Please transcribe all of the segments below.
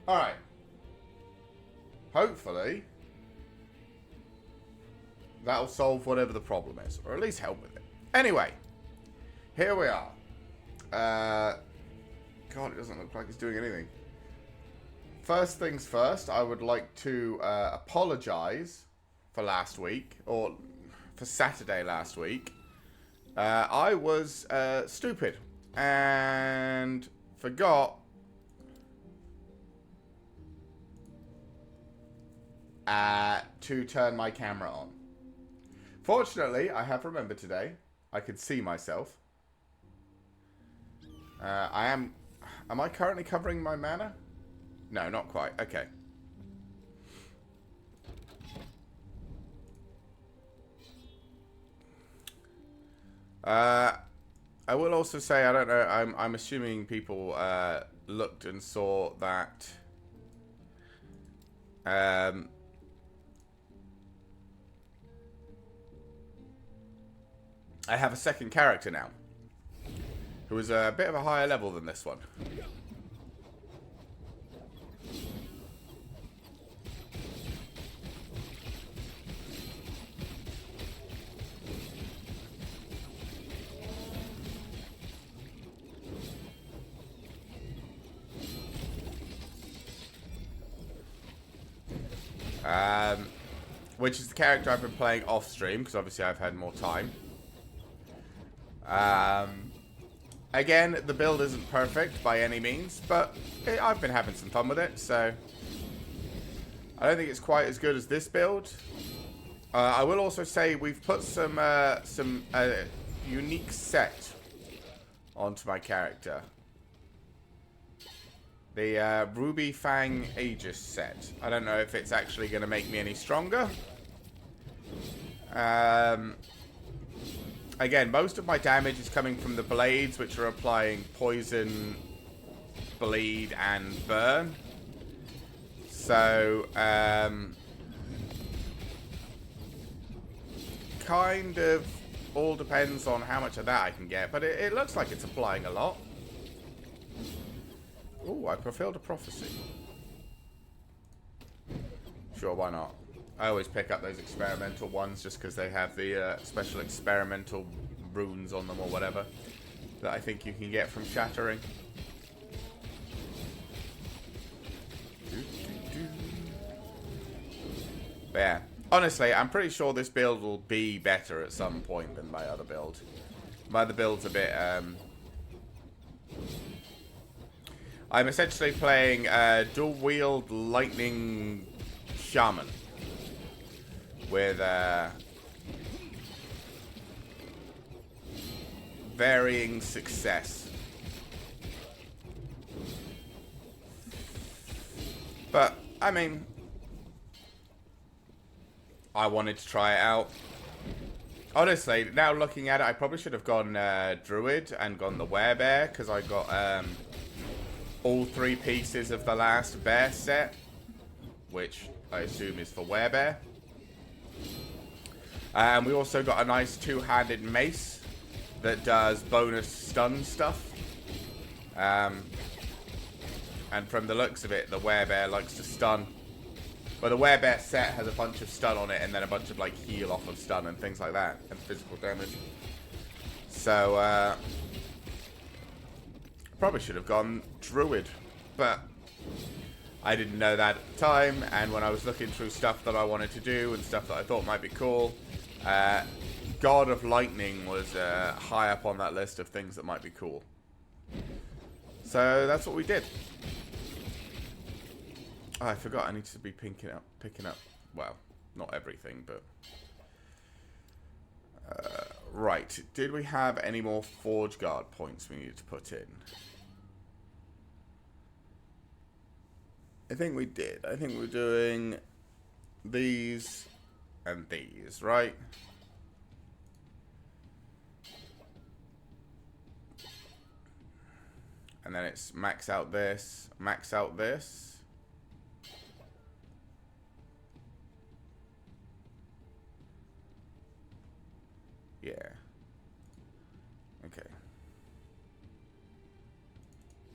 Alright. Hopefully, that'll solve whatever the problem is. Or at least help with it. Anyway. Here we are. God, it doesn't look like it's doing anything. First things first, I would like to apologize for last week. Or for Saturday last week. I was stupid. And forgot to turn my camera on. Fortunately, I have remembered today. I could see myself. Am I currently covering my mana? No, not quite. Okay. I will also say, I don't know, I'm assuming people looked and saw that I have a second character now, who is a bit of a higher level than this one. Which is the character I've been playing off stream, because obviously I've had more time. Again, the build isn't perfect by any means, but I've been having some fun with it, so I don't think it's quite as good as this build. I will also say we've put some unique set onto my character. The Ruby Fang Aegis set. I don't know if it's actually going to make me any stronger. Again, most of my damage is coming from the blades, which are applying poison, bleed, and burn. So, kind of all depends on how much of that I can get. But it looks like it's applying a lot. Ooh, I fulfilled a prophecy. Sure, why not? I always pick up those experimental ones just because they have the special experimental runes on them or whatever that I think you can get from shattering. But yeah, honestly, I'm pretty sure this build will be better at some point than my other build. My other build's a bit... I'm essentially playing dual-wield lightning shaman with varying success. But, I mean, I wanted to try it out. Honestly, now looking at it, I probably should have gone druid and gone the werebear, because I got all 3 pieces of the last bear set, which I assume is for werebear. We also got a nice 2-handed mace that does bonus stun stuff. And from the looks of it, the werebear likes to stun. Well, the werebear set has a bunch of stun on it, and then a bunch of like heal off of stun and things like that, and physical damage. So, probably should have gone druid, but I didn't know that at the time, and when I was looking through stuff that I wanted to do and stuff that I thought might be cool, God of Lightning was high up on that list of things that might be cool. So that's what we did. Oh, I forgot I need to be picking up, well, not everything, but... right, did we have any more Forge Guard points we needed to put in? I think we did. I think we're doing these and these, right? And then it's max out this, max out this. Yeah. Okay.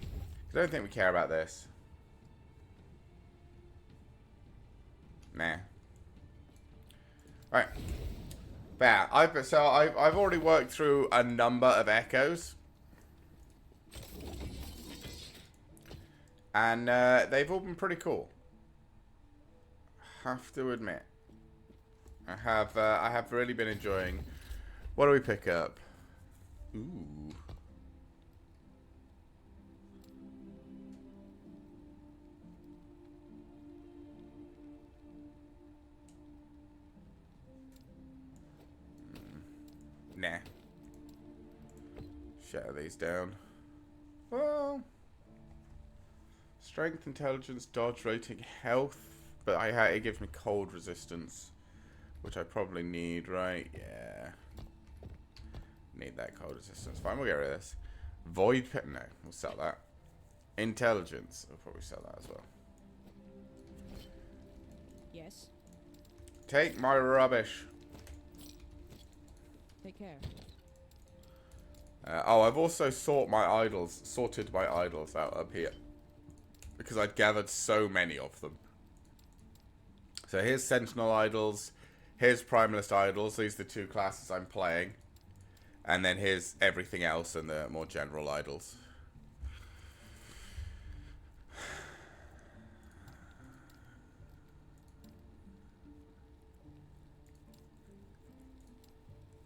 I don't think we care about this. Nah. Right. But yeah, I've already worked through a number of echoes. And they've all been pretty cool. Have to admit. I have really been enjoying. What do we pick up? Ooh. Nah. Shut these down. Well, strength, intelligence, dodge, rating, health. But it gives me cold resistance, which I probably need, right? Yeah. Need that cold resistance. Fine, we'll get rid of this. Void pit. No, we'll sell that. Intelligence. We'll probably sell that as well. Yes. Take my rubbish. Take care. Oh, I've also sorted my idols out up here. Because I've gathered so many of them. So here's Sentinel idols. Here's Primalist idols. These are the two classes I'm playing. And then here's everything else and the more general idols.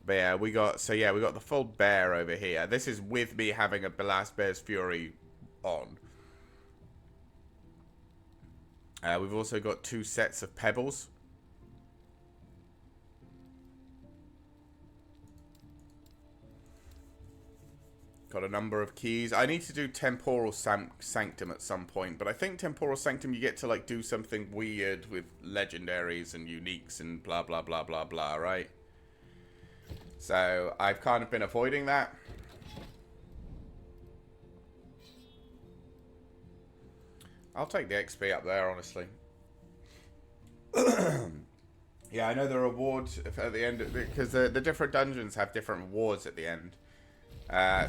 But yeah, we got the full bear over here. This is with me having a Blast Bear's Fury on. We've also got 2 sets of pebbles. Got a number of keys. I need to do Temporal Sanctum at some point, but I think Temporal Sanctum you get to like do something weird with legendaries and uniques and blah blah blah blah blah, right? So I've kind of been avoiding that. I'll take the XP up there, honestly. Yeah, I know the rewards at the end, because the different dungeons have different rewards at the end.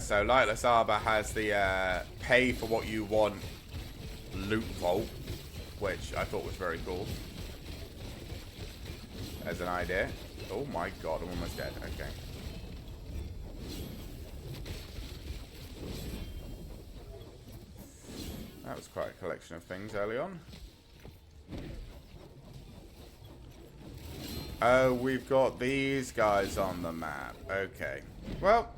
So Lightless Arbor has the pay for what you want loot vault, which I thought was very cool as an idea. Oh my god, I'm almost dead. Okay. That was quite a collection of things early on. Oh, we've got these guys on the map. Okay. Well.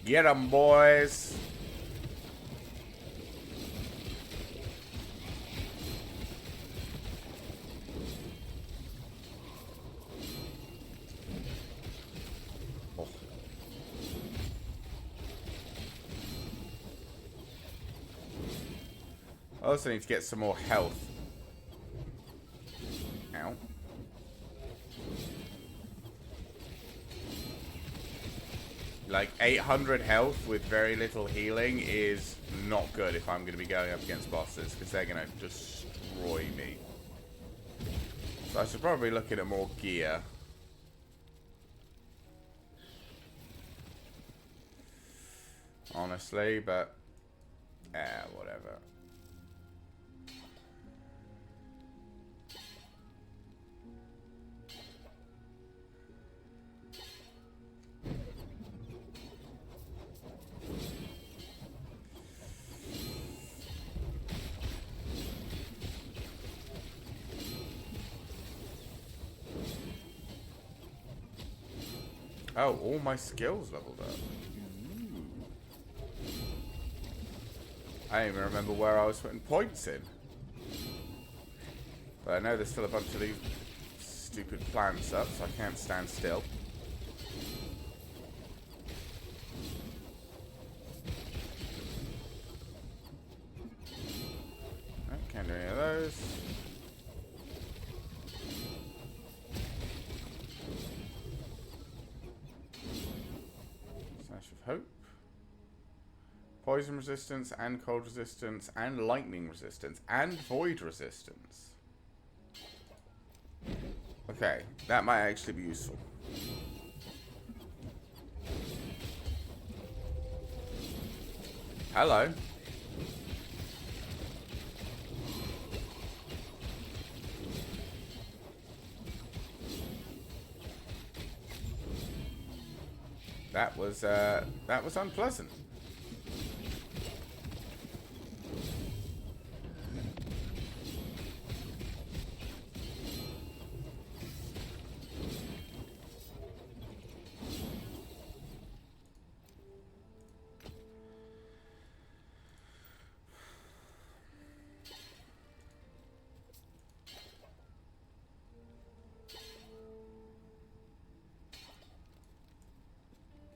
Get 'em, boys. I also need to get some more health. Ow. Like 800 health with very little healing is not good if I'm going to be going up against bosses, because they're going to destroy me. So I should probably look at more gear. Honestly, but whatever. Oh, all my skills leveled up. Ooh. I don't even remember where I was putting points in. But I know there's still a bunch of these stupid plants up, so I can't stand still. Right, can't do any of those. Hope. Poison resistance and cold resistance and lightning resistance and void resistance. Okay, that might actually be useful. Hello. That was unpleasant.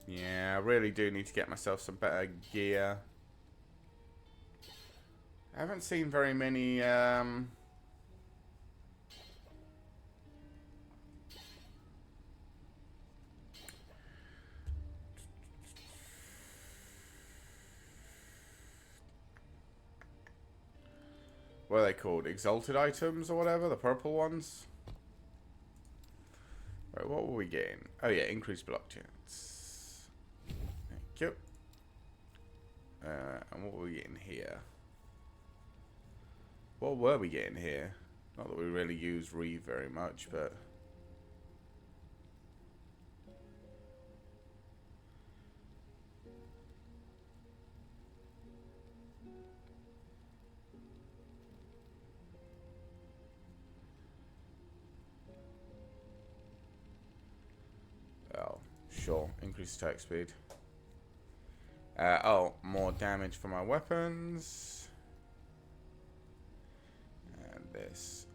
Yeah, I really do need to get myself some better gear. I haven't seen very many, what are they called? Exalted items or whatever? The purple ones? Right, what were we getting? Oh yeah, increased block chance. Thank you. And what were we getting here? What were we getting here? Not that we really use Reeve very much, but... Oh, sure. Increased attack speed. Oh, more damage for my weapons. And this.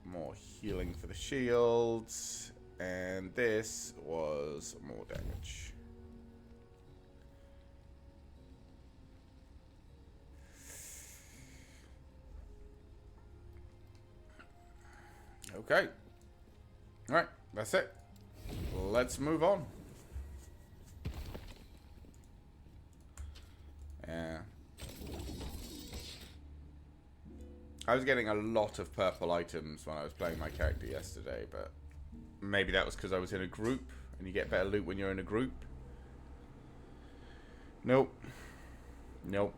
More healing for the shields. And this was more damage. Okay. Alright, that's it. Let's move on. Yeah. I was getting a lot of purple items when I was playing my character yesterday, but maybe that was because I was in a group, and you get better loot when you're in a group. Nope. Nope.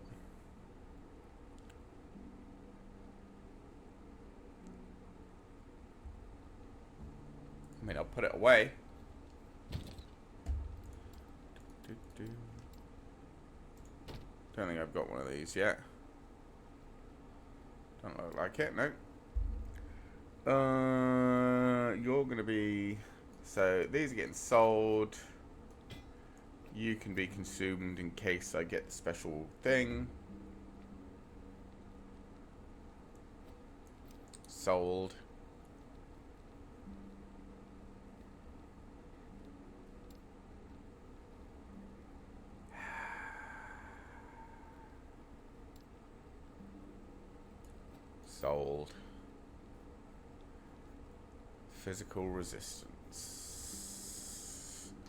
I mean, I'll put it away. Don't think I've got one of these yet. Don't look like it, no. You're gonna be... So, these are getting sold. You can be consumed in case I get the special thing. Sold. Sold. Physical resistance.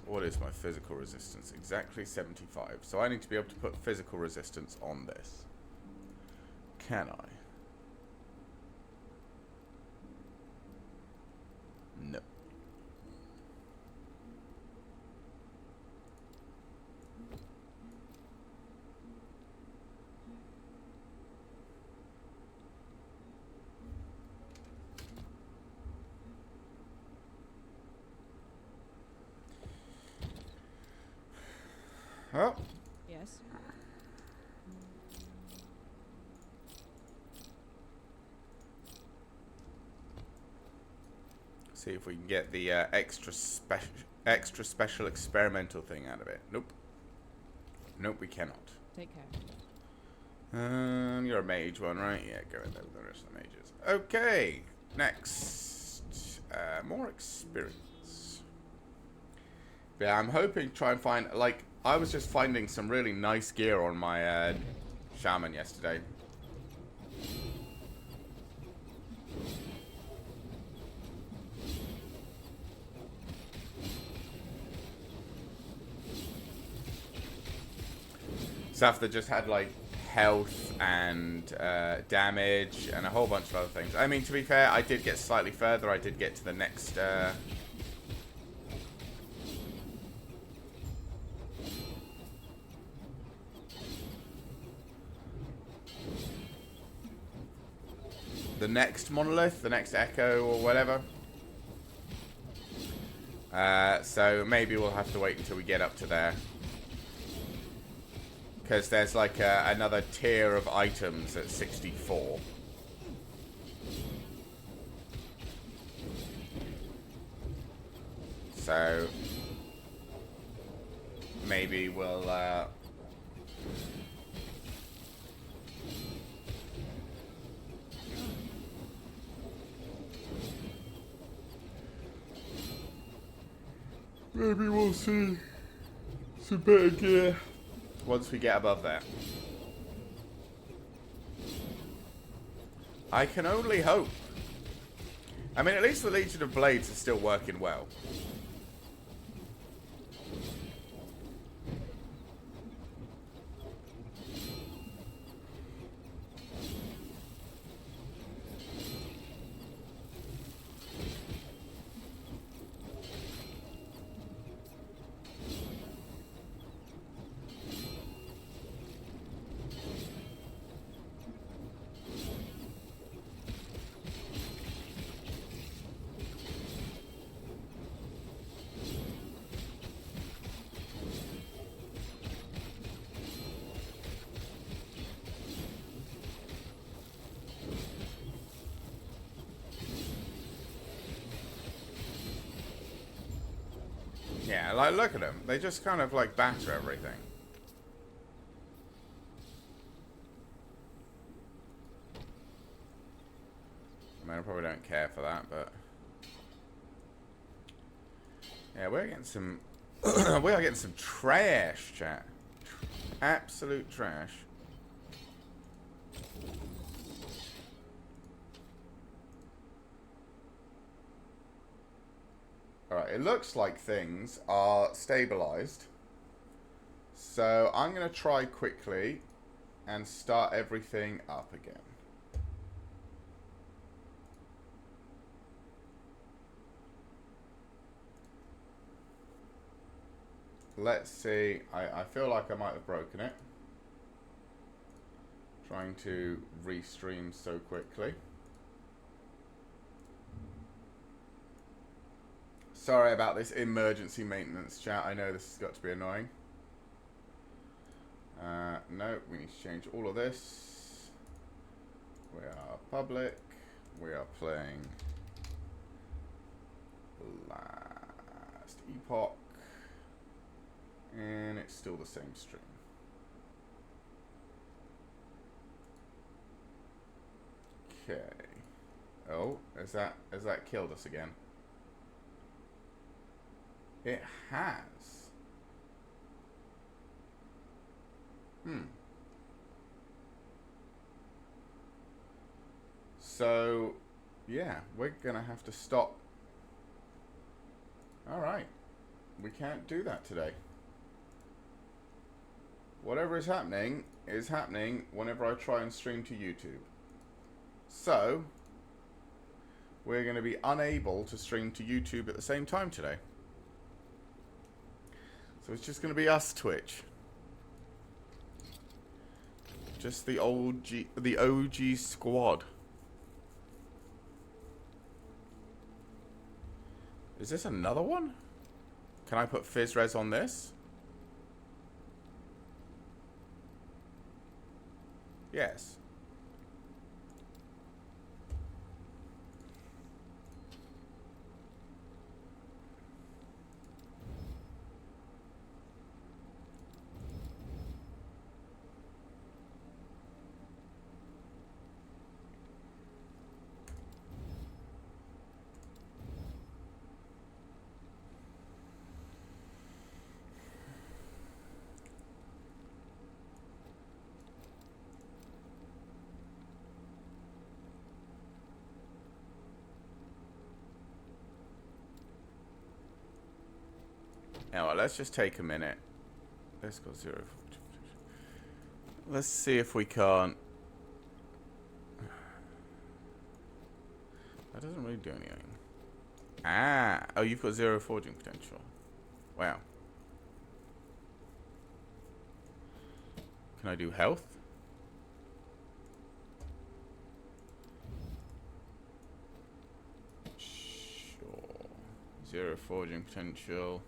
What is my physical resistance? Exactly 75. So I need to be able to put physical resistance on this. Can I? No. Oh. Yes. See if we can get the extra special experimental thing out of it. Nope. Nope, we cannot. Take care. You're a mage one, right? Yeah, go in there with the rest of the mages. Okay, next. More experience. Yeah, I'm hoping to try and find, like, I was just finding some really nice gear on my shaman yesterday. Stuff that just had, like, health and damage and a whole bunch of other things. I mean, to be fair, I did get slightly further. I did get to the next... the next monolith, the next echo or whatever. So maybe we'll have to wait until we get up to there. Because there's like another tier of items at 64. So maybe we'll maybe we'll see some better gear once we get above there. I can only hope. I mean, at least the Legion of Blades is still working well. Yeah, like, look at them. They just kind of, like, batter everything. I mean, I probably don't care for that, but... yeah, we're getting some... we are getting some trash, chat. Absolute trash. Alright, it looks like things are stabilized. So I'm going to try quickly and start everything up again. Let's see. I feel like I might have broken it. Trying to restream so quickly. Sorry about this emergency maintenance, chat. I know this has got to be annoying. No, we need to change all of this. We are public. We are playing last Epoch. And it's still the same stream. Okay. Oh, has that killed us again? It has. So, yeah, we're gonna have to stop. Alright. We can't do that today. Whatever is happening whenever I try and stream to YouTube. So, we're going to be unable to stream to YouTube at the same time today. So it's just going to be us, Twitch. Just the OG squad. Is this another one? Can I put Fizz Res on this? Yes. Now, let's just take a minute. Let's go 0. Let's see if we can't. That doesn't really do anything. Ah, oh, you've got 0 forging potential. Wow. Can I do health? 0 forging potential.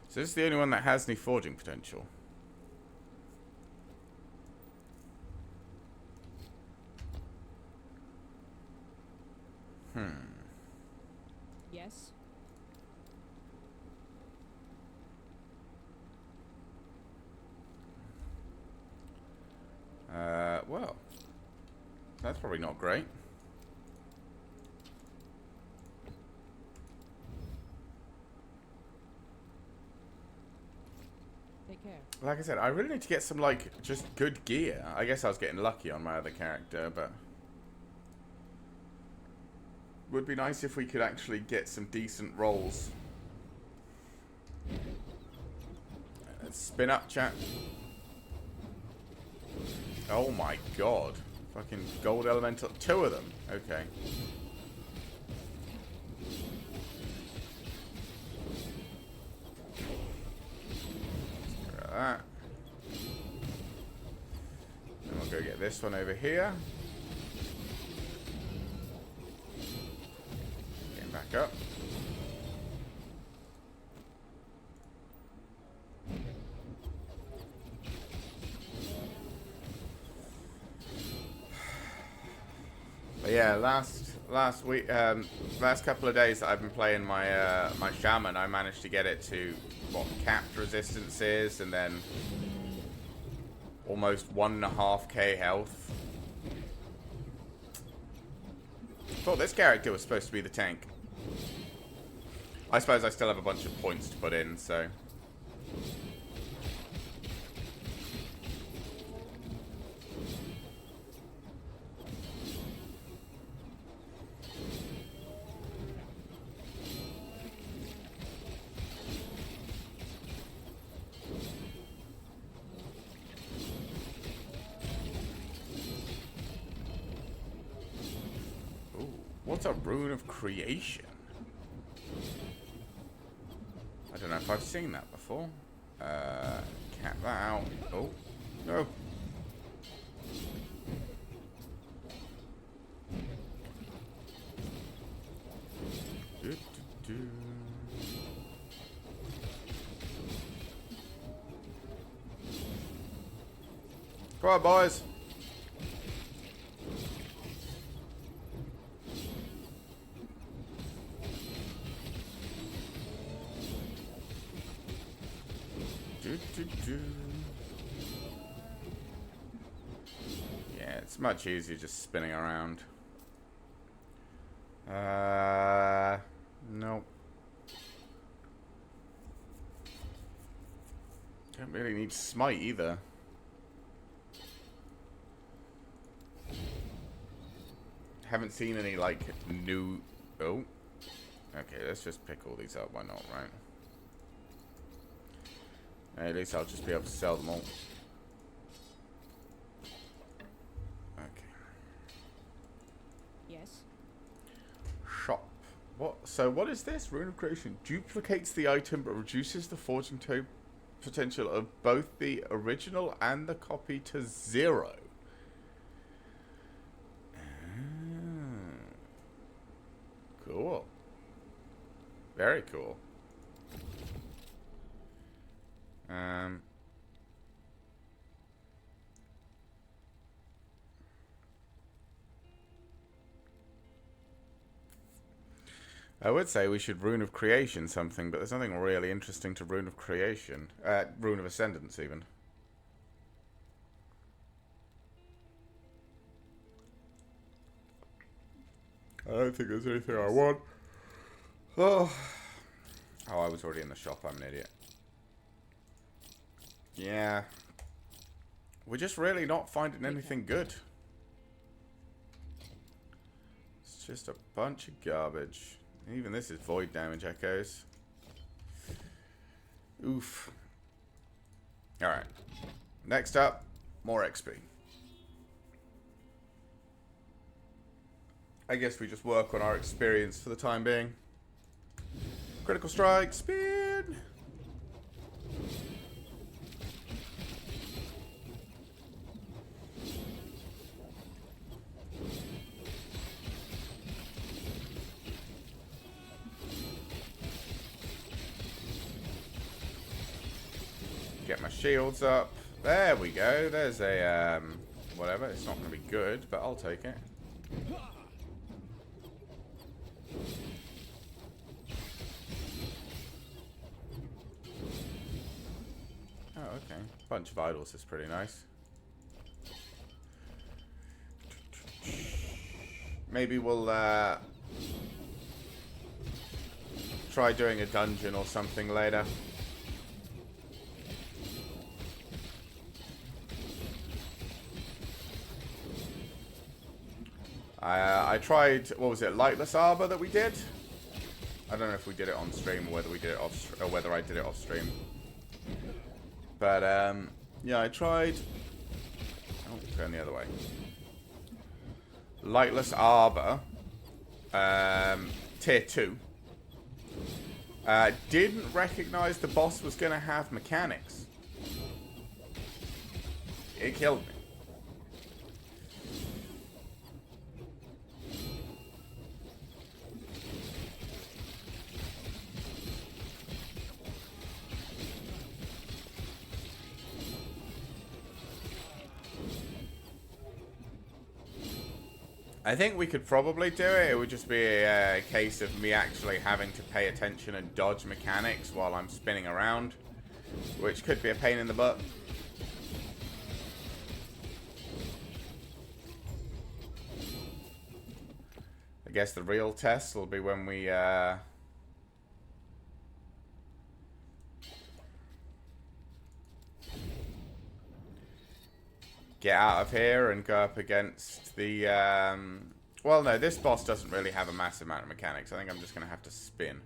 So this is the only one that has any forging potential. Yes. Well, that's probably not great. Take care. Like I said, I really need to get some, like, just good gear. I guess I was getting lucky on my other character, but... would be nice if we could actually get some decent rolls. Let's spin up, chat. Oh my god. Fucking gold elemental. 2 of them. Okay. Let's get rid of that. Then we'll go get this one over here. Getting back up. But yeah, last week, last couple of days that I've been playing my my shaman, I managed to get it to what capped resistance is, and then almost 1.5k health. Thought this character was supposed to be the tank. I suppose I still have a bunch of points to put in, so. What's a rune of creation? I don't know if I've seen that before. Cap that out. Oh, no. Come on, boys. Yeah, it's much easier just spinning around. Nope. Don't really need smite either. Haven't seen any, like, new... Oh. Okay, let's just pick all these up. Why not, right? At least I'll just be able to sell them all. Okay. Yes. Shop. What? So what is this? Rune of Creation duplicates the item but reduces the forging potential of both the original and the copy to 0. Cool. Very cool. I would say we should Rune of Creation something, but there's nothing really interesting to Rune of Creation. Rune of Ascendance, even. I don't think there's anything I want. Oh, I was already in the shop. I'm an idiot. Yeah. We're just really not finding anything good. It's just a bunch of garbage. Even this is void damage echoes. Oof. Alright. Next up, more XP. I guess we just work on our experience for the time being. Critical strike, spin! get my shields up. There we go. There's a, whatever. It's not going to be good, but I'll take it. Oh, okay. Bunch of idols is pretty nice. Maybe we'll, try doing a dungeon or something later. I tried, what was it, Lightless Arbor that we did? I don't know if we did it on stream or whether we did it off, or whether I did it off stream. But yeah, I tried. Oh, it's going the other way. Lightless Arbor, tier 2. Didn't recognize the boss was going to have mechanics. It killed me. I think we could probably do it. It would just be a case of me actually having to pay attention and dodge mechanics while I'm spinning around, which could be a pain in the butt. I guess the real test will be when we get out of here and go up against the, well, no, this boss doesn't really have a massive amount of mechanics. I think I'm just going to have to spin.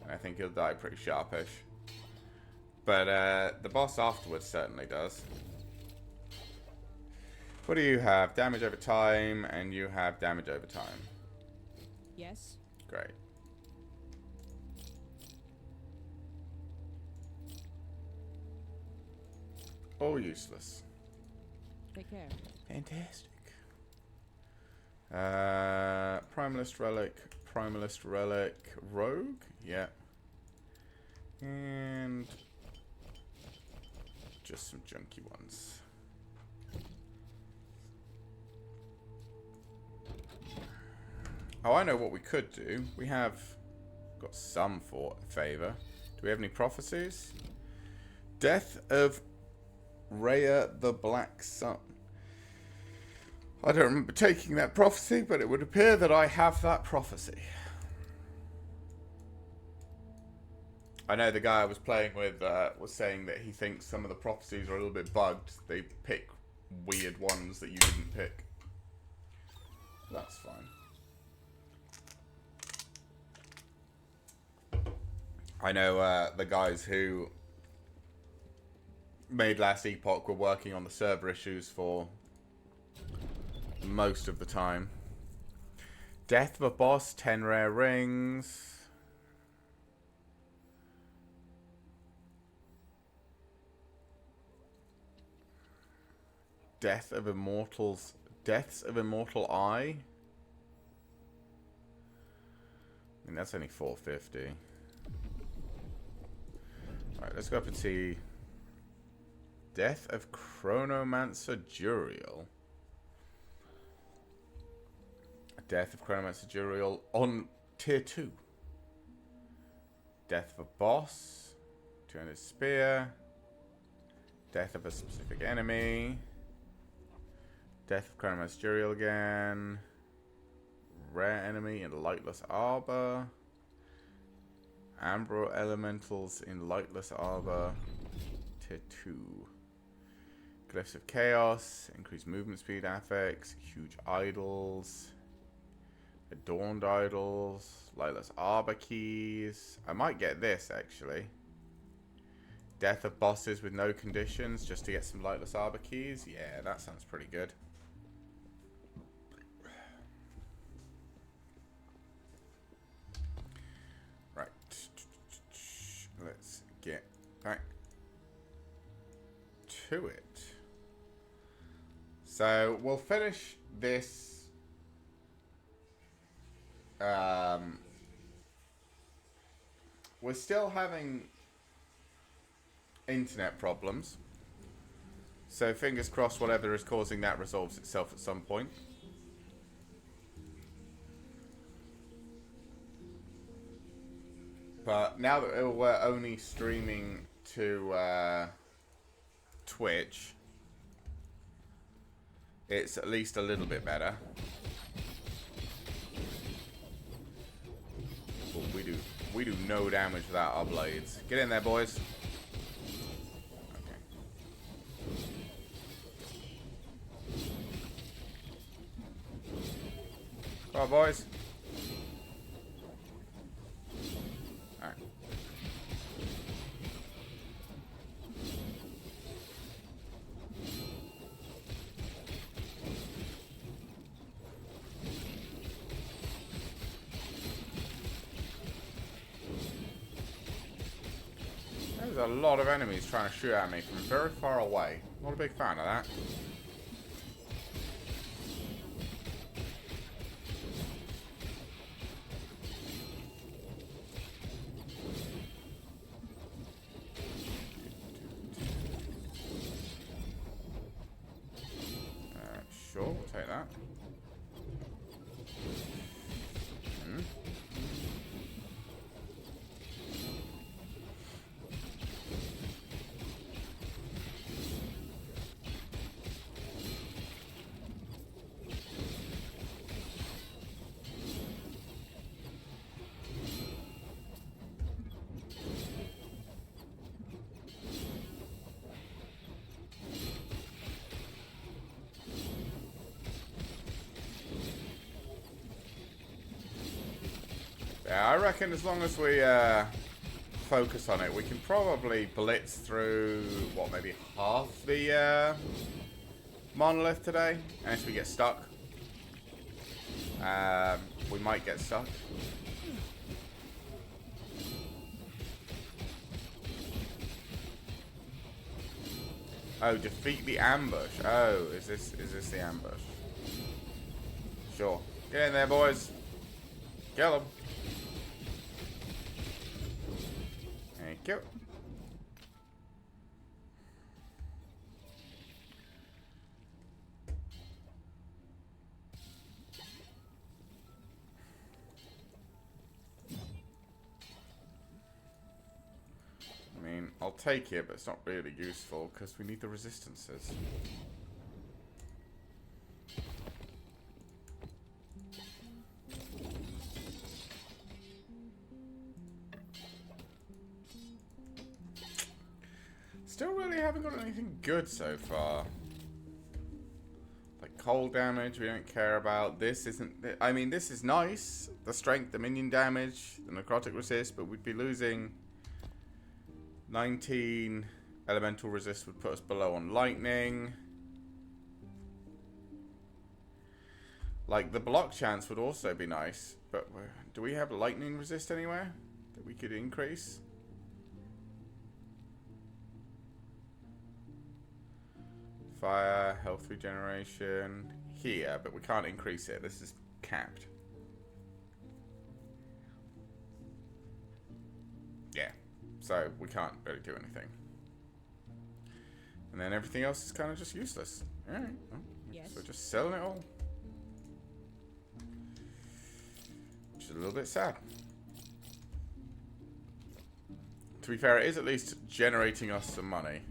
And I think he'll die pretty sharpish. But the boss afterwards certainly does. What do you have? Damage over time, and you have damage over time. Yes. Great. All useless. Take care. Fantastic. Primalist Relic, Rogue? Yeah. And just some junky ones. Oh, I know what we could do. We have got some favor. Do we have any prophecies? Death of Rhea the Black Sun. I don't remember taking that prophecy, but it would appear that I have that prophecy. I know the guy I was playing with was saying that he thinks some of the prophecies are a little bit bugged. They pick weird ones that you didn't pick. That's fine. I know the guys who made last Epoch were working on the server issues for most of the time. Death of a boss, 10 rare rings. Deaths of Immortal Eye. I mean, that's only 450. Alright, let's go up and see. Death of Chronomancer Juriel. Death of Chronomancer Juriel on tier 2. Death of a boss. 200 spear. Death of a specific enemy. Death of Chronomancer Juriel again. Rare enemy in Lightless Arbor. Amber Elementals in Lightless Arbor. Tier 2. Glyphs of Chaos. Increased movement speed affix. Huge idols. Adorned idols. Lightless Arbor keys. I might get this actually. Death of bosses with no conditions just to get some Lightless Arbor keys. Yeah, that sounds pretty good. Right. Let's get back to it. So we'll finish this we're still having internet problems. So fingers crossed whatever is causing that resolves itself at some point. But now that we're only streaming to Twitch, it's at least a little bit better. But we do no damage without our blades. Get in there, boys. Come on, boys. Alright. There's a lot of enemies trying to shoot at me from very far away. Not a big fan of that. Sure, we'll take that. Yeah, I reckon as long as we focus on it, we can probably blitz through, what, maybe half the monolith today, unless we get stuck. We might get stuck. Oh, defeat the ambush. Oh, is this the ambush? Sure. Get in there, boys. Kill them. Thank you. I mean, I'll take it, but it's not really useful because we need the resistances. Still really haven't got anything good so far. Like cold damage, we don't care about. This isn't... I mean, this is nice. The strength, the minion damage, the necrotic resist, but we'd be losing 19 elemental resist would put us below on lightning. Like, the block chance would also be nice, but do we have lightning resist anywhere that we could increase? Fire, health regeneration here, but we can't increase it. This is capped. Yeah, so we can't really do anything. And then everything else is kind of just useless. Alright, well, Yes. so just selling it all. Which is a little bit sad. To be fair, it is at least generating us some money.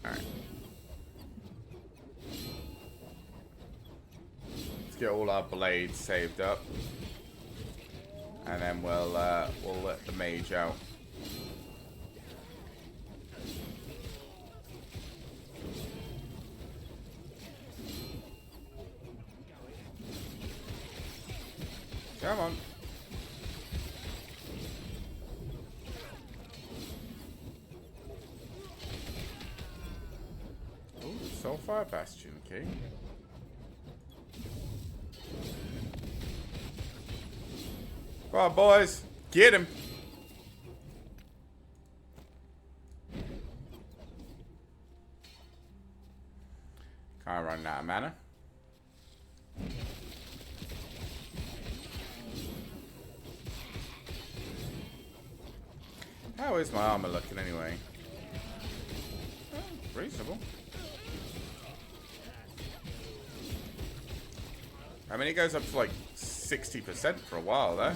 Alright. Let's get all our blades saved up. And then we'll let the mage out. Come on. Ooh, Soulfire Bastion key. Come on, boys. Get him. Can't run out of mana. is my armor looking anyway? Reasonable. I mean, it goes up to like 60% for a while there.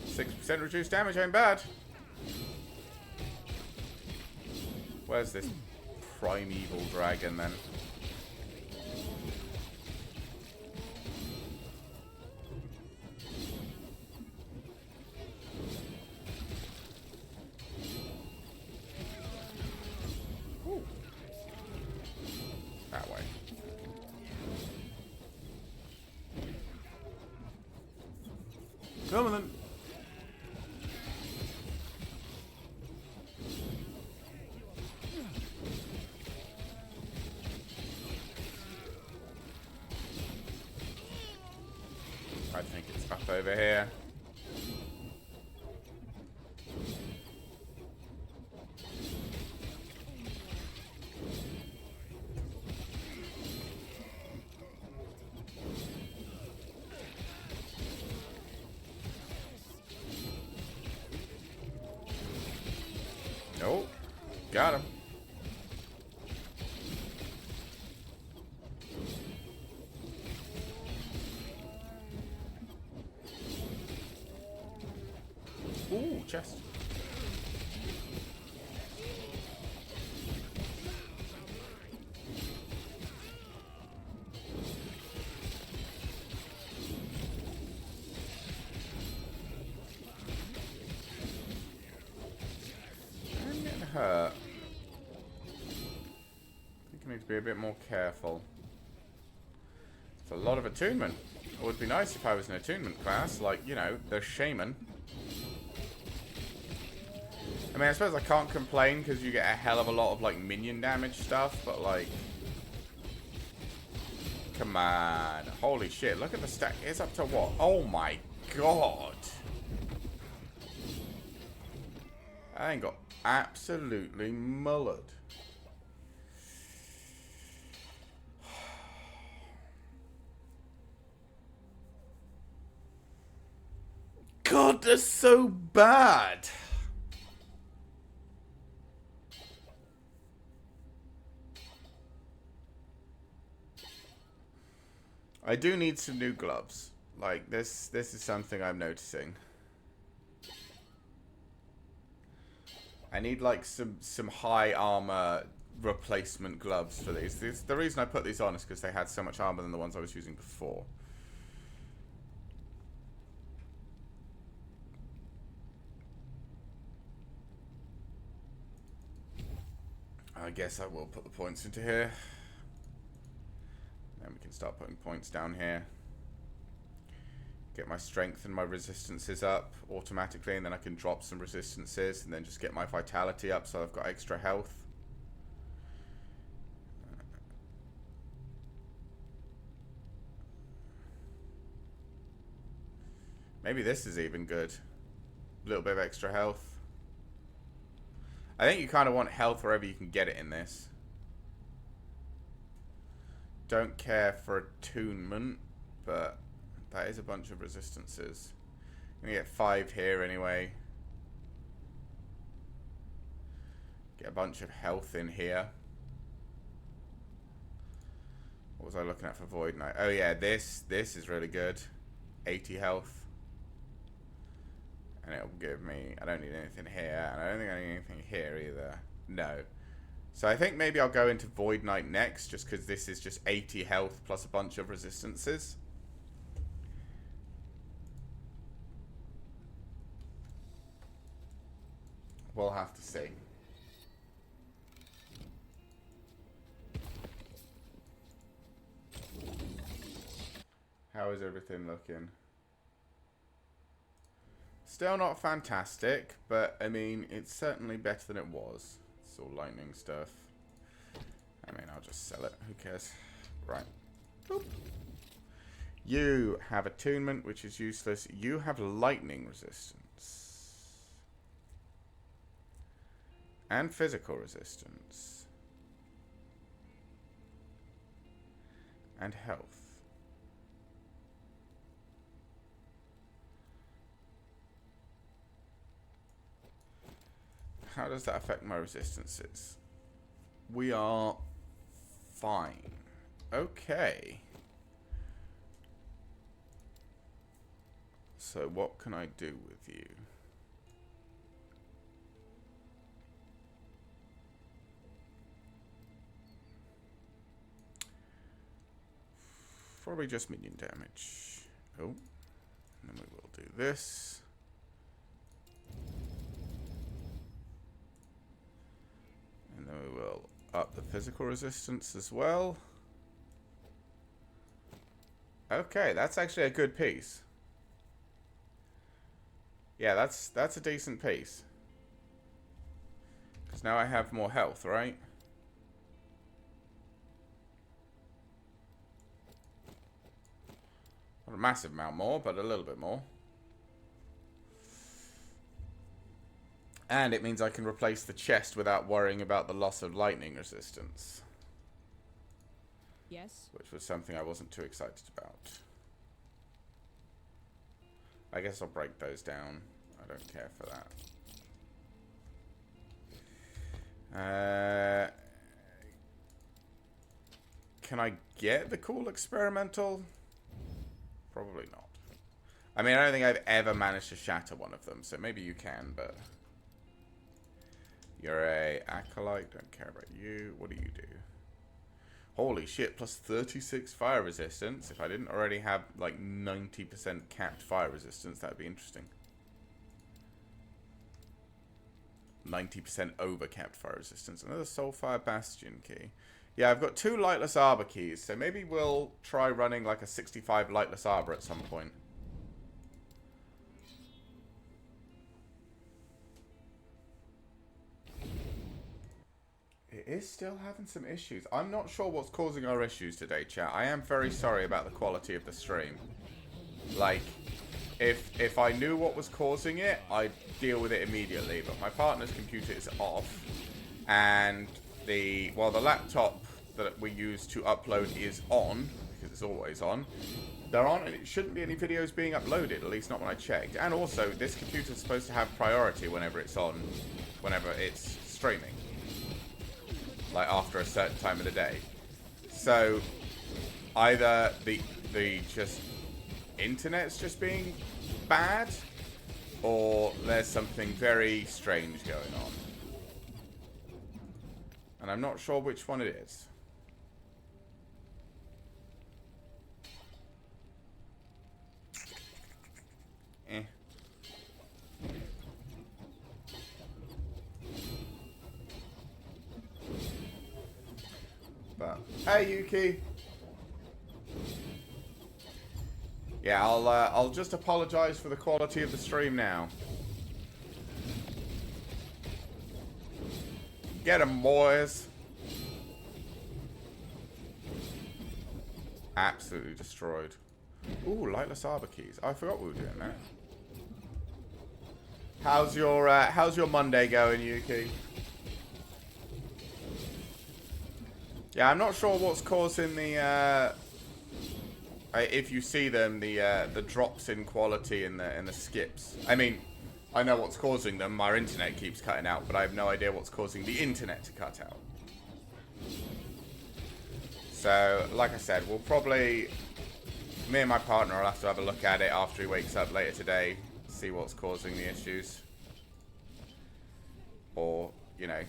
6% reduced damage ain't bad. Where's this primeval dragon then? Ooh. That way. Come on then. I think it's up over here. Nope. Got him. Ooh, chest. I'm getting hurt. I think I need to be a bit more careful. It's a lot of attunement. It would be nice if I was an attunement class, like, you know, the shaman. I mean, I suppose I can't complain because you get a hell of a lot of, like, minion damage stuff, but, like... Come on. Holy shit, look at the stack. It's up to what? Oh my god. I ain't got absolutely mullered. God, that's so bad. I do need some new gloves. Like, this is something I'm noticing. I need, like, some high armor replacement gloves for these. The reason I put these on is because they had so much armor than the ones I was using before. I guess I will put the points into here. Then we can start putting points down here. Get my strength and my resistances up automatically, and then I can drop some resistances, and then just get my vitality up so I've got extra health. Maybe this is even good. A little bit of extra health. I think you kind of want health wherever you can get it in this. Don't care for attunement, but that is a bunch of resistances. I'm gonna get 5 here anyway. Get a bunch of health in here. What was I looking at for Void Knight? Oh yeah, this is really good. 80 health. And it'll give me... I don't need anything here, and I don't think I need anything here either. No. So I think maybe I'll go into Void Knight next, just because this is just 80 health plus a bunch of resistances. We'll have to see. How is everything looking? Still not fantastic, but I mean, it's certainly better than it was. It's all lightning stuff. I mean, I'll just sell it. Who cares? Right. Boop. You have attunement, which is useless. You have lightning resistance. And physical resistance. And health. how does that affect my resistances? We are fine. Okay. So what can I do with you? Probably just minion damage. Oh. And then we will do this. And then we will up the physical resistance as well. Okay, that's actually a good piece. Yeah, that's a decent piece. Because now I have more health, right? Not a massive amount more, but a little bit more. And it means I can replace the chest without worrying about the loss of lightning resistance. Yes. Which was something I wasn't too excited about. I guess I'll break those down. I don't care for that. Can I get the cool experimental? Probably not. I mean, I don't think I've ever managed to shatter one of them, so maybe you can, but... You're a acolyte, don't care about you. What do you do? Holy shit, plus 36 fire resistance. If I didn't already have, like, 90% capped fire resistance, that would be interesting. 90% over capped fire resistance. Another Soulfire Bastion key. Yeah, I've got 2 Lightless Arbor keys, so maybe we'll try running, like, a 65 Lightless Arbor at some point. It is still having some issues. I'm not sure what's causing our issues today, chat. I am very sorry about the quality of the stream. Like, if I knew what was causing it, I'd deal with it immediately. But my partner's computer is off. And the laptop that we use to upload is on, because it's always on. There aren't, it shouldn't be any videos being uploaded, at least not when I checked. And also, this computer's supposed to have priority whenever it's on, whenever it's streaming. Like after a certain time of the day. So either the just internet's just being bad, or there's something very strange going on. And I'm not sure which one it is. Eh. But hey, Yuki. Yeah, I'll just apologize for the quality of the stream now. Get 'em, boys. Absolutely destroyed. Ooh, Lightless Arbor keys. I forgot we were doing that. How's your Monday going, Yuki? Yeah, I'm not sure what's causing the if you see them, the drops in quality in the skips. I mean, I know what's causing them. My internet keeps cutting out, but I have no idea what's causing the internet to cut out. So, like I said, we'll probably, me and my partner will have to have a look at it after he wakes up later today, see what's causing the issues. Or, you know,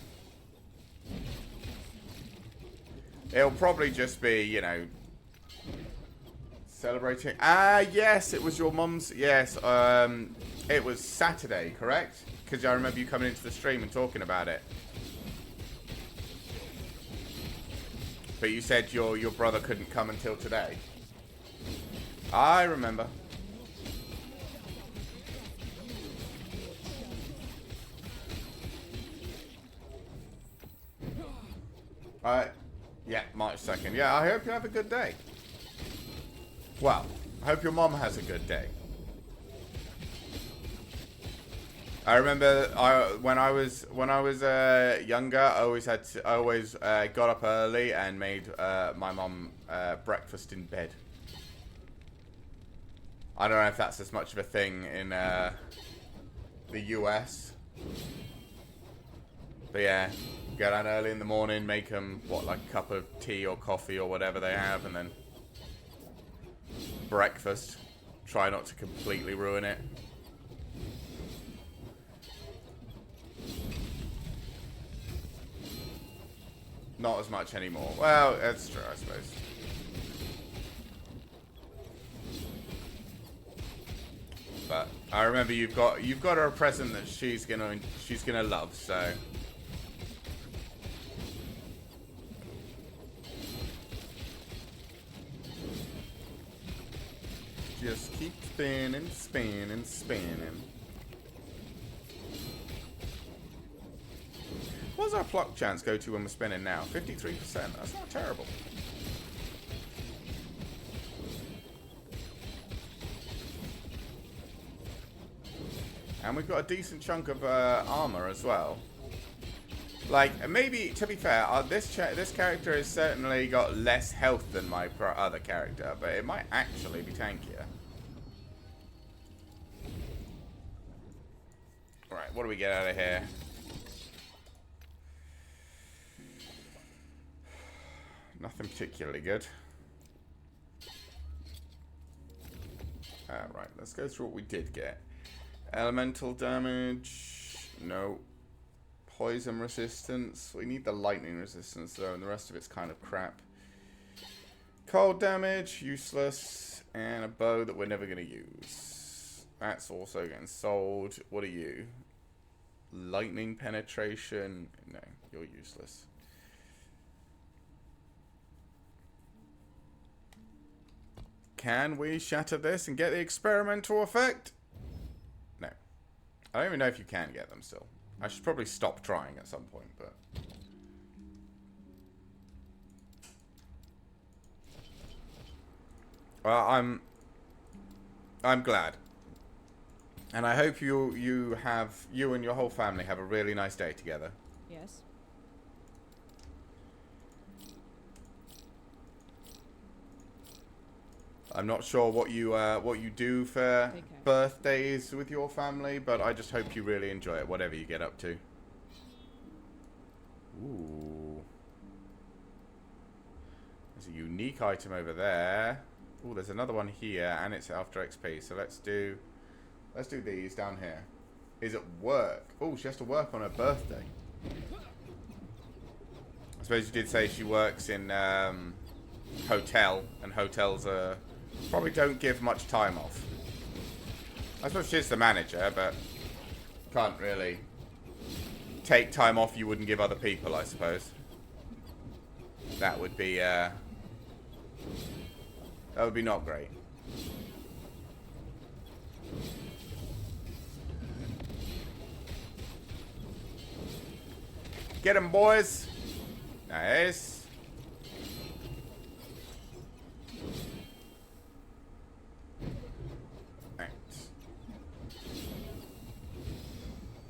it'll probably just be, you know, celebrating. Ah, yes, it was your mum's. Yes, it was Saturday, correct? Because I remember you coming into the stream and talking about it. But you said your brother couldn't come until today. I remember. Yeah, March 2nd. Yeah, I hope you have a good day. Well, I hope your mom has a good day. I remember when I was younger, I always got up early and made my mom breakfast in bed. I don't know if that's as much of a thing in the US. But yeah, go down early in the morning, make them, what, like a cup of tea or coffee or whatever they have, and then breakfast. Try not to completely ruin it. Not as much anymore. Well, that's true, I suppose. But I remember you've got her a present that she's gonna love, so just keep spinning, spinning, spinning. What does our pluck chance go to when we're spinning now? 53%. That's not terrible. And we've got a decent chunk of armor as well. Like, maybe, to be fair, this character has certainly got less health than my other character, but it might actually be tankier. Right, what do we get out of here? Nothing particularly good. Right, let's go through what we did get. Elemental damage. No. Poison resistance. We need the lightning resistance though, and the rest of it's kind of crap. Cold damage, useless. And a bow that we're never going to use. That's also getting sold. What are you? Lightning penetration. No, you're useless. Can we shatter this and get the experimental effect? No. I don't even know if you can get them still. I should probably stop trying at some point, but... Well, I'm glad. And I hope you and your whole family have a really nice day together. Yes. I'm not sure what you do for birthdays with your family, but I just hope you really enjoy it, whatever you get up to. Ooh. There's a unique item over there. Ooh, there's another one here, and it's after XP. So let's do these down here. Is it work? Oh, she has to work on her birthday. I suppose you did say she works in hotel, and hotels probably don't give much time off. I suppose she's the manager, but can't really take time off you wouldn't give other people, I suppose. That would be not great. Get him, boys. Nice.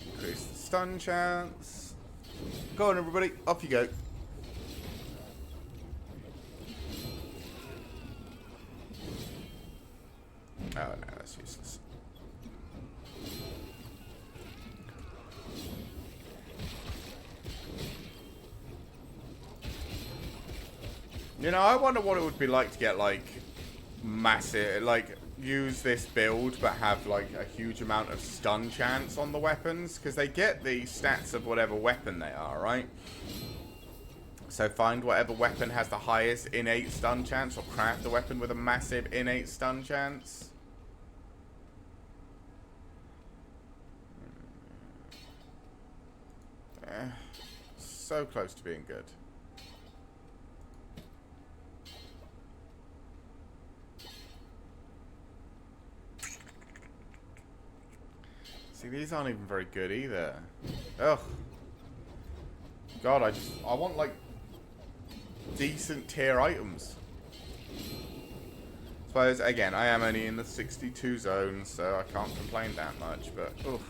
Increase the stun chance. Go on, everybody. Off you go. Oh, no, that's useless. You know, I wonder what it would be like to get, like, massive, like, use this build but have, like, a huge amount of stun chance on the weapons. Because they get the stats of whatever weapon they are, right? So find whatever weapon has the highest innate stun chance, or craft the weapon with a massive innate stun chance. So close to being good. See, these aren't even very good either. Ugh. God, I want, like, decent tier items. Suppose, again, I am only in the 62 zone, so I can't complain that much, but, oof.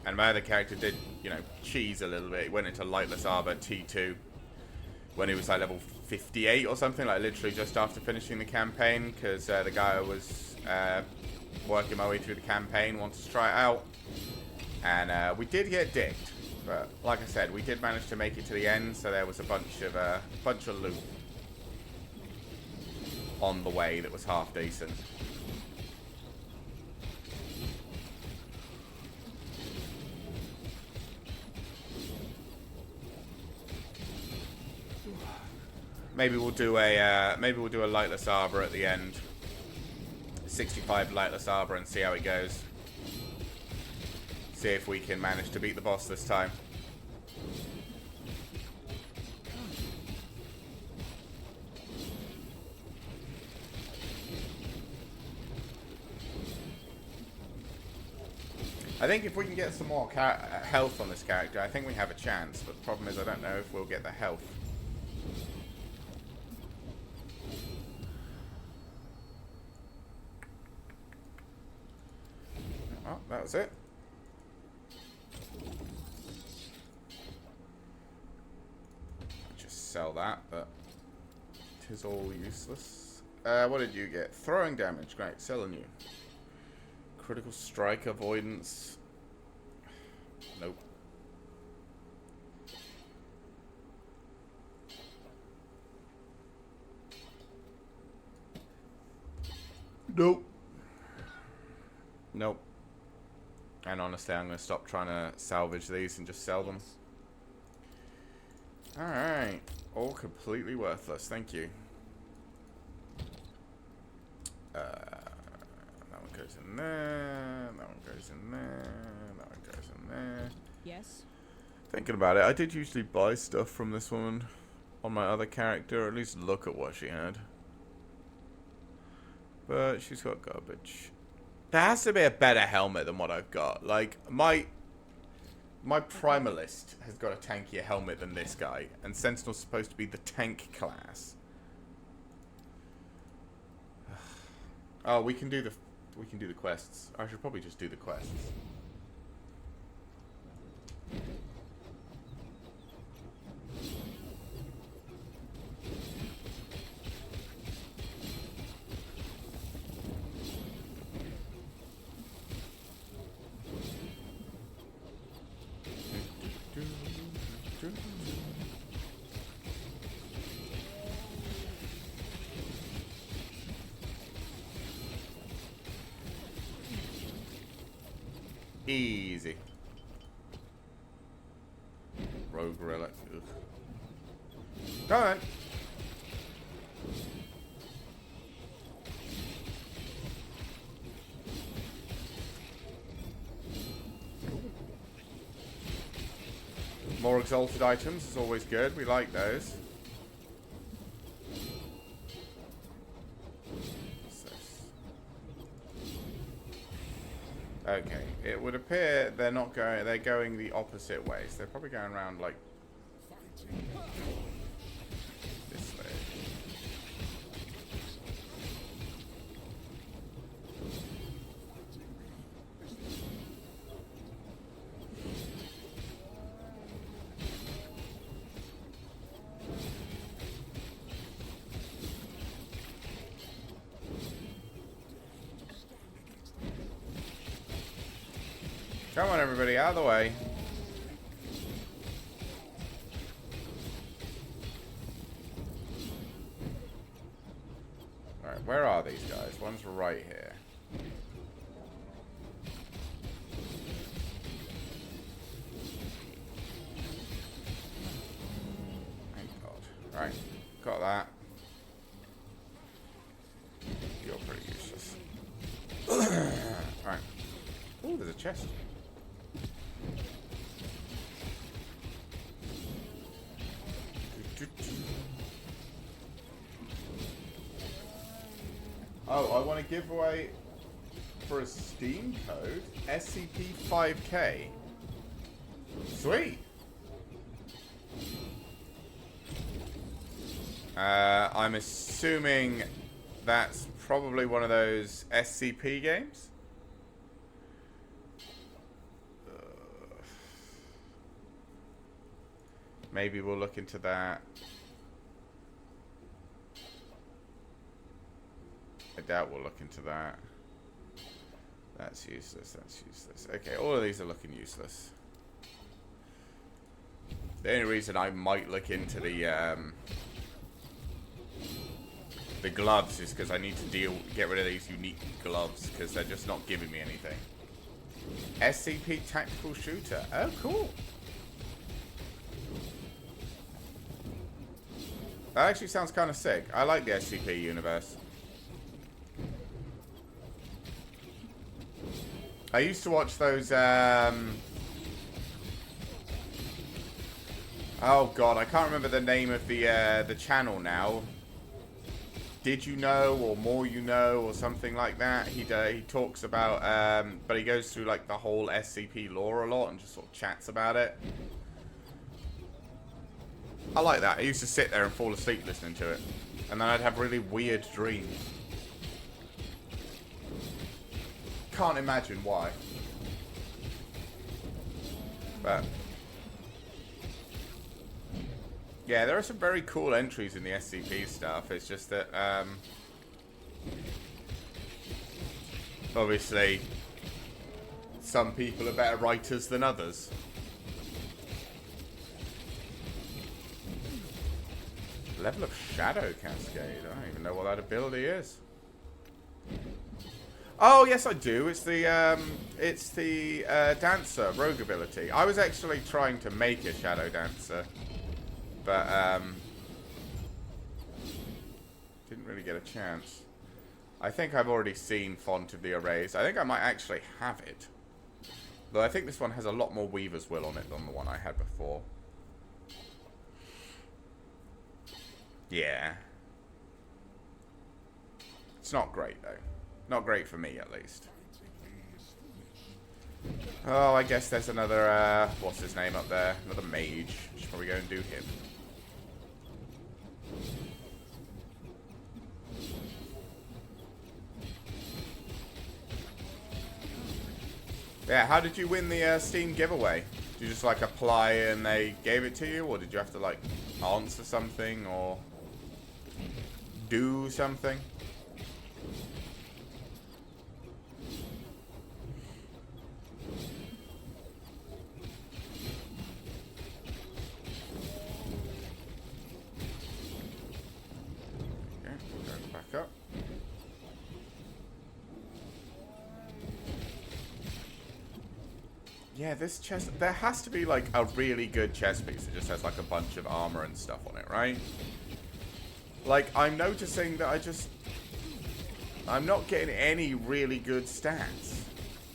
And my other character did, you know, cheese a little bit. He went into Lightless Arbor T2 when he was, like, level 58 or something, like, literally just after finishing the campaign, because the guy was working my way through the campaign, wanted to try it out. And we did get dicked. But like I said, we did manage to make it to the end, so there was a bunch of loot on the way that was half decent. Maybe we'll do a lightless arbor at the end. 65 lightless arbor and see how it goes. See if we can manage to beat the boss this time. I think if we can get some more health on this character, I think we have a chance. But the problem is I don't know if we'll get the health. Oh, that was it. Just sell that, but it is all useless. What did you get? Throwing damage. Great. Selling you. Critical strike avoidance. Nope. Nope. Nope. And honestly, I'm going to stop trying to salvage these and just sell them. Alright. All completely worthless. Thank you. That one goes in there. That one goes in there. That one goes in there. Yes. Thinking about it, I did usually buy stuff from this woman on my other character, or at least look at what she had. But she's got garbage. There has to be a better helmet than what I've got. Like, my Primalist has got a tankier helmet than this guy, and Sentinel's supposed to be the tank class. Oh, we can do the quests. I should probably just do the quests. Easy. Rogue relic. Alright. More exalted items is always good. We like those. Okay, it would appear they're not going. They're going the opposite way. So they're probably going around like this way. Come on, everybody, out of the way. Alright, where are these guys? One's right here. Thank God. Alright, got that. You're pretty useless. Alright. Ooh, there's a chest. Oh, I want to give away for a Steam code SCP-5K. Sweet. I'm assuming that's probably one of those SCP games. Maybe we'll look into that. I doubt we'll look into that. That's useless, that's useless. Okay, all of these are looking useless. The only reason I might look into the gloves is because I need to get rid of these unique gloves because they're just not giving me anything. SCP tactical shooter. Oh, cool. That actually sounds kind of sick. I like the SCP universe. I used to watch those, oh god, I can't remember the name of the channel now. Did You Know, or More You Know, or something like that. He talks about, but he goes through like the whole SCP lore a lot and just sort of chats about it. I like that. I used to sit there and fall asleep listening to it. And then I'd have really weird dreams. Can't imagine why. But yeah, there are some very cool entries in the SCP stuff. It's just that obviously some people are better writers than others. Level of Shadow Cascade. I don't even know what that ability is. Oh yes, I do. It's the dancer rogue ability. I was actually trying to make a shadow dancer, but didn't really get a chance. I think I've already seen Font of the Arrays. I think I might actually have it, though. I think this one has a lot more Weaver's Will on it than the one I had before. Yeah, it's not great though. Not great for me, at least. Oh, I guess there's another, what's his name up there? Another mage. Should probably go and do him. Yeah, how did you win the Steam giveaway? Did you just, like, apply and they gave it to you? Or did you have to, like, answer something or do something? Up. Yeah, this chest, there has to be like a really good chest piece that just has like a bunch of armor and stuff on it, right? Like, I'm noticing that I'm not getting any really good stats.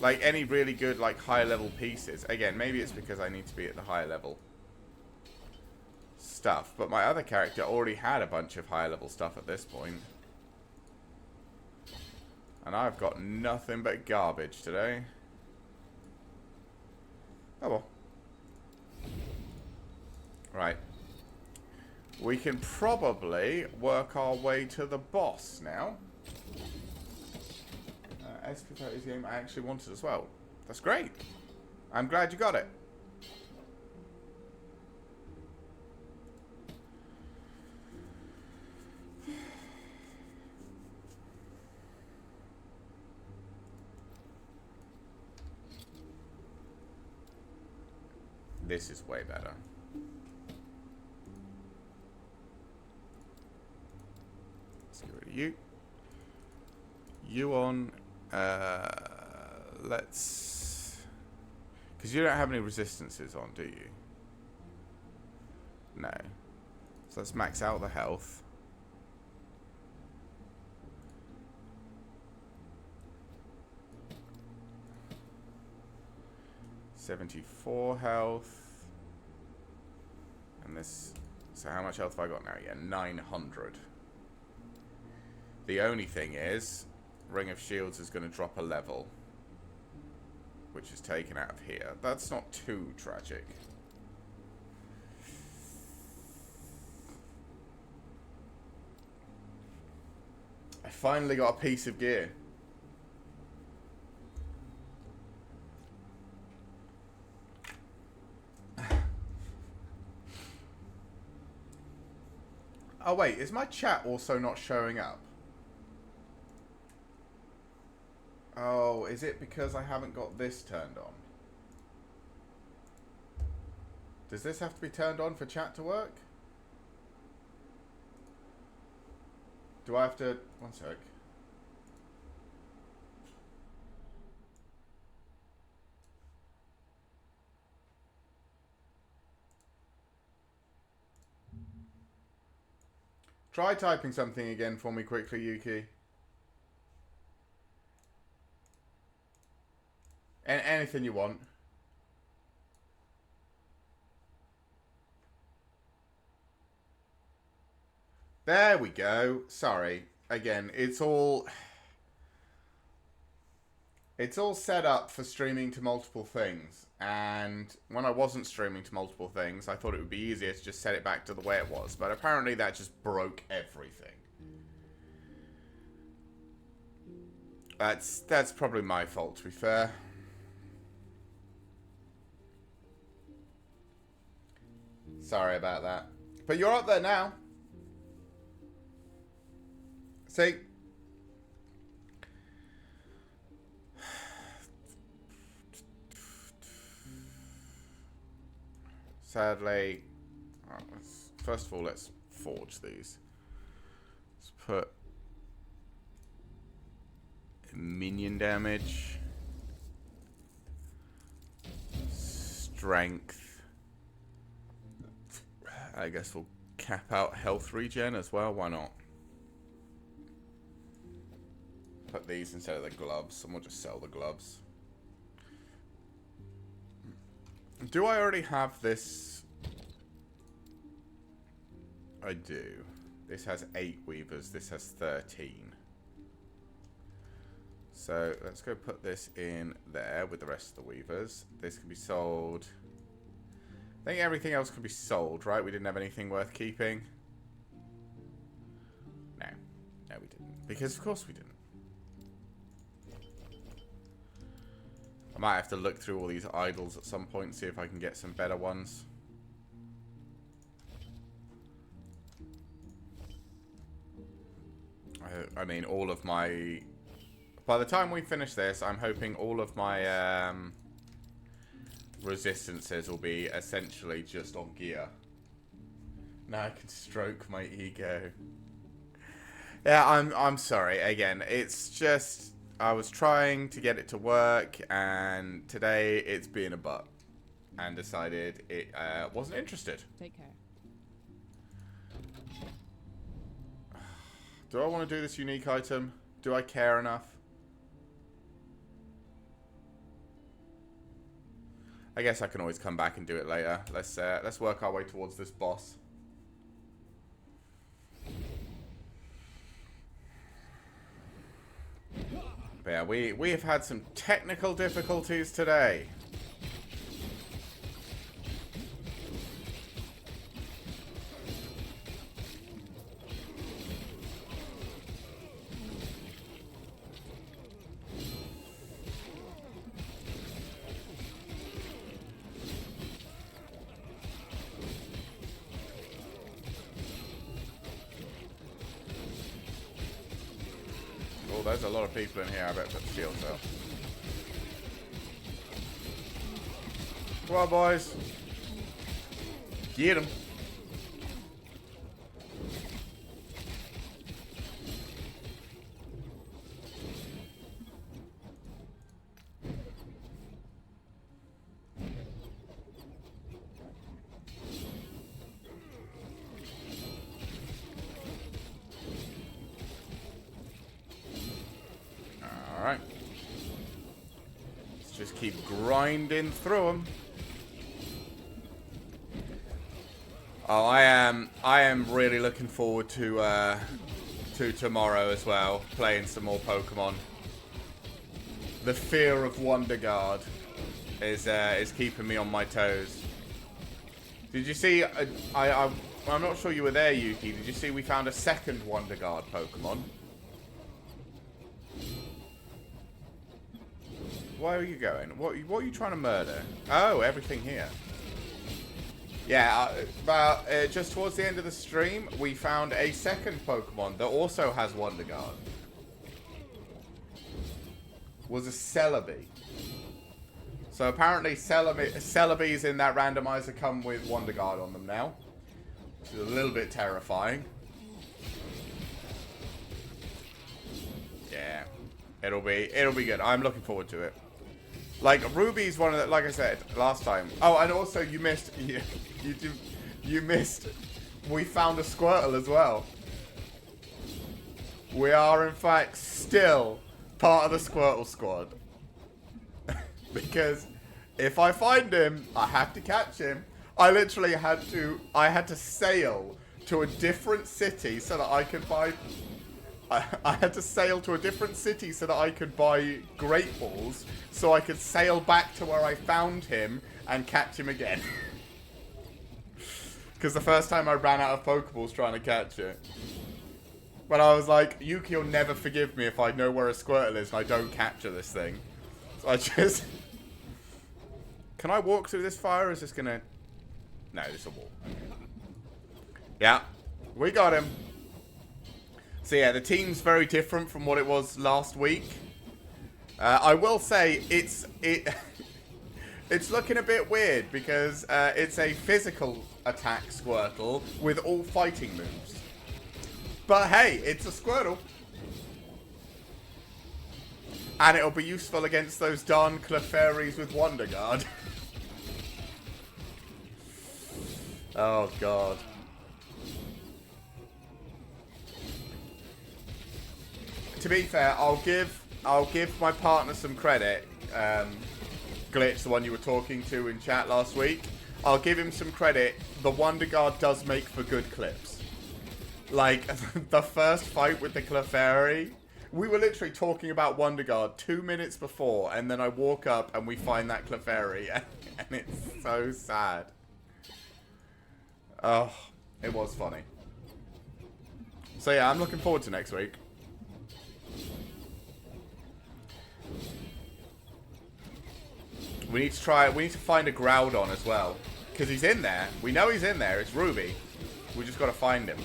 Like, any really good, like, high level pieces. Again, maybe it's because I need to be at the high level stuff, but my other character already had a bunch of high level stuff at this point. And I've got nothing but garbage today. Oh well. Right. We can probably work our way to the boss now. SP30 is the game I actually wanted as well. That's great. I'm glad you got it. This is way better. Let's get rid of you. You on, let's, because you don't have any resistances on, do you? No. So let's max out the health. .74 health. And this, so how much health have I got now? Yeah, 900. The only thing is, Ring of Shields is going to drop a level, which is taken out of here. That's not too tragic. I finally got a piece of gear. Oh wait, is my chat also not showing up? Oh Oh, is it because I haven't got this turned on? Does this have to be turned on for chat to work? Do I have to... One sec. Try typing something again for me quickly, Yuki. Anything you want. There we go. Sorry. Again, it's all set up for streaming to multiple things. And when I wasn't streaming to multiple things, I thought it would be easier to just set it back to the way it was. But apparently that just broke everything. That's probably my fault, to be fair. Sorry about that. But you're up there now. See? Sadly, first of all, let's forge these. Let's put minion damage, strength. I guess we'll cap out health regen as well. Why not? Put these instead of the gloves, and we'll just sell the gloves. Do I already have this? I do. This has 8 weavers. This has 13. So let's go put this in there with the rest of the weavers. This can be sold. I think everything else can be sold, right? We didn't have anything worth keeping. No. No, we didn't. Because of course we didn't. I might have to look through all these idols at some point and see if I can get some better ones. I mean, all of my... By the time we finish this, I'm hoping all of my resistances will be essentially just on gear. Now I can stroke my ego. Yeah, I'm sorry. Again, it's just... I was trying to get it to work, and today it's being a butt. And decided it wasn't interested. Take care. Do I want to do this unique item? Do I care enough? I guess I can always come back and do it later. Let's work our way towards this boss. But yeah, we have had some technical difficulties today. Oh, there's a lot of people in here. I better put the shields out. Come on, boys. Get them. Alright. Let's just keep grinding through them. Oh, I am really looking forward to tomorrow as well, playing some more Pokemon. The fear of Wonder Guard is keeping me on my toes. Did you see? I'm not sure you were there, Yuki. Did you see we found a second Wonder Guard Pokemon? Where are you going? What are you trying to murder? Oh, everything here. Yeah, about just towards the end of the stream, we found a second Pokemon that also has Wonder Guard. was a Celebi. So apparently Celebis in that randomizer come with Wonder Guard on them now. Which is a little bit terrifying. Yeah. It'll be good. I'm looking forward to it. Like, Ruby's one of the, like I said last time. Oh, and also you missed, you missed, we found a Squirtle as well. We are, in fact, still part of the Squirtle squad. Because if I find him, I have to catch him. I literally had to sail to a different city so that I could buy, I had to sail to a different city so that I could buy Great Balls, so I could sail back to where I found him and catch him again. Because the first time I ran out of Pokeballs trying to catch it. But I was like, Yuki will never forgive me if I know where a Squirtle is and I don't capture this thing. So I just... Can I walk through this fire or is this gonna... No, this will walk. Okay. Yeah, we got him. So yeah, the team's very different from what it was last week. I will say, it's looking a bit weird because it's a physical attack Squirtle with all fighting moves. But hey, it's a Squirtle. And it'll be useful against those darn Clefairies with Wonder Guard. Oh, God. To be fair, I'll give my partner some credit. Glitch, the one you were talking to in chat last week. I'll give him some credit. The Wonder Guard does make for good clips. Like, the first fight with the Clefairy, we were literally talking about Wonder Guard 2 minutes before, and then I walk up and we find that Clefairy, and it's so sad. Oh, it was funny. So yeah, I'm looking forward to next week. We need to find a Groudon as well. Because he's in there. We know he's in there. It's Ruby. We just got to find him.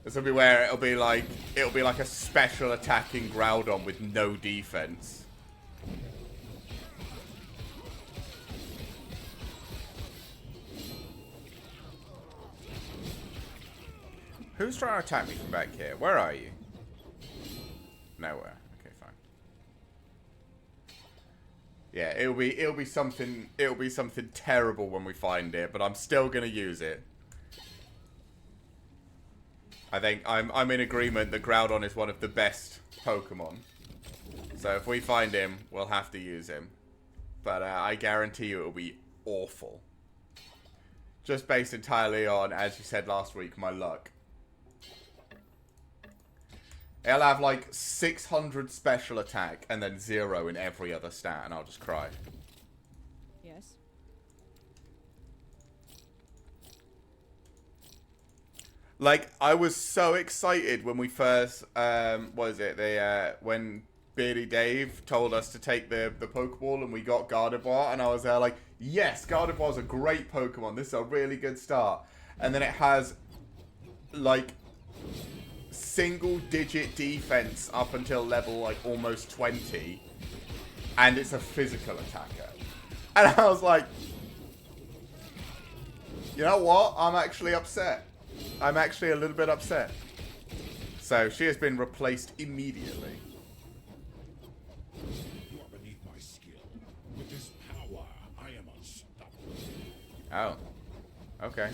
This will be where it'll be like a special attacking Groudon with no defense. Who's trying to attack me from back here? Where are you? Nowhere. Okay, fine. Yeah, it'll be something terrible when we find it, but I'm still gonna use it. I think I'm in agreement that Groudon is one of the best Pokemon. So if we find him, we'll have to use him. But I guarantee you it'll be awful. Just based entirely on, as you said last week, my luck. He'll have like 600 special attack and then 0 in every other stat, and I'll just cry. Yes. Like, I was so excited when we first, when Beardy Dave told us to take the Pokeball and we got Gardevoir, and I was there like, yes, Gardevoir's a great Pokemon, this is a really good start. And then it has, like, single-digit defense up until level, like, almost 20, and it's a physical attacker. And I was like, you know what? I'm actually upset. I'm actually a little bit upset. So she has been replaced immediately. You are beneath my skill. With this power, I am unstoppable. Oh. Okay.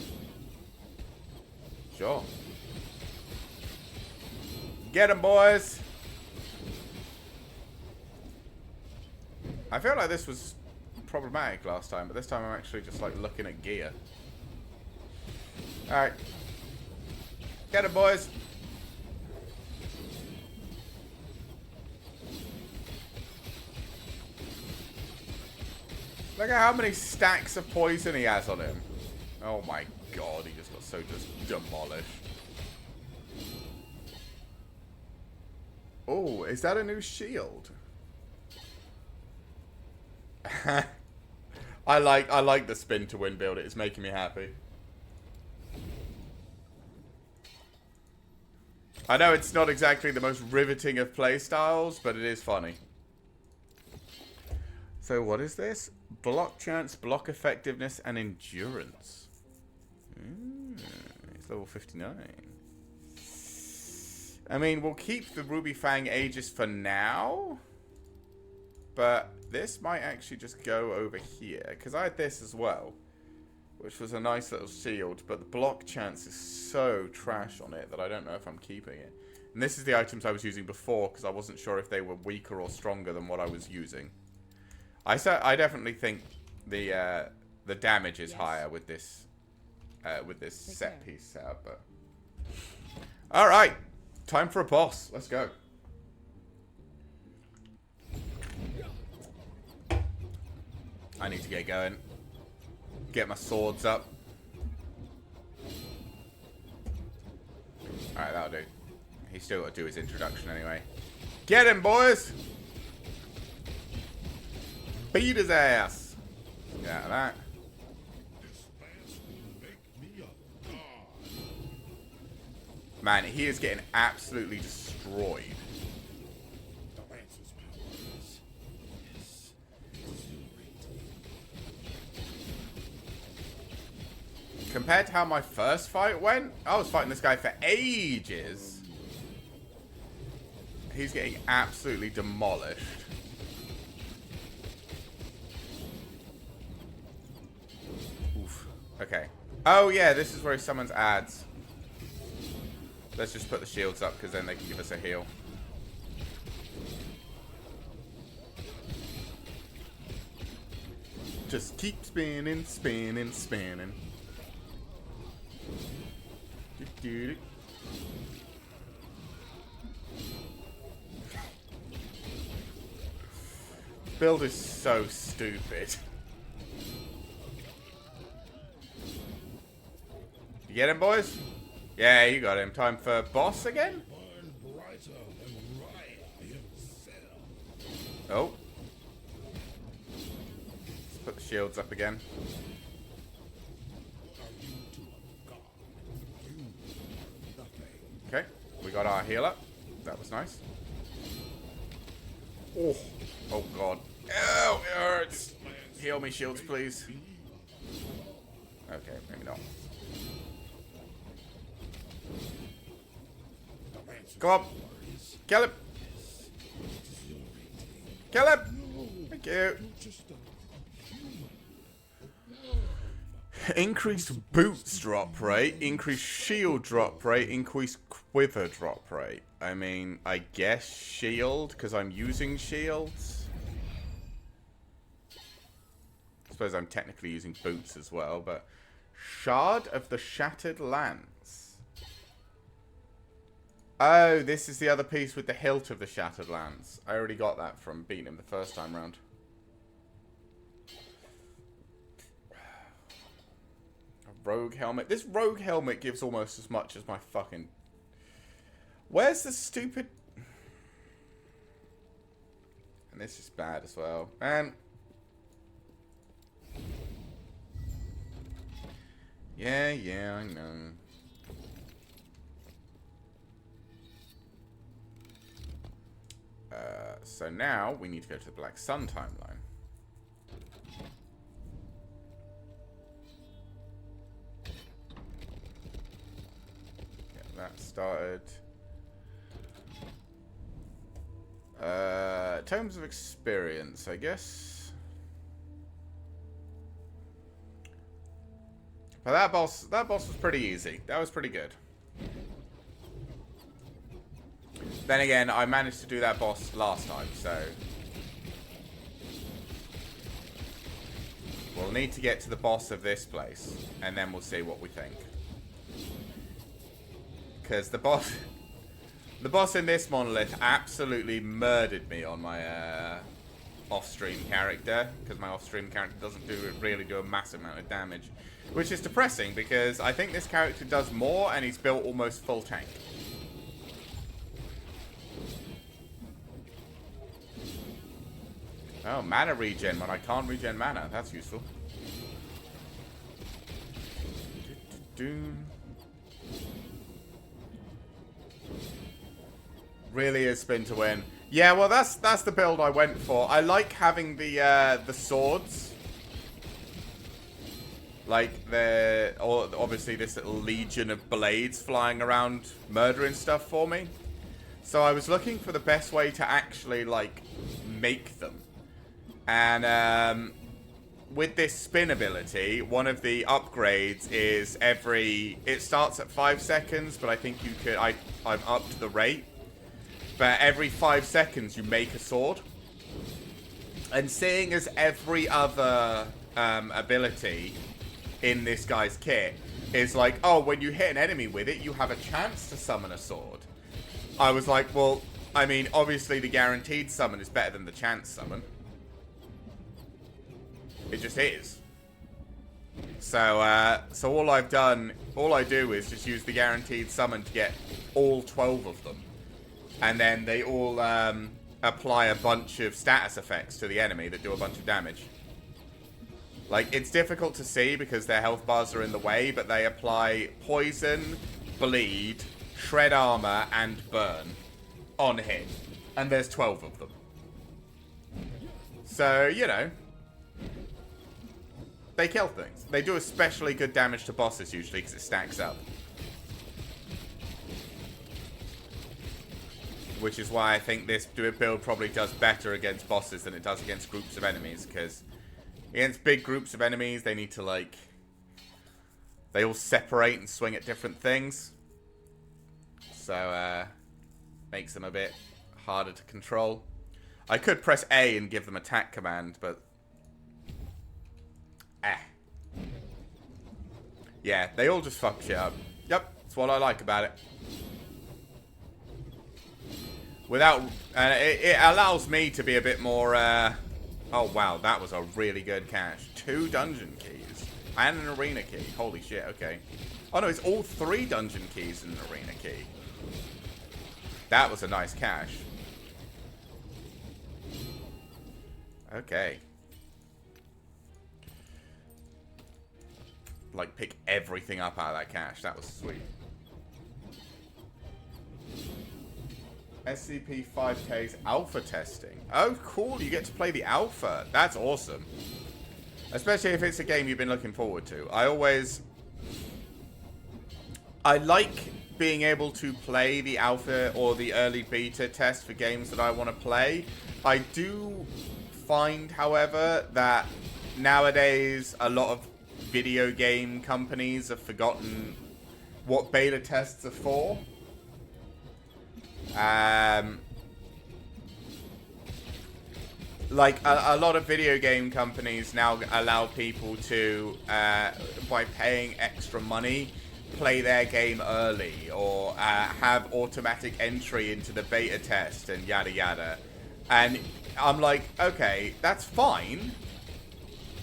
Sure. Get 'em, boys! I feel like this was problematic last time, but this time I'm actually just like looking at gear. Alright. Get 'em, boys! Look at how many stacks of poison he has on him. Oh my god, he just got so just demolished. Oh, is that a new shield? I like the spin to win build. It's making me happy. I know it's not exactly the most riveting of playstyles, but it is funny. So what is this? Block chance, block effectiveness, and endurance. It's level 59. I mean, we'll keep the Ruby Fang Aegis for now. But this might actually just go over here. Because I had this as well. Which was a nice little shield. But the block chance is so trash on it that I don't know if I'm keeping it. And this is the items I was using before. Because I wasn't sure if they were weaker or stronger than what I was using. I definitely think the damage is higher with this set piece setup. But all right, time for a boss. Let's go. I need to get going. Get my swords up. All right, that'll do. He's still got to do his introduction anyway. Get him, boys! Beat his ass. Get out of that. Man, he is getting absolutely destroyed. Compared to how my first fight went, I was fighting this guy for ages. He's getting absolutely demolished. Oof. Okay. Oh yeah, this is where he summons ads. Let's just put the shields up because then they can give us a heal. Just keep spinning, spinning, spinning. Build is so stupid. You get him, boys? Yeah, you got him. Time for boss again? Oh. Let's put the shields up again. Okay, we got our heal up. That was nice. Oh, oh god. Ow, it hurts. Heal me, shields, please. Okay, maybe not. Go on. Kill him. Kill him. Thank you. Increased boots drop rate, increased shield drop rate, increased quiver drop rate. I mean, I guess shield, because I'm using shields. I suppose I'm technically using boots as well, but... Shard of the Shattered Lance. Oh, this is the other piece with the hilt of the Shattered Lance. I already got that from beating him the first time round. Rogue helmet. This rogue helmet gives almost as much as my fucking... Where's the stupid... And this is bad as well. Man. Yeah, I know. So now we need to go to the Black Sun timeline. That started. Tomes of experience, I guess. But that boss was pretty easy. That was pretty good. Then again, I managed to do that boss last time, so we'll need to get to the boss of this place, and then we'll see what we think. Because the boss in this monolith absolutely murdered me on my off-stream character, because my off-stream character doesn't really do a massive amount of damage, which is depressing because I think this character does more, and he's built almost full tank. Oh, mana regen when I can't regen mana. That's useful. Really is spin to win. Yeah, well, that's the build I went for. I like having the swords. Like, obviously this little legion of blades flying around murdering stuff for me. So I was looking for the best way to actually, like, make them. And, with this spin ability, one of the upgrades is it starts at 5 seconds, but I think you could, I'm up to the rate. But every 5 seconds you make a sword. And seeing as every other ability in this guy's kit is like, oh, when you hit an enemy with it, you have a chance to summon a sword. I was like, well, I mean, obviously the guaranteed summon is better than the chance summon. It just is. So, so all I do is just use the guaranteed summon to get all 12 of them. And then they all apply a bunch of status effects to the enemy that do a bunch of damage. Like, it's difficult to see because their health bars are in the way, but they apply poison, bleed, shred armor, and burn on hit. And there's 12 of them. So, you know, they kill things. They do especially good damage to bosses usually because it stacks up. Which is why I think this build probably does better against bosses than it does against groups of enemies. Because against big groups of enemies, they need to, like, they all separate and swing at different things. So, makes them a bit harder to control. I could press A and give them attack command, but yeah, they all just fuck shit up. Yep, that's what I like about it. It allows me to be a bit more, oh wow, that was a really good cache. 2 dungeon keys and an arena key. Holy shit, okay. Oh no, it's all 3 dungeon keys and an arena key. That was a nice cache. Okay. Like, pick everything up out of that cache. That was sweet. SCP-5K's alpha testing. Oh, cool. You get to play the alpha. That's awesome. Especially if it's a game you've been looking forward to. I like being able to play the alpha or the early beta test for games that I want to play. I do find, however, that nowadays a lot of video game companies have forgotten what beta tests are for. Like a lot of video game companies now allow people to, by paying extra money, play their game early or have automatic entry into the beta test and yada yada. And I'm like, okay, that's fine,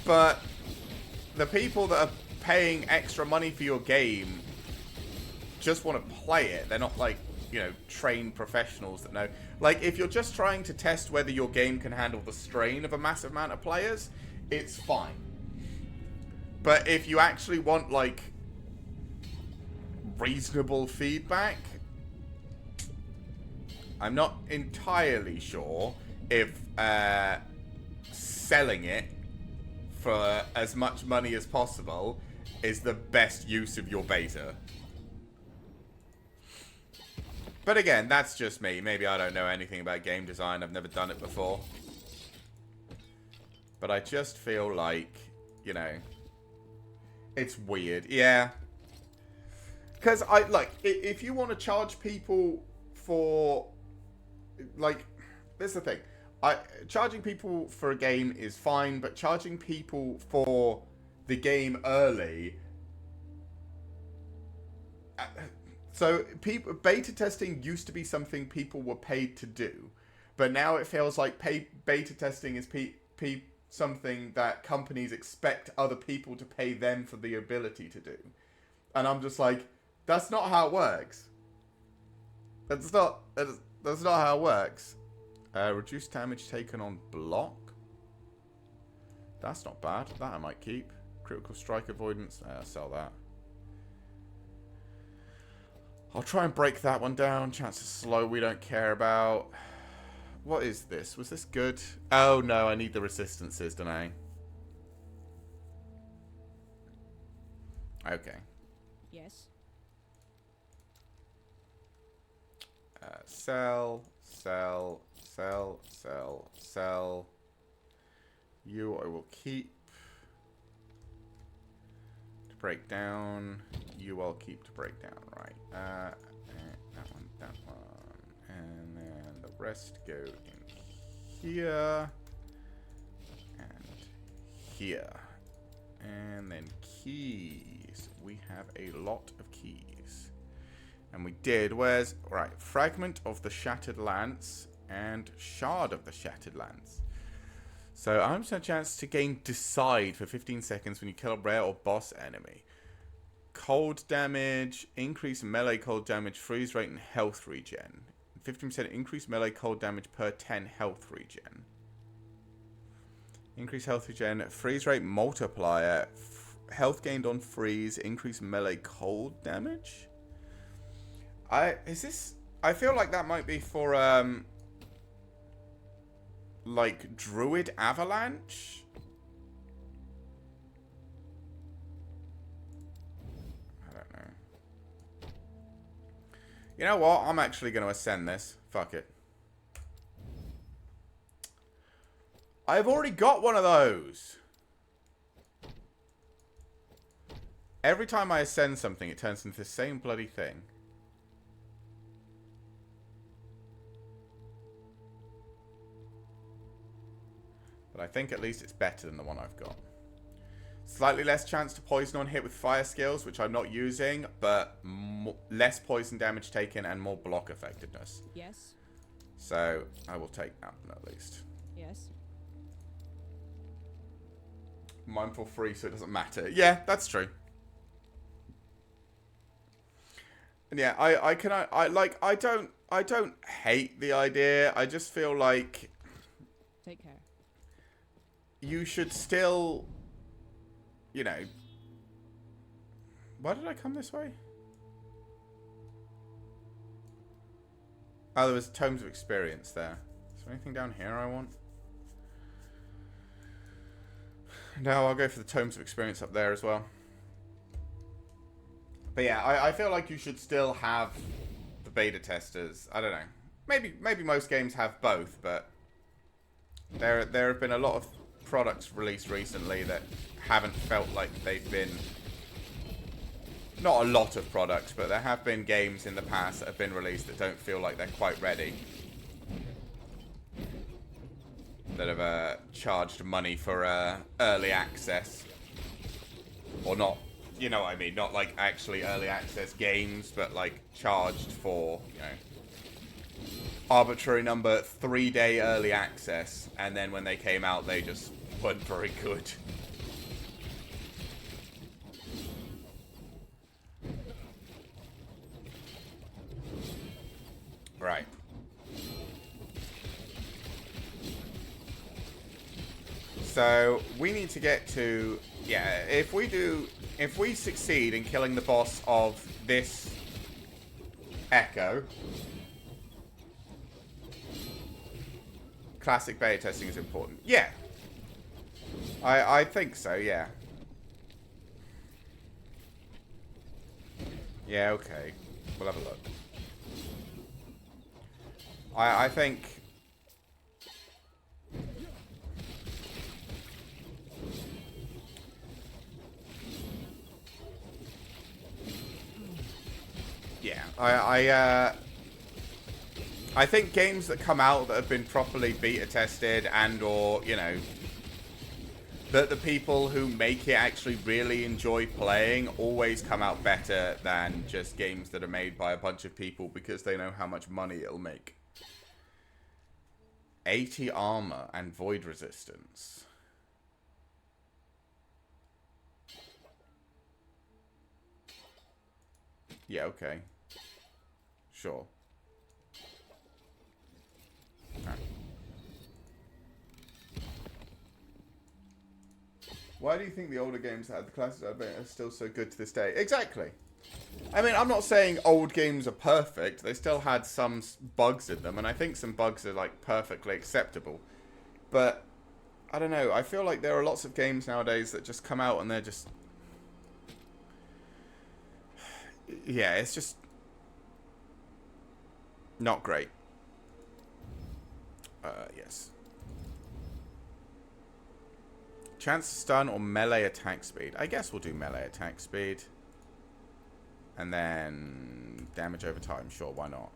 but the people that are paying extra money for your game just want to play it. They're not like, you know, trained professionals that know. Like, if you're just trying to test whether your game can handle the strain of a massive amount of players, it's fine. But if you actually want, like, reasonable feedback, I'm not entirely sure if selling it for as much money as possible is the best use of your beta. But again, that's just me. Maybe I don't know anything about game design. I've never done it before. But I just feel like, you know, it's weird. Yeah. Because if you want to charge people for, like, this is the thing. Charging people for a game is fine, but charging people for the game early... So, beta testing used to be something people were paid to do, but now it feels like beta testing is something that companies expect other people to pay them for the ability to do. And I'm just like, that's not how it works. That's not how it works. Reduce damage taken on block? That's not bad. That I might keep. Critical strike avoidance. I'll sell that. I'll try and break that one down. Chance of slow we don't care about. What is this? Was this good? Oh no, I need the resistances, don't I? Okay. Yes. Sell. You I will keep. To break down. You I'll keep to break down. Right. That one. And then the rest go in here. And here. And then keys. We have a lot of keys. And we did. Where's... Right. Fragment of the Shattered Lance. And Shard of the Shattered Lance. So I'm just a chance to gain Decide for 15 seconds when you kill a rare or boss enemy. Cold damage. Increase melee cold damage. Freeze rate and health regen. 15% increase melee cold damage per 10 health regen. Increase health regen. Freeze rate multiplier. Health gained on freeze. Increase melee cold damage. I feel like that might be for like Druid Avalanche. I don't know. You know what? I'm actually going to ascend this. Fuck it. I've already got one of those. Every time I ascend something, it turns into the same bloody thing. But I think at least it's better than the one I've got. Slightly less chance to poison on hit with fire skills, which I'm not using, but less poison damage taken and more block effectiveness. Yes. So I will take that one at least. Yes. Mindful free, so it doesn't matter. Yeah, that's true. And yeah, I don't hate the idea. I just feel like Take care. you should still, you know. Why did I come this way? Oh, there was Tomes of Experience there. Is there anything down here I want? No, I'll go for the Tomes of Experience up there as well. But yeah, I feel like you should still have the beta testers. I don't know. Maybe most games have both, but there have been a lot of products released recently that haven't felt like they've been... Not a lot of products, but there have been games in the past that have been released that don't feel like they're quite ready. That have charged money for early access. Or not, you know what I mean, not like actually early access games, but like charged for, you know, arbitrary number 3-day early access, and then when they came out they just weren't very good. Right. So we need to get to, yeah, if we succeed in killing the boss of this Echo, classic beta testing is important. Yeah. I think so, yeah. Yeah, okay. We'll have a look. I think... Yeah, I think games that come out that have been properly beta tested and or, you know, that the people who make it actually really enjoy playing always come out better than just games that are made by a bunch of people because they know how much money it'll make. 80 armor and void resistance. Yeah, okay. Sure. Right. Why do you think the older games that had the classic are still so good to this day? Exactly. I mean, I'm not saying old games are perfect. They still had some bugs in them, and I think some bugs are, like, perfectly acceptable. But, I don't know. I feel like there are lots of games nowadays that just come out and they're just... Yeah, it's just... not great. Yes. Chance to stun or melee attack speed. I guess we'll do melee attack speed. And then damage over time. Sure, why not?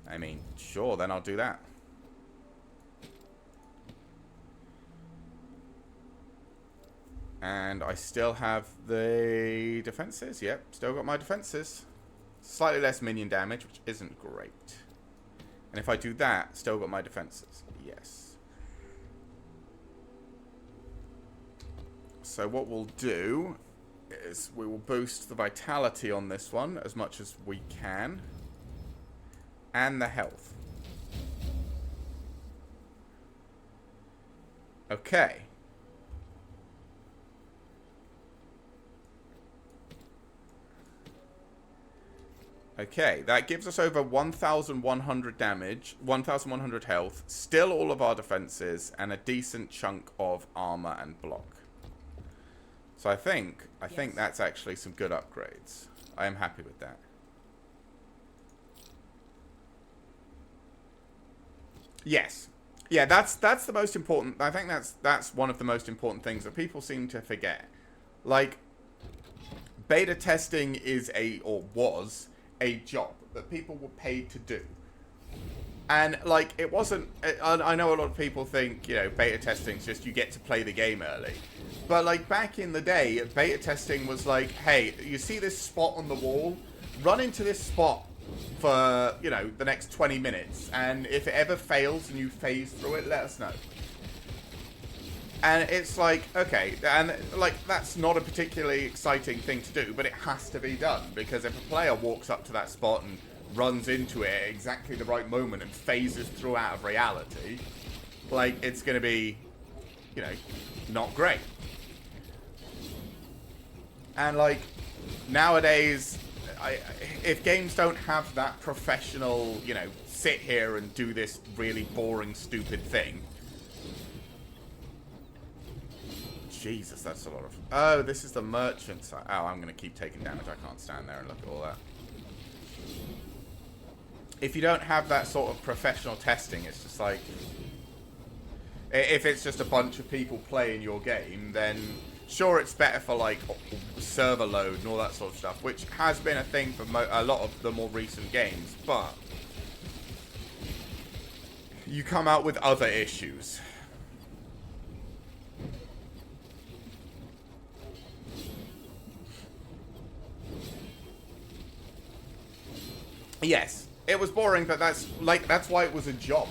I mean, sure, then I'll do that. And I still have the defenses. Yep, still got my defenses. Slightly less minion damage, which isn't great. And if I do that, still got my defenses. Yes. So what we'll do is we will boost the vitality on this one as much as we can. And the health. Okay. Okay, that gives us over 1,100 damage, 1,100 health, still all of our defenses, and a decent chunk of armor and block. So I think that's actually some good upgrades. I am happy with that. Yes. Yeah, that's the most important. I think that's one of the most important things that people seem to forget. Like, beta testing is was a job that people were paid to do. And, like, it wasn't... I know a lot of people think, you know, beta testing is just you get to play the game early. But, like, back in the day, beta testing was like, hey, you see this spot on the wall? Run into this spot for, you know, the next 20 minutes. And if it ever fails and you phase through it, let us know. And it's like, okay, and like that's not a particularly exciting thing to do, but it has to be done, because if a player walks up to that spot and runs into it at exactly the right moment and phases through out of reality, like, it's going to be, you know, not great. And, like, nowadays, if games don't have that professional, you know, sit here and do this really boring, stupid thing... Jesus, that's a lot of... Oh, this is the merchant side. Oh, I'm going to keep taking damage. I can't stand there and look at all that. If you don't have that sort of professional testing, it's just like... If it's just a bunch of people playing your game, then sure, it's better for, like, server load and all that sort of stuff, which has been a thing for a lot of the more recent games, but... you come out with other issues. Yes, it was boring, but that's why it was a job.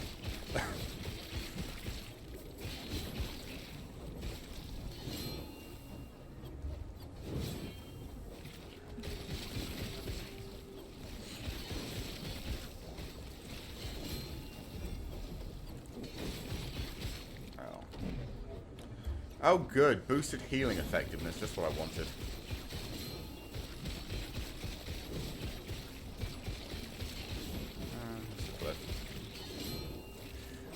Oh, good. Boosted healing effectiveness, just what I wanted.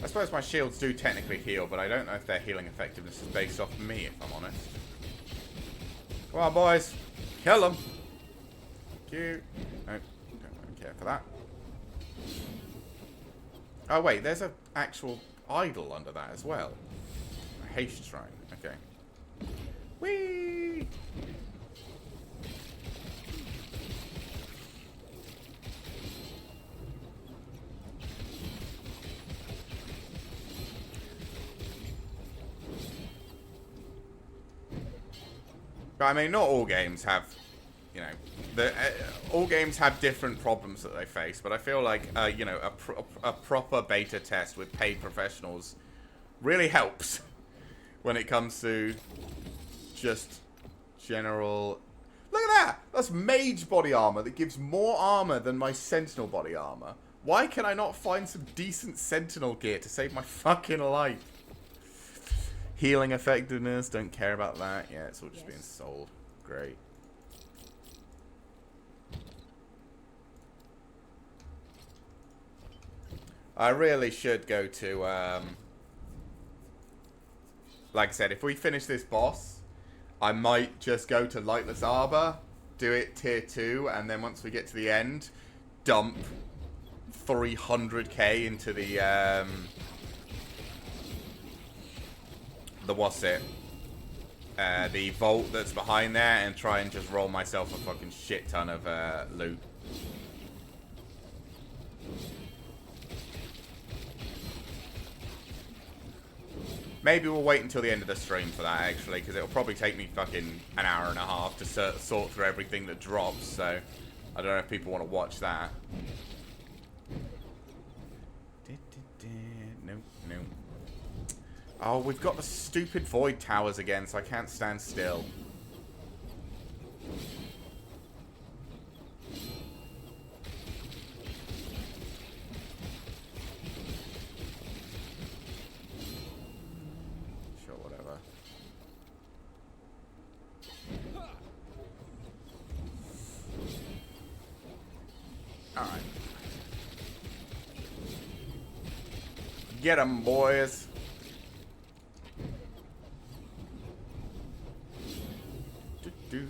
I suppose my shields do technically heal, but I don't know if their healing effectiveness is based off me, if I'm honest. Come on, boys. Kill them. Thank you. No, don't really care for that. Oh, wait. There's an actual idol under that as well. A haste shrine. Okay. Whee! I mean, not all games have, you know, all games have different problems that they face, but I feel like, you know, a proper beta test with paid professionals really helps when it comes to just general... Look at that! That's mage body armor that gives more armor than my sentinel body armor. Why can I not find some decent sentinel gear to save my fucking life? Healing effectiveness, don't care about that. Yeah, it's all just being Yes. sold. Great. I really should go to, like I said, if we finish this boss, I might just go to Lightless Arbor, do it tier 2, and then once we get to the end, dump 300k into the what's it? The vault that's behind there, and try and just roll myself a fucking shit ton of loot. Maybe we'll wait until the end of the stream for that, actually, because it'll probably take me fucking an hour and a half to sort through everything that drops, so I don't know if people want to watch that. No, no. Oh, we've got the stupid void towers again, so I can't stand still. Sure, whatever. Alright. Get 'em, boys. Do-do.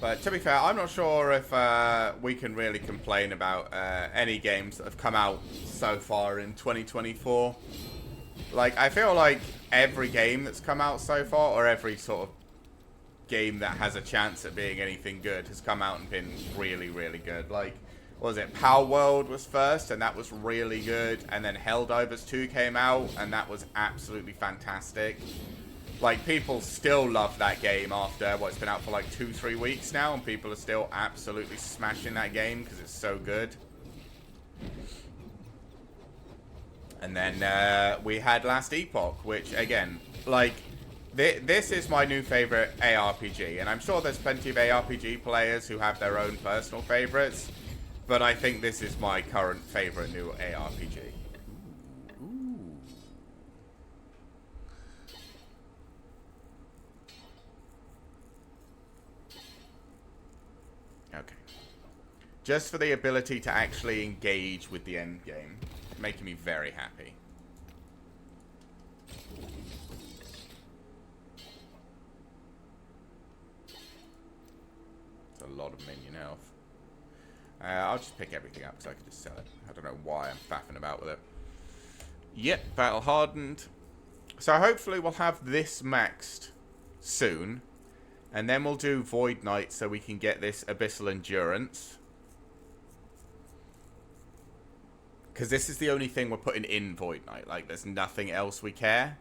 But to be fair, I'm not sure if we can really complain about any games that have come out so far in 2024. Like, I feel like every game that's come out so far, or every sort of game that has a chance at being anything good, has come out and been really, really good. Like, what was it? Power World was first, and that was really good. And then Helldivers 2 came out, and that was absolutely fantastic. Like, people still love that game after, what, it's been out for like 2-3 weeks now, and people are still absolutely smashing that game because it's so good. And then we had last Epoch, which, again, like, this is my new favorite ARPG, and I'm sure there's plenty of ARPG players who have their own personal favorites, but I think this is my current favorite new ARPG. Okay. Just for the ability to actually engage with the end game. Making me very happy. It's a lot of minion health. I'll just pick everything up because I can just sell it. I don't know why I'm faffing about with it. Yep, battle hardened. So hopefully we'll have this maxed soon. And then we'll do Void Knight so we can get this Abyssal Endurance. Because this is the only thing we're putting in Void Knight. Like, there's nothing else we care.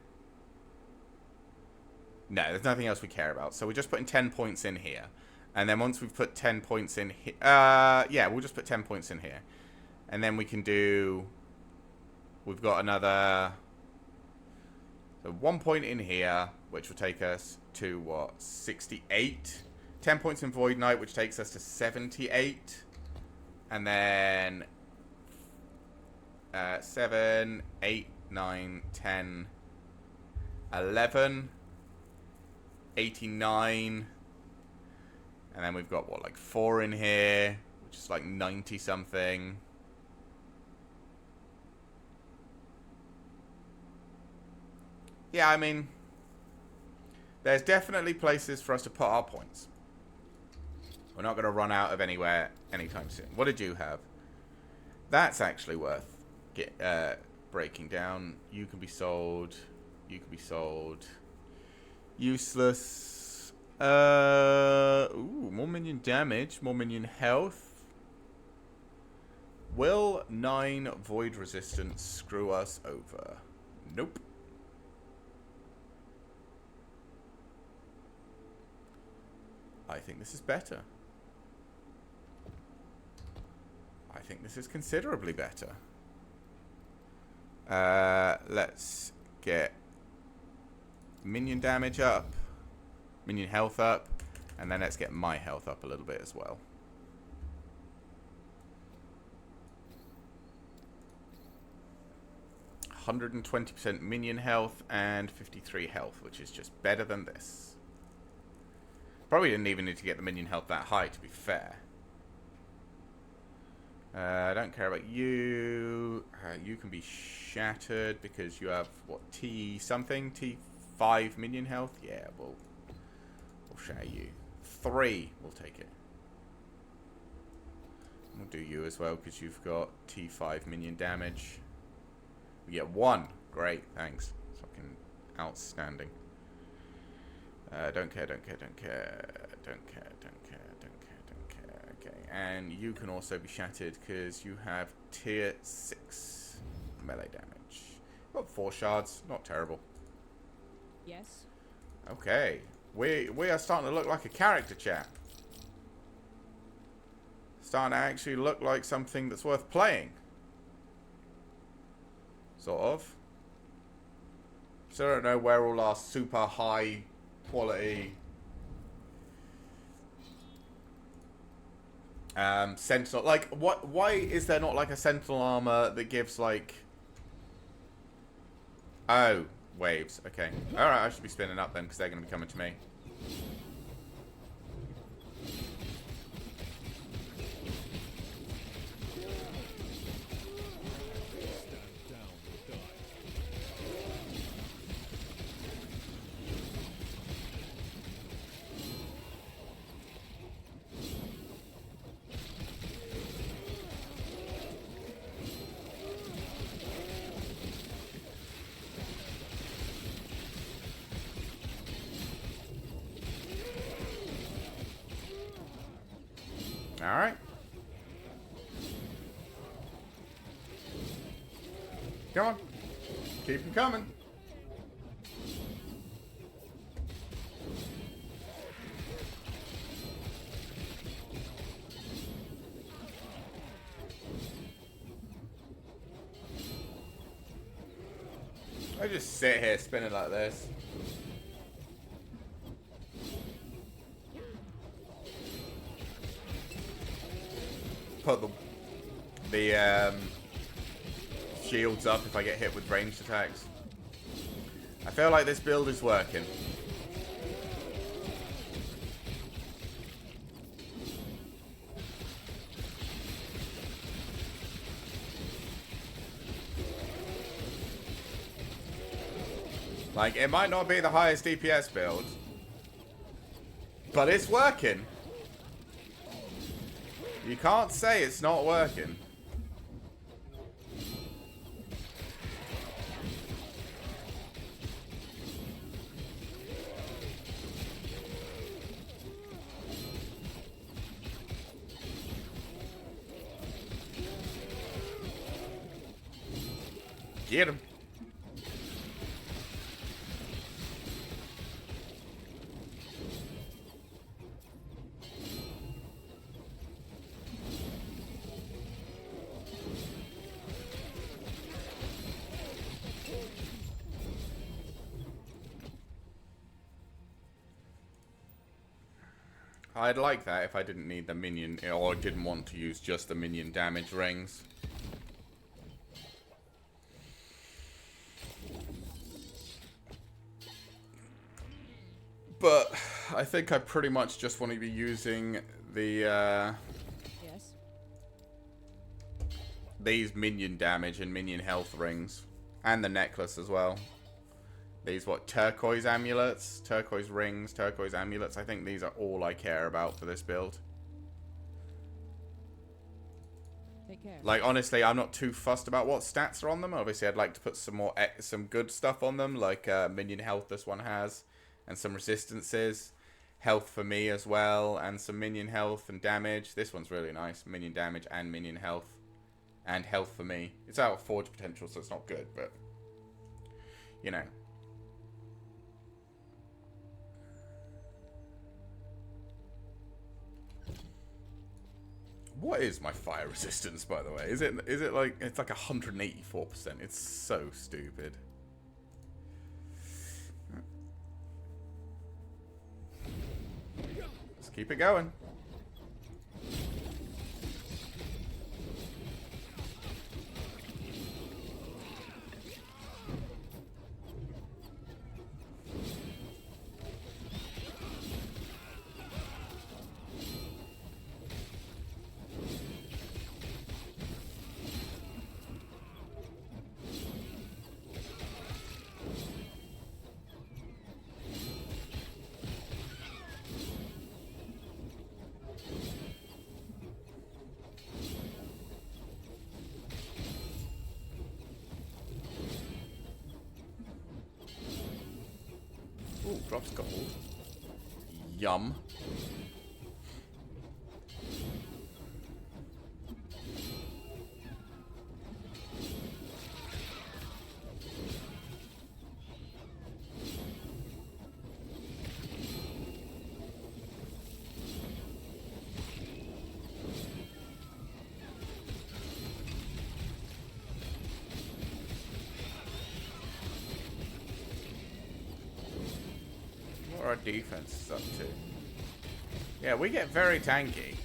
No, there's nothing else we care about. So we're just putting 10 points in here. And then once we've put 10 points in here... yeah, we'll just put 10 points in here. And then we can do... We've got another... So 1 point in here, which will take us to, what, 68? 10 points in Void Knight, which takes us to 78. And then 7, 8, 9, 10, 11, 89. And then we've got, what, like 4 in here, which is like 90 something. Yeah, I mean, there's definitely places for us to put our points. We're not going to run out of anywhere anytime soon. What did you have? That's actually worth breaking down. You can be sold. You can be sold. Useless. Ooh, more minion damage. More minion health. Will 9 void resistance screw us over? Nope. I think this is better. I think this is considerably better. Let's get minion damage up, minion health up, and then let's get my health up a little bit as well. %120% minion health and 53 health, which is just better than this. Probably didn't even need to get the minion health that high, to be fair. I don't care about you. You can be shattered because you have, what, T something? T5 minion health? Yeah, we'll shatter you. 3, we'll take it. We'll do you as well because you've got T5 minion damage. We get 1. Great, thanks. Fucking outstanding. Don't care. Okay, and you can also be shattered because you have tier 6 melee damage. Got 4 shards, not terrible. Yes. Okay, we are starting to look like a character, chat. Starting to actually look like something that's worth playing. Sort of. So I don't know where all our super high quality sentinel, like, why is there not like a sentinel armor that gives like, oh, waves? Okay, all right, I should be spinning up then because they're going to be coming to me. Alright. Come on. Keep them coming. I just sit here spinning like this. Put the shields up if I get hit with ranged attacks. I feel like this build is working. Like, it might not be the highest DPS build, but it's working. You can't say it's not working. Get him. I'd like that if I didn't need the minion, or didn't want to use just the minion damage rings. But I think I pretty much just want to be using the Yes. these minion damage and minion health rings, and the necklace as well. These, what, turquoise amulets, turquoise rings, turquoise amulets. I think these are all I care about for this build. Take care. Like, honestly, I'm not too fussed about what stats are on them. Obviously, I'd like to put some more, some good stuff on them, like minion health this one has, and some resistances. Health for me as well, and some minion health and damage. This one's really nice. Minion damage and minion health. And health for me. It's out of forge potential, so it's not good, but, you know. What is my fire resistance, by the way? Is it like, it's like 184%. It's so stupid. Let's keep it going. Ooh, drops gold. Yum. What our defense is up to. Yeah, we get very tanky.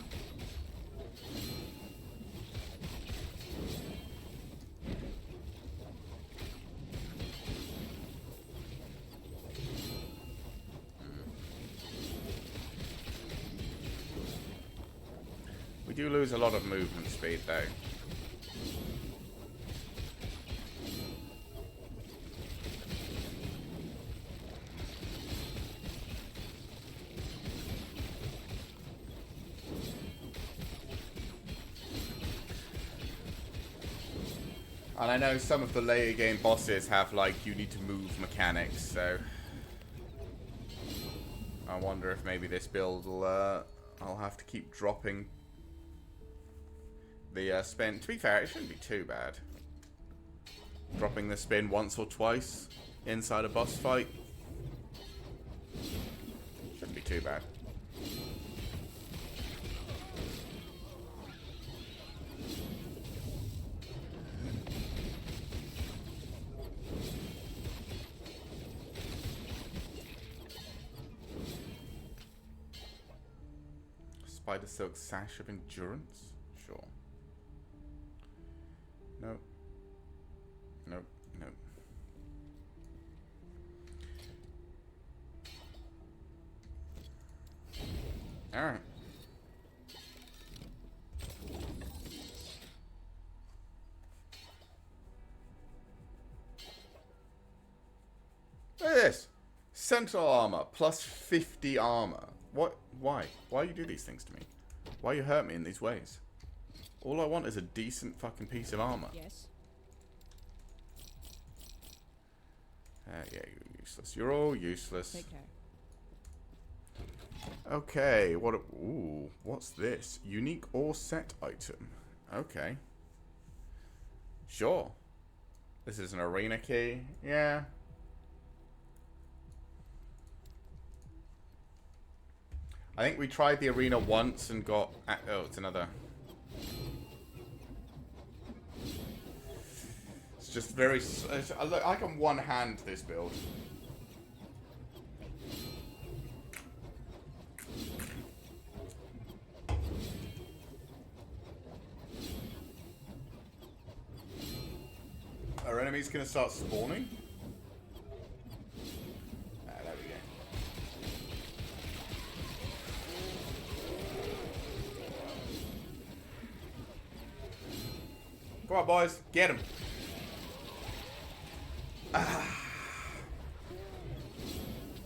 We do lose a lot of movement speed though. And I know some of the later game bosses have, like, you need to move mechanics, so... I wonder if maybe this build will, I'll have to keep dropping the spin. To be fair, it shouldn't be too bad. Dropping the spin once or twice inside a boss fight. Shouldn't be too bad. Spider Silk Sash of Endurance? Sure. Nope. Nope. Nope. Alright. Look at this! Sentinel armor, plus 50 armor. What? Why? Why do you do these things to me? Why you hurt me in these ways? All I want is a decent fucking piece of armor. Yes. Yeah, you're useless. You're all useless. Take care. Okay, what? Ooh, what's this? Unique or set item. Okay. Sure. This is an arena key. Yeah. I think we tried the arena once and got... Oh, it's another... It's just very... I can one-hand this build. Are enemies going to start spawning? Ah, there we go. Come on, boys. Get him.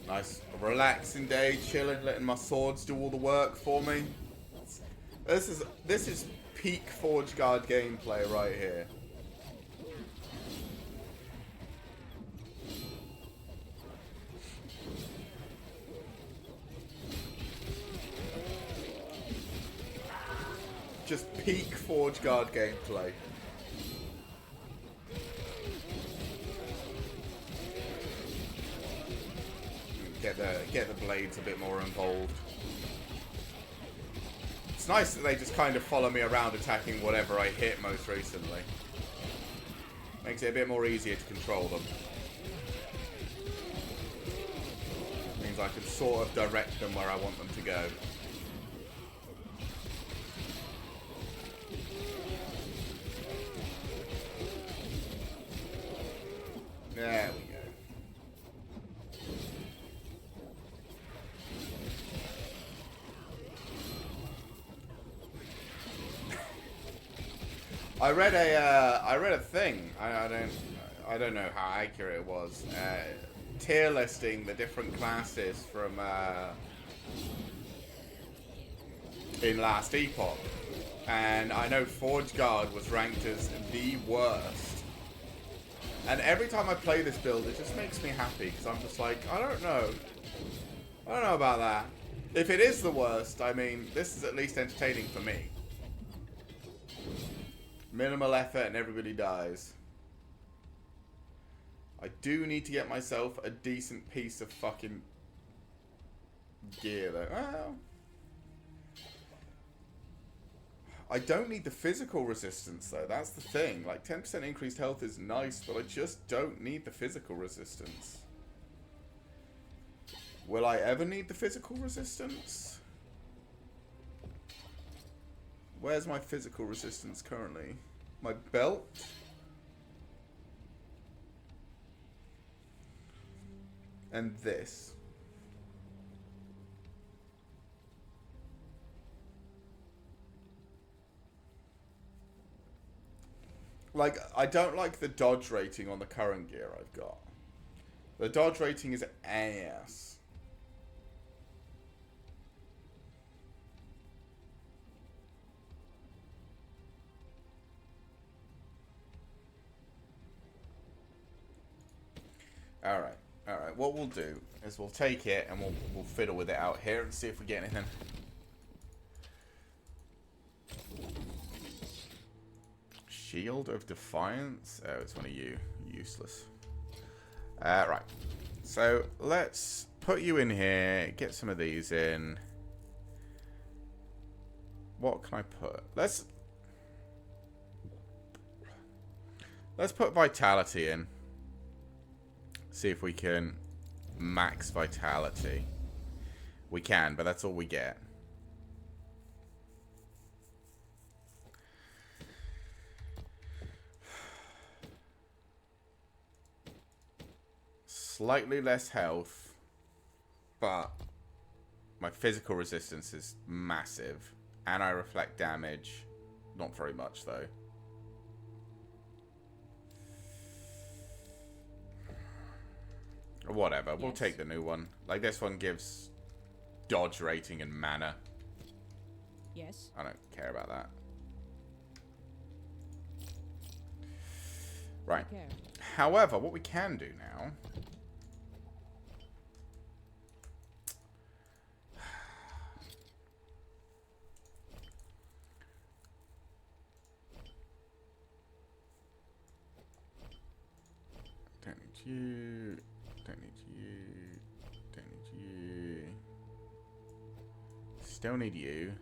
Nice. A relaxing day, chilling, letting my swords do all the work for me. This is peak Forge Guard gameplay right here. Just peak Forge Guard gameplay. Get the blades a bit more involved. It's nice that they just kind of follow me around attacking whatever I hit most recently. Makes it a bit more easier to control them. Means I can sort of direct them where I want them to go. There we go. I read a thing. I don't know how accurate it was. Tier listing the different classes from in last Epoch, and I know Forge Guard was ranked as the worst. And every time I play this build, it just makes me happy because I'm just like, I don't know about that. If it is the worst, I mean, this is at least entertaining for me. Minimal effort and everybody dies. I do need to get myself a decent piece of fucking gear though. Well, I don't need the physical resistance though, that's the thing. Like 10% increased health is nice, but I just don't need the physical resistance. Will I ever need the physical resistance? Where's my physical resistance currently? My belt? And this. Like, I don't like the dodge rating on the current gear I've got. The dodge rating is ass. Alright, alright. What we'll do is we'll take it and we'll fiddle with it out here and see if we get anything. Shield of Defiance? Oh, it's one of you. Useless. Right. So, let's put you in here. Get some of these in. What can I put? Let's put Vitality in. See if we can max Vitality. We can, but that's all we get. Slightly less health, but my physical resistance is massive. And I reflect damage. Not very much, though. Whatever, we'll take the new one. Like, this one gives dodge rating and mana. Yes. I don't care about that. Right. However, what we can do now... Don't need you... Don't need you. Don't need you. Still need you.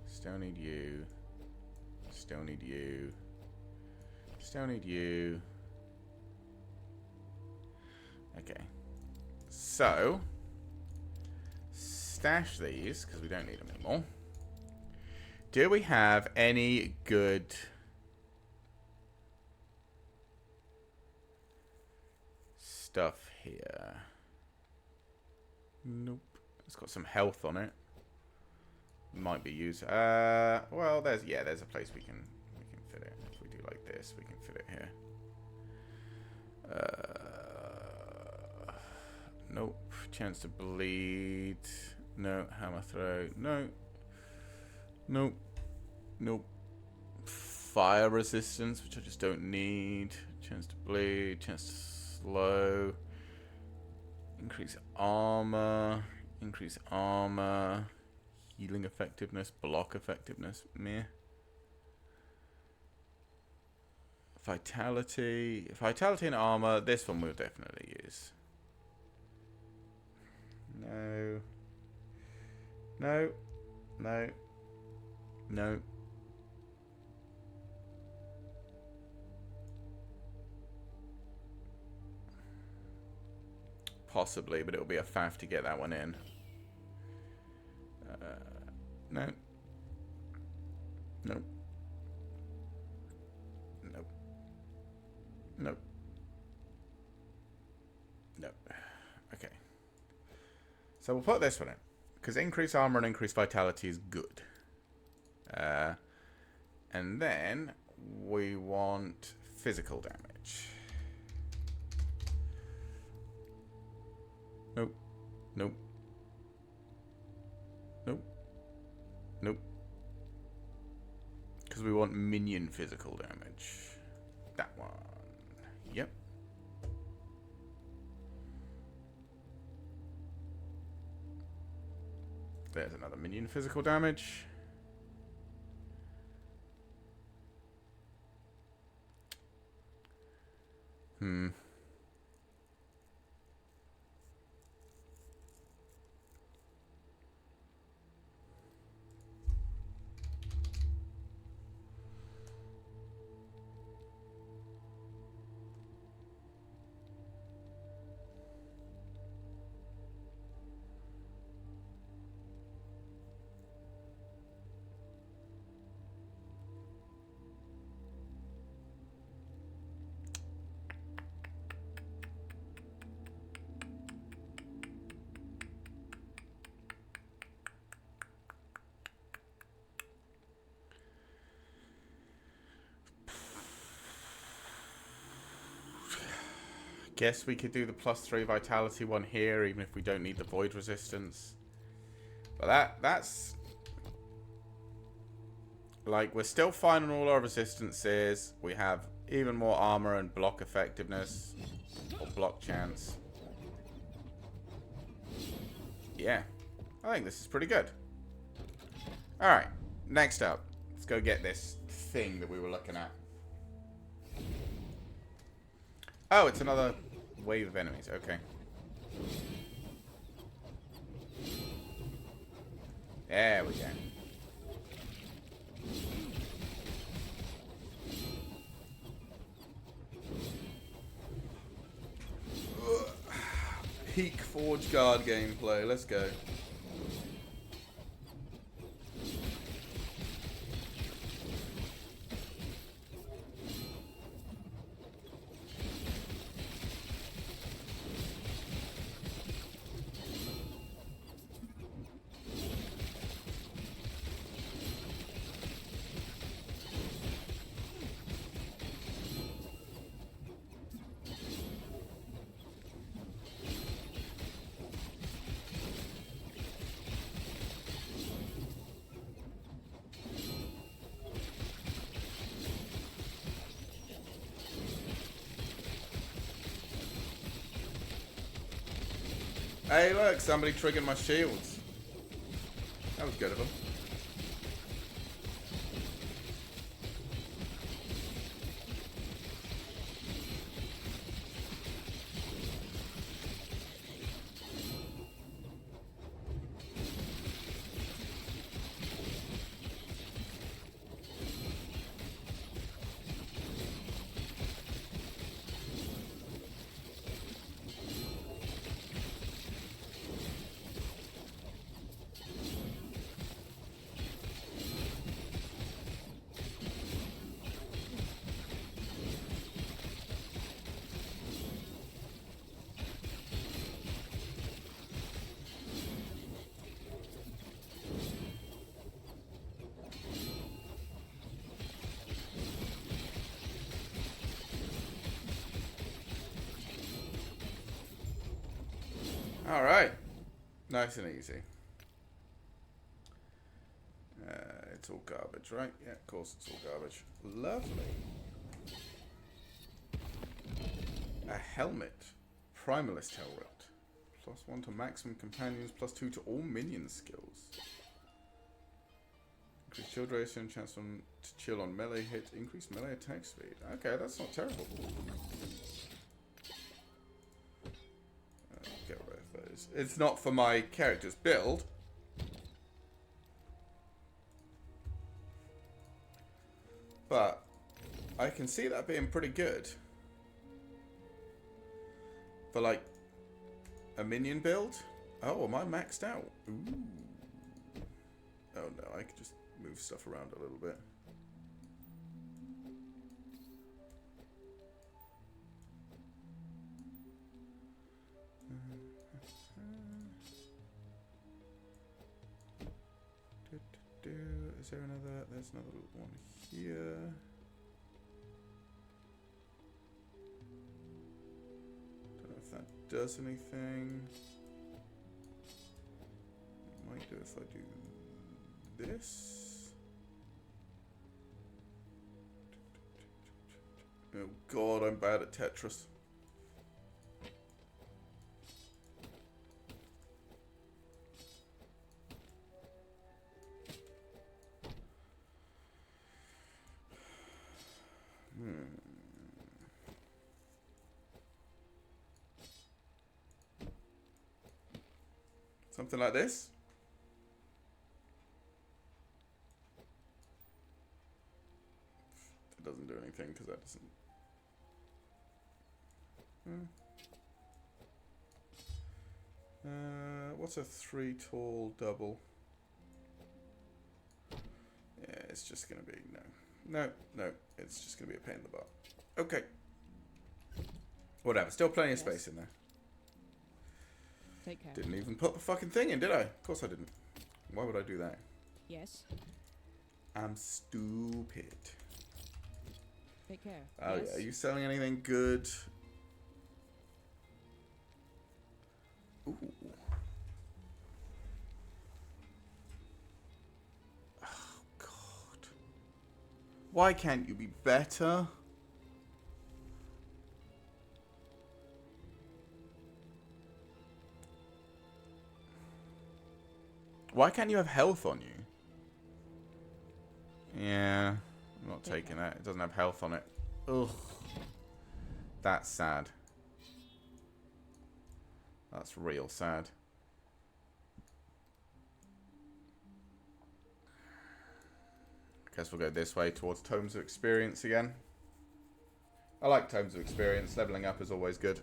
Still need you. Still need you. Still need you. Okay. So, stash these, because we don't need them anymore. Do we have any good... stuff here? Nope. It's got some health on it. Might be used. Well, there's a place we can fit it. If we do like this, we can fit it here. Nope. Chance to bleed. No. Hammer throw. No. Nope. Nope. Fire resistance, which I just don't need. Chance to bleed. Chance to slow. Increase armor. Increase armor. Healing effectiveness. Block effectiveness. Meh. Vitality. Vitality and armor. This one we'll definitely use. No. No. No. No. Possibly, but it'll be a faff to get that one in. No. Nope. Nope. Nope. Nope. Okay. So we'll put this one in. Because increased armor and increased vitality is good. And then we want physical damage. Nope. Nope. Nope. Nope. Because we want minion physical damage. That one. Yep. There's another minion physical damage. Guess we could do the +3 vitality one here, even if we don't need the void resistance. But that's like, we're still fine on all our resistances. We have even more armor and block effectiveness, or block chance. Yeah, I think this is pretty good. All right, next up, let's go get this thing that we were looking at. Oh, it's another wave of enemies. Okay. There we go. Peak Forge Guard gameplay. Let's go. Hey, look, somebody triggered my shields. That was good of them. Alright. Nice and easy. It's all garbage, right? Yeah, of course it's all garbage. Lovely. A helmet. Primalist helmet. +1 to maximum companions, +2 to all minion skills. Increased shield ratio and chance to chill on melee hit. Increased melee attack speed. Okay, that's not terrible. Get rid of those. It's not for my character's build, I can see that being pretty good. For like a minion build. Oh, am I maxed out? Ooh. Oh no, I could just move stuff around a little bit. Is there another? There's another one here. Don't know if that does anything. It might do if I do this. Oh god, I'm bad at Tetris. Something like this. It doesn't do anything because that doesn't. What's a 3 tall double? Yeah, it's just gonna be no. It's just gonna be a pain in the butt. Okay. Whatever. Still plenty of space in there. Take care. Didn't even put the fucking thing in, did I? Of course I didn't. Why would I do that? Yes. I'm stupid. Take care. Oh Yes. yeah, are you selling anything good? Ooh. Oh god. Why can't you be better? Why can't you have health on you? Yeah, I'm not taking that. It doesn't have health on it. Ugh. That's sad. That's real sad. Guess we'll go this way towards Tomes of Experience again. I like Tomes of Experience. Leveling up is always good.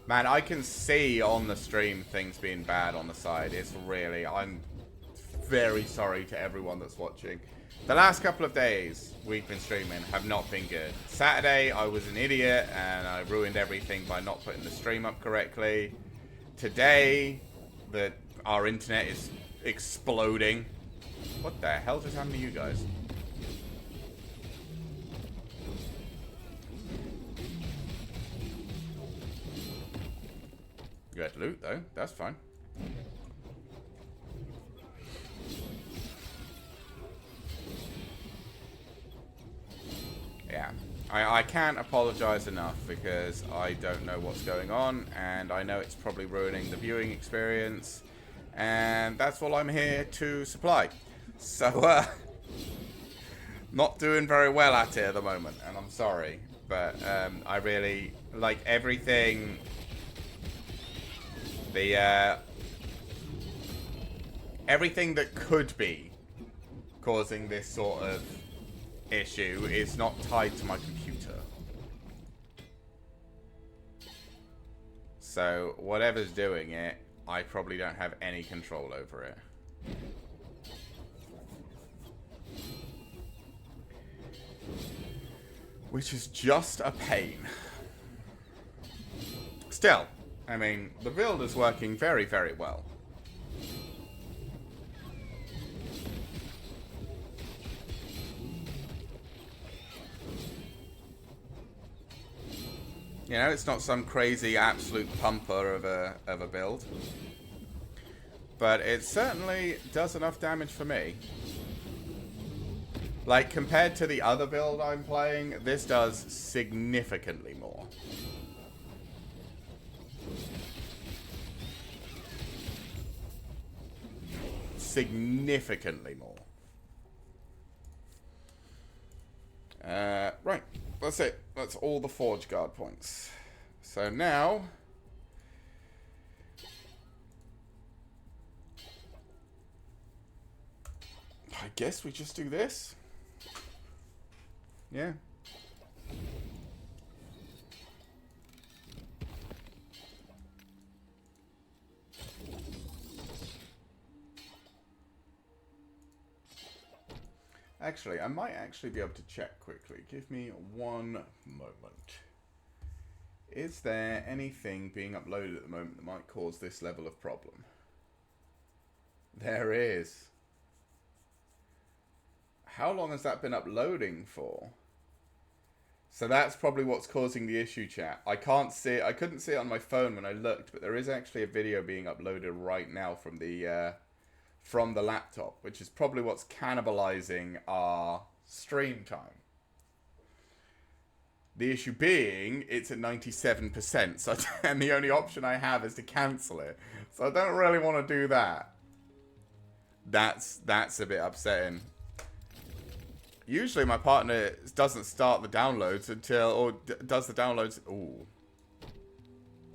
Man, I can see on the stream things being bad on the side. It's really... I'm very sorry to everyone that's watching. The last couple of days we've been streaming have not been good. Saturday, I was an idiot and I ruined everything by not putting the stream up correctly. Today, our internet is exploding. What the hell just happened to you guys? You had loot though, that's fine. Yeah, I can't apologize enough because I don't know what's going on and I know it's probably ruining the viewing experience and that's all I'm here to supply. So, not doing very well at it at the moment and I'm sorry, but I really like everything. Everything that could be causing this sort of issue is not tied to my computer. So whatever's doing it, I probably don't have any control over it. Which is just a pain. Still, I mean, the build is working very, very well. You know, it's not some crazy absolute pumper of a build. But it certainly does enough damage for me. Like, compared to the other build I'm playing, this does significantly more. significantly more. Right. That's it. That's all the Forge Guard points. So now... I guess we just do this. Yeah. Actually, I might actually be able to check quickly. Give me one moment. Is there anything being uploaded at the moment that might cause this level of problem? There is. How long has that been uploading for? So that's probably what's causing the issue, chat. I can't see it. I couldn't see it on my phone when I looked, but there is actually a video being uploaded right now from the laptop, which is probably what's cannibalizing our stream time. The issue being, it's at 97%, so and the only option I have is to cancel it. So I don't really want to do that. That's a bit upsetting. Usually my partner doesn't start the downloads until, or does the downloads. Ooh.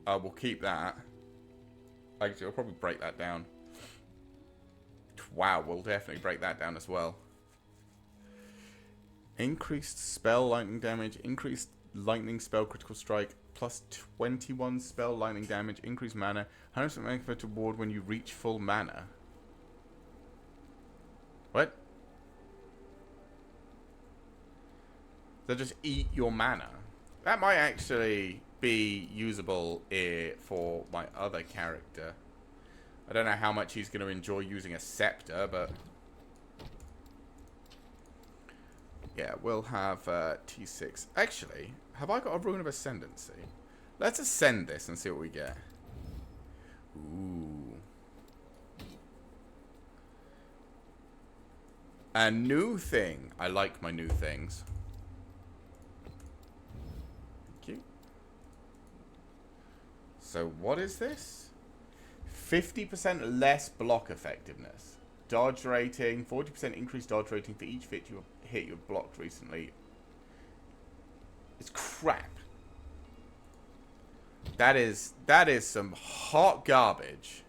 We'll keep that. Actually, I'll probably break that down. Wow, we'll definitely break that down as well. Increased spell lightning damage, increased lightning spell critical strike, plus 21 spell lightning damage, increased mana, 100% benefit reward when you reach full mana. What? So just eat your mana. That might actually be usable for my other character. I don't know how much he's going to enjoy using a scepter, but... yeah, we'll have T6. Actually, have I got a Rune of Ascendancy? Let's ascend this and see what we get. Ooh. A new thing. I like my new things. Thank you. So what is this? 50% less block effectiveness. Dodge rating. 40% increased dodge rating for each hit you've blocked recently. It's crap. That is some hot garbage.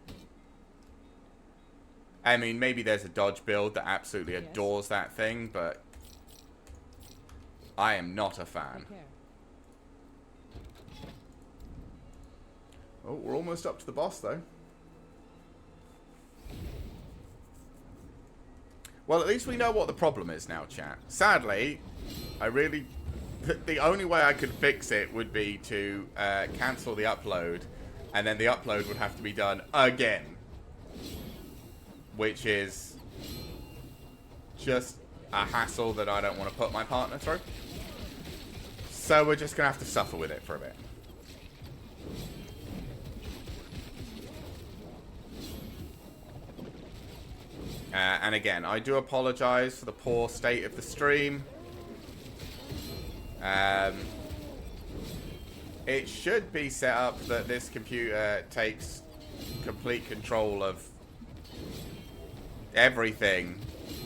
I mean, maybe there's a dodge build that absolutely adores that thing, but I am not a fan. Oh, we're almost up to the boss, though. Well, at least we know what the problem is now, chat. Sadly, the only way I could fix it would be to cancel the upload, and then the upload would have to be done again. Which is just a hassle that I don't want to put my partner through. So we're just going to have to suffer with it for a bit. And again, I do apologize for the poor state of the stream. It should be set up that this computer takes complete control of everything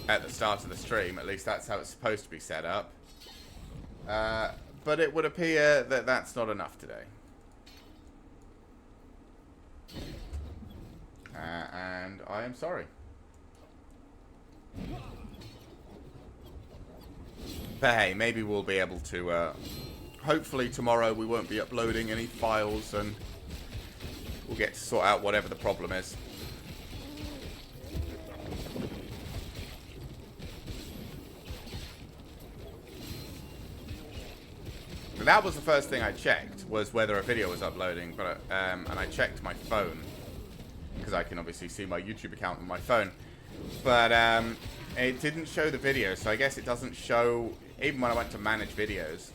at the start of the stream. At least that's how it's supposed to be set up. But it would appear that that's not enough today. And I am sorry. But hey, maybe we'll be able to, hopefully tomorrow we won't be uploading any files and we'll get to sort out whatever the problem is. That was the first thing I checked, was whether a video was uploading, but and I checked my phone, because I can obviously see my YouTube account on my phone, but it didn't show the video, so I guess it doesn't show, even when I went to manage videos,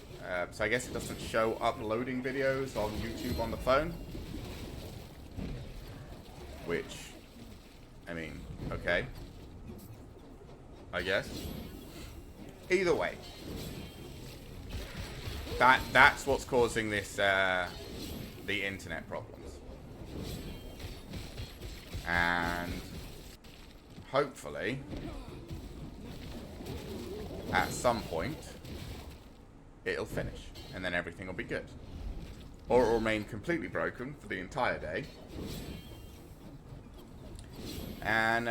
so I guess it doesn't show uploading videos on YouTube on the phone, which, I mean, okay, I guess. Either way. That's what's causing this, the internet problems. And hopefully, at some point, it'll finish. And then everything will be good. Or it will remain completely broken for the entire day. And,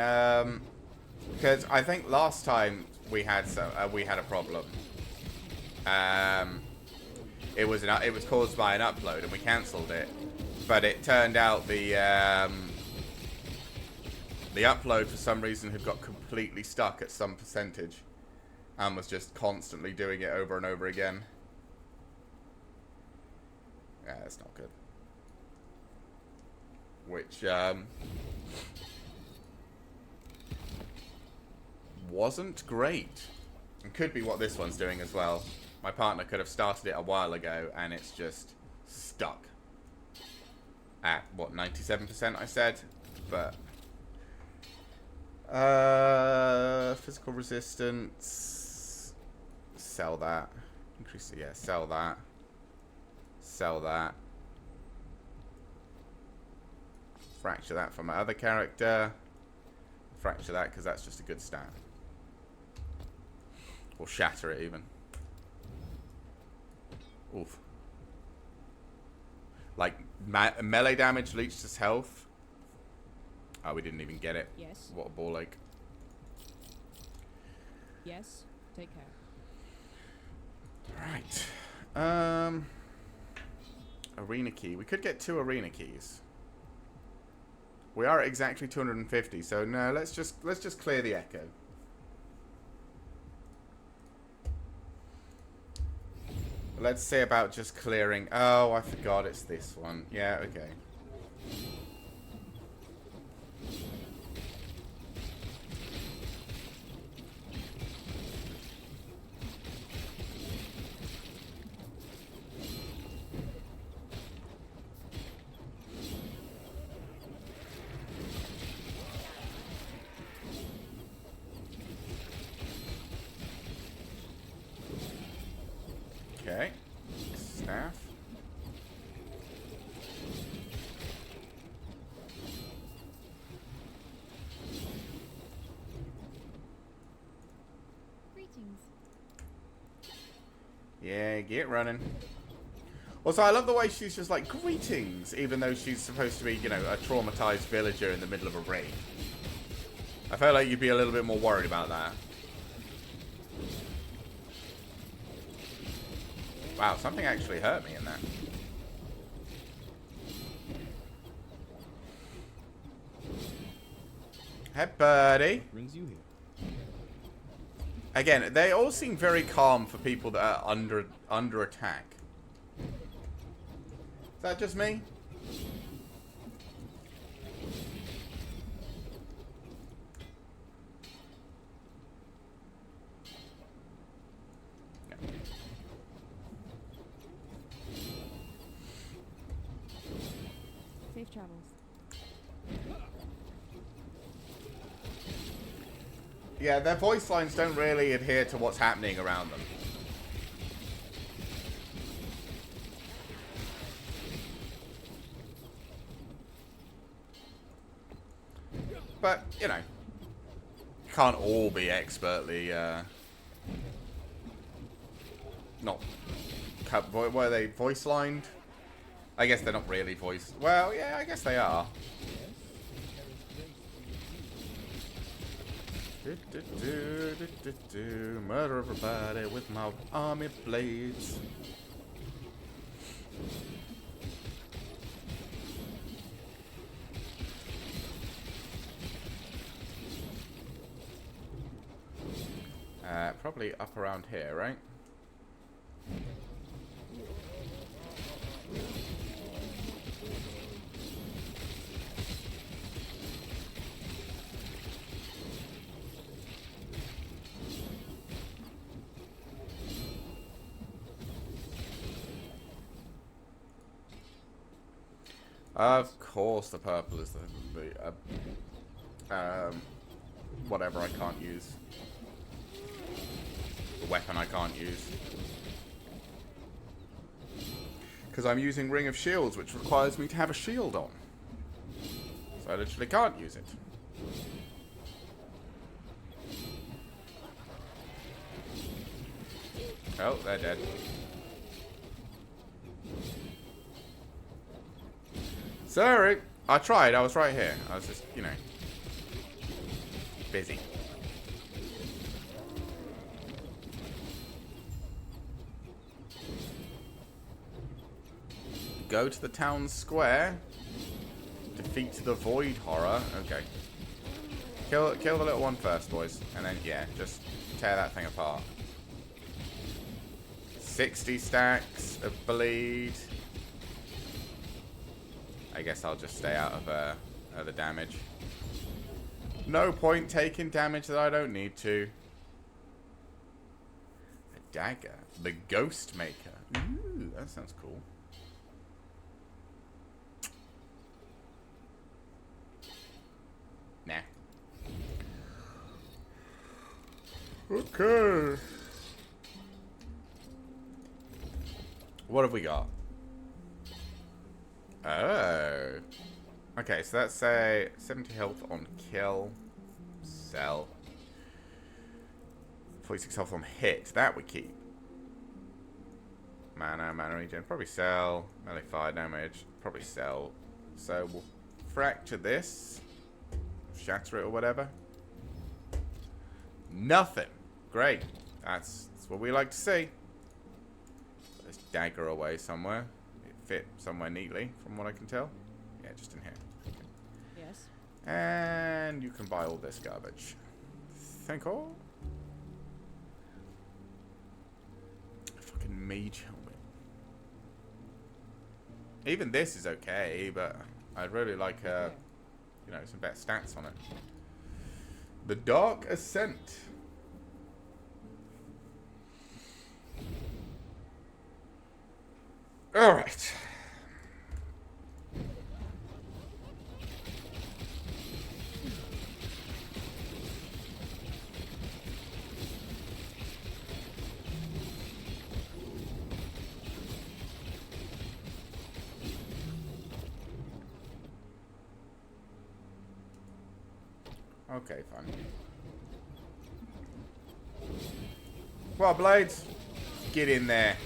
because I think last time we had a problem. It was caused by an upload, and we cancelled it. But it turned out the upload for some reason had got completely stuck at some percentage, and was just constantly doing it over and over again. Yeah, that's not good. Which wasn't great. It could be what this one's doing as well. My partner could have started it a while ago, and it's just stuck. At, what, 97% I said? But... physical resistance... Sell that. Increase it, yeah, sell that. Sell that. Fracture that for my other character. Fracture that, because that's just a good stat. Or shatter it, even. Oof. Like, melee damage leached his health. Oh, we didn't even get it. Yes. What a ball ache. Yes. Take care. Right. Arena key. We could get 2 arena keys. We are at exactly 250, so no, let's just clear the echo. Let's say about just clearing. Oh, I forgot it's this one. Yeah, okay. Okay. Staff. Greetings. Yeah, get running. Also, I love the way she's just like, greetings, even though she's supposed to be, you know, a traumatized villager in the middle of a raid. I felt like you'd be a little bit more worried about that. Wow, something actually hurt me in that. Hey, buddy. Brings you here. Again, they all seem very calm for people that are under attack. Is that just me? Safe travels. Yeah, their voice lines don't really adhere to what's happening around them. But, you know, can't all be expertly, not, were they voice lined? I guess they're not really voiced. Well, yeah, I guess they are. Murder everybody with my army blades. Probably up around here, right? Of course the purple is the whatever I can't use. The weapon I can't use. Because I'm using Ring of Shields, which requires me to have a shield on. So I literally can't use it. Oh, they're dead. Sorry. I tried. I was right here. I was just, you know, busy. Go to the town square. Defeat the void horror. Okay. Kill the little one first, boys. And then, yeah, just tear that thing apart. 60 stacks of bleed. I guess I'll just stay out of the damage. No point taking damage that I don't need to. A dagger. The Ghost Maker. Ooh, that sounds cool. Nah. Okay. What have we got? Oh. Okay, so that's a 70 health on kill. Sell. 46 health on hit. That we keep. Mana regen. Probably sell. Melee fire damage. Probably sell. So we'll fracture this. Shatter it or whatever. Nothing. Great. That's what we like to see. Put this dagger away somewhere. It fit somewhere neatly, from what I can tell. Yeah, just in here. Okay. Yes. And you can buy all this garbage. Think all. Fucking mage helmet. Even this is okay, but I'd really like you know, some better stats on it. The Dark Ascent. Alright. Okay, fine. Well, Blades, get in there.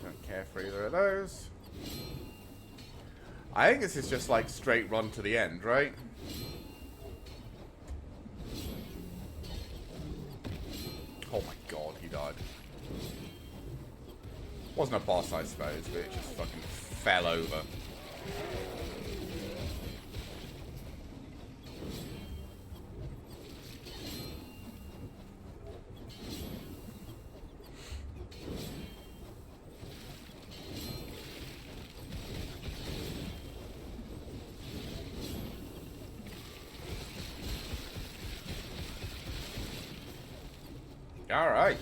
Don't care for either of those. I think this is just like straight run to the end, right? Oh my god, he died. Wasn't a boss, I suppose, but it just fucking fell over. All right.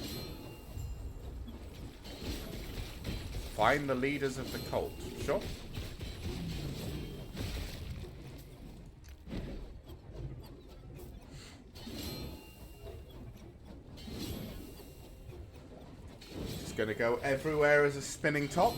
Find the leaders of the cult. Sure. Just gonna go everywhere as a spinning top.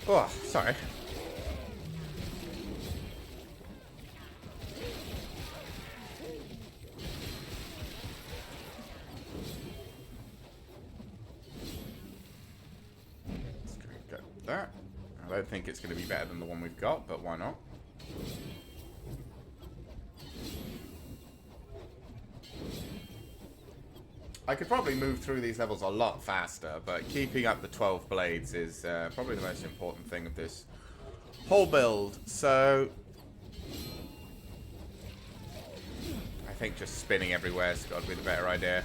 Oh, sorry. Let's go get that. I don't think it's going to be better than the one we've got, but why not? I could probably move through these levels a lot faster, but keeping up the 12 blades is probably the most important thing of this whole build. So I think just spinning everywhere has got to be the better idea.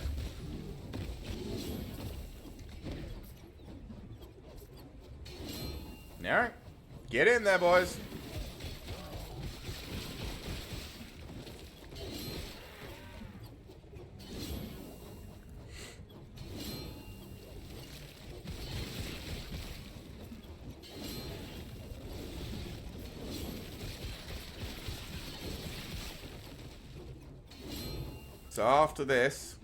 Alright, get in there, boys. So after this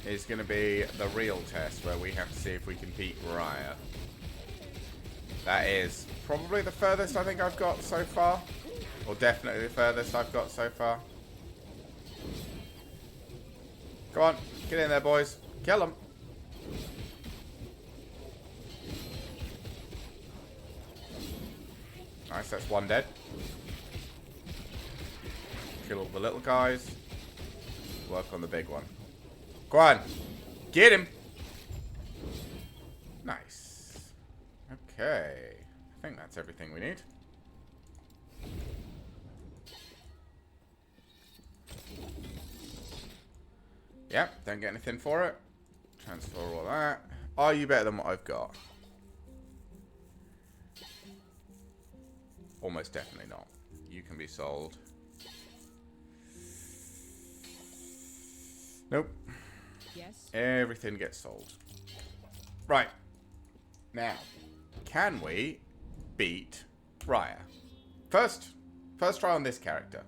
is going to be the real test where we have to see if we can beat Raya. That is probably the furthest I think I've got so far. Or definitely the furthest I've got so far. Come on, get in there, boys. Kill them. Nice, that's one dead. Kill all the little guys. Work on the big one. Go on. Get him. Nice. Okay. I think that's everything we need. Yep, don't get anything for it. Transfer all that. Are you better than what I've got? Almost definitely not. You can be sold. Nope. Yes. Everything gets sold. Right. Now, can we beat Raya? First try on this character.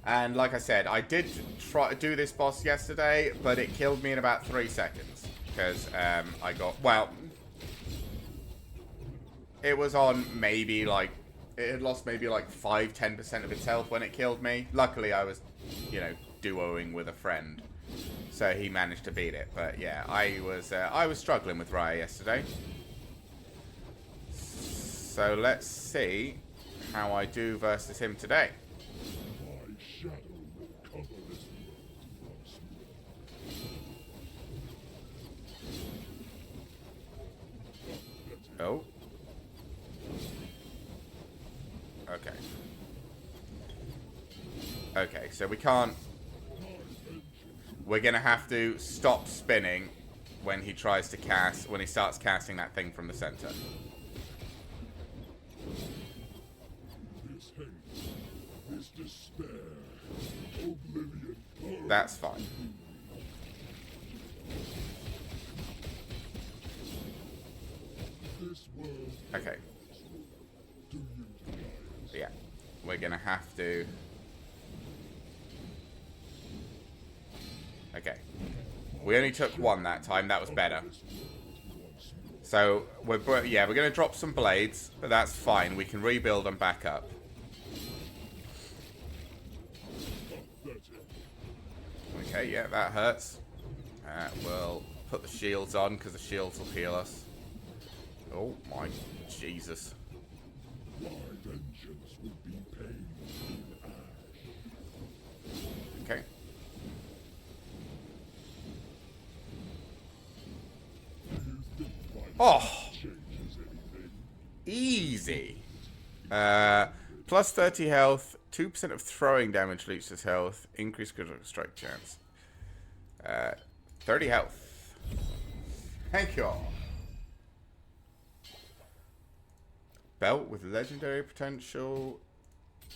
And like I said, I did try to do this boss yesterday, but it killed me in about 3 seconds. Because I got, well, it was on maybe like, it had lost maybe like 5-10% of its health when it killed me. Luckily I was, you know, duoing with a friend. So he managed to beat it. But yeah, I was struggling with Raya yesterday. So let's see how I do versus him today. My shadow will cover this world once more. Oh. Okay. Okay, so we can't... We're gonna have to stop spinning when he tries to cast... When he starts casting that thing from the center. This hate, this despair, oblivion. That's fine. This world. Okay. Do you realize? Yeah. We're gonna have to... Okay. We only took one that time. That was better. So, we're going to drop some blades, but that's fine. We can rebuild them back up. Okay, yeah, that hurts. We'll put the shields on, because the shields will heal us. Oh, my Jesus. My vengeance will be pain in ash. Okay. Oh! Changes anything? Easy. Plus 30 health, 2% of throwing damage reaches health, increased critical strike chance. 30 health. Thank you. Belt with legendary potential.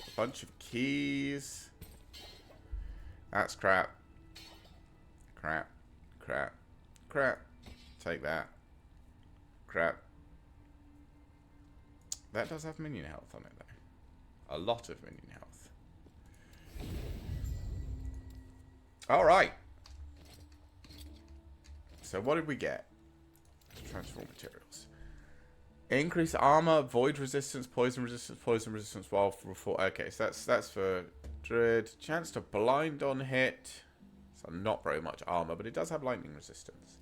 A bunch of keys. That's crap. Crap. Crap. Crap. Take that. Crap. That does have minion health on it, though. A lot of minion health. Alright. So what did we get? Transform materials. Increase armor, void resistance, poison resistance while before. Okay, so that's for Druid. Chance to blind on hit. So not very much armor, but it does have lightning resistance.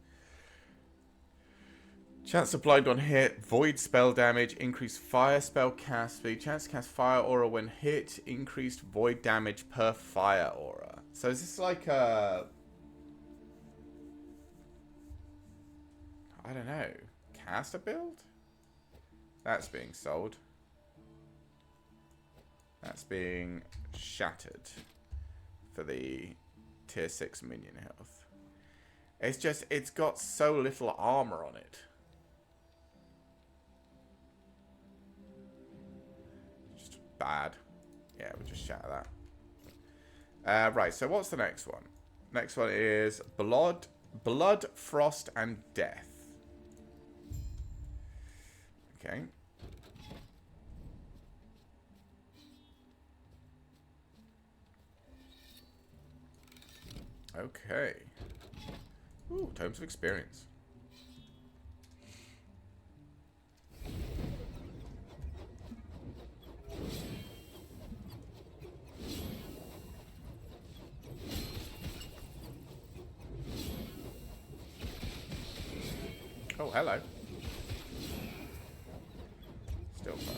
Chance to blind on hit, void spell damage, increased fire spell cast speed, chance to cast fire aura when hit, increased void damage per fire aura. So is this like a... I don't know. Caster build? That's being sold. That's being shattered for the tier 6 minion health. It's just, it's got so little armor on it. Just bad. Yeah, we'll just shatter that. Right, so what's the next one? Next one is Blood, Frost, and Death. Okay. Okay. Ooh, Tomes of Experience. Oh, hello. Still fun.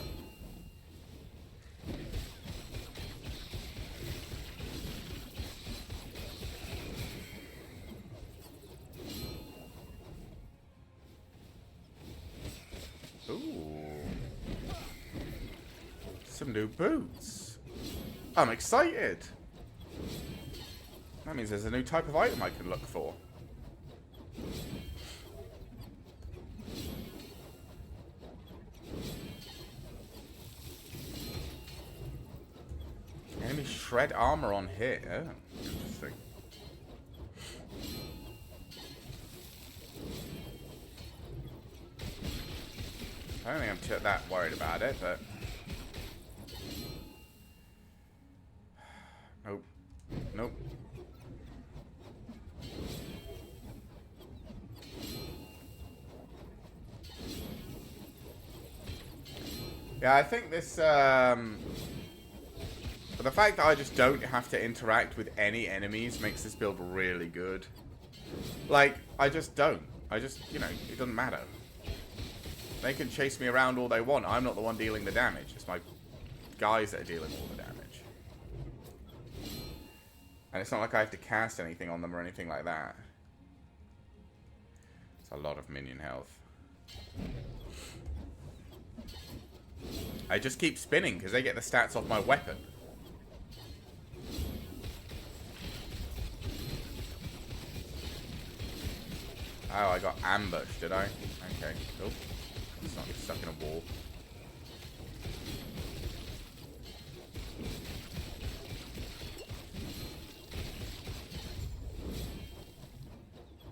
Ooh. Some new boots. I'm excited. That means there's a new type of item I can look for. Enemy shred armor on here. Oh, interesting. I don't think I'm that worried about it, but... Nope. Nope. Yeah, I think this, but the fact that I just don't have to interact with any enemies makes this build really good. Like, I just don't. I just, you know, it doesn't matter. They can chase me around all they want. I'm not the one dealing the damage. It's my guys that are dealing all the damage. And it's not like I have to cast anything on them or anything like that. It's a lot of minion health. I just keep spinning because they get the stats off my weapon. Oh, I got ambushed, did I? Okay, cool. It's not stuck in a wall.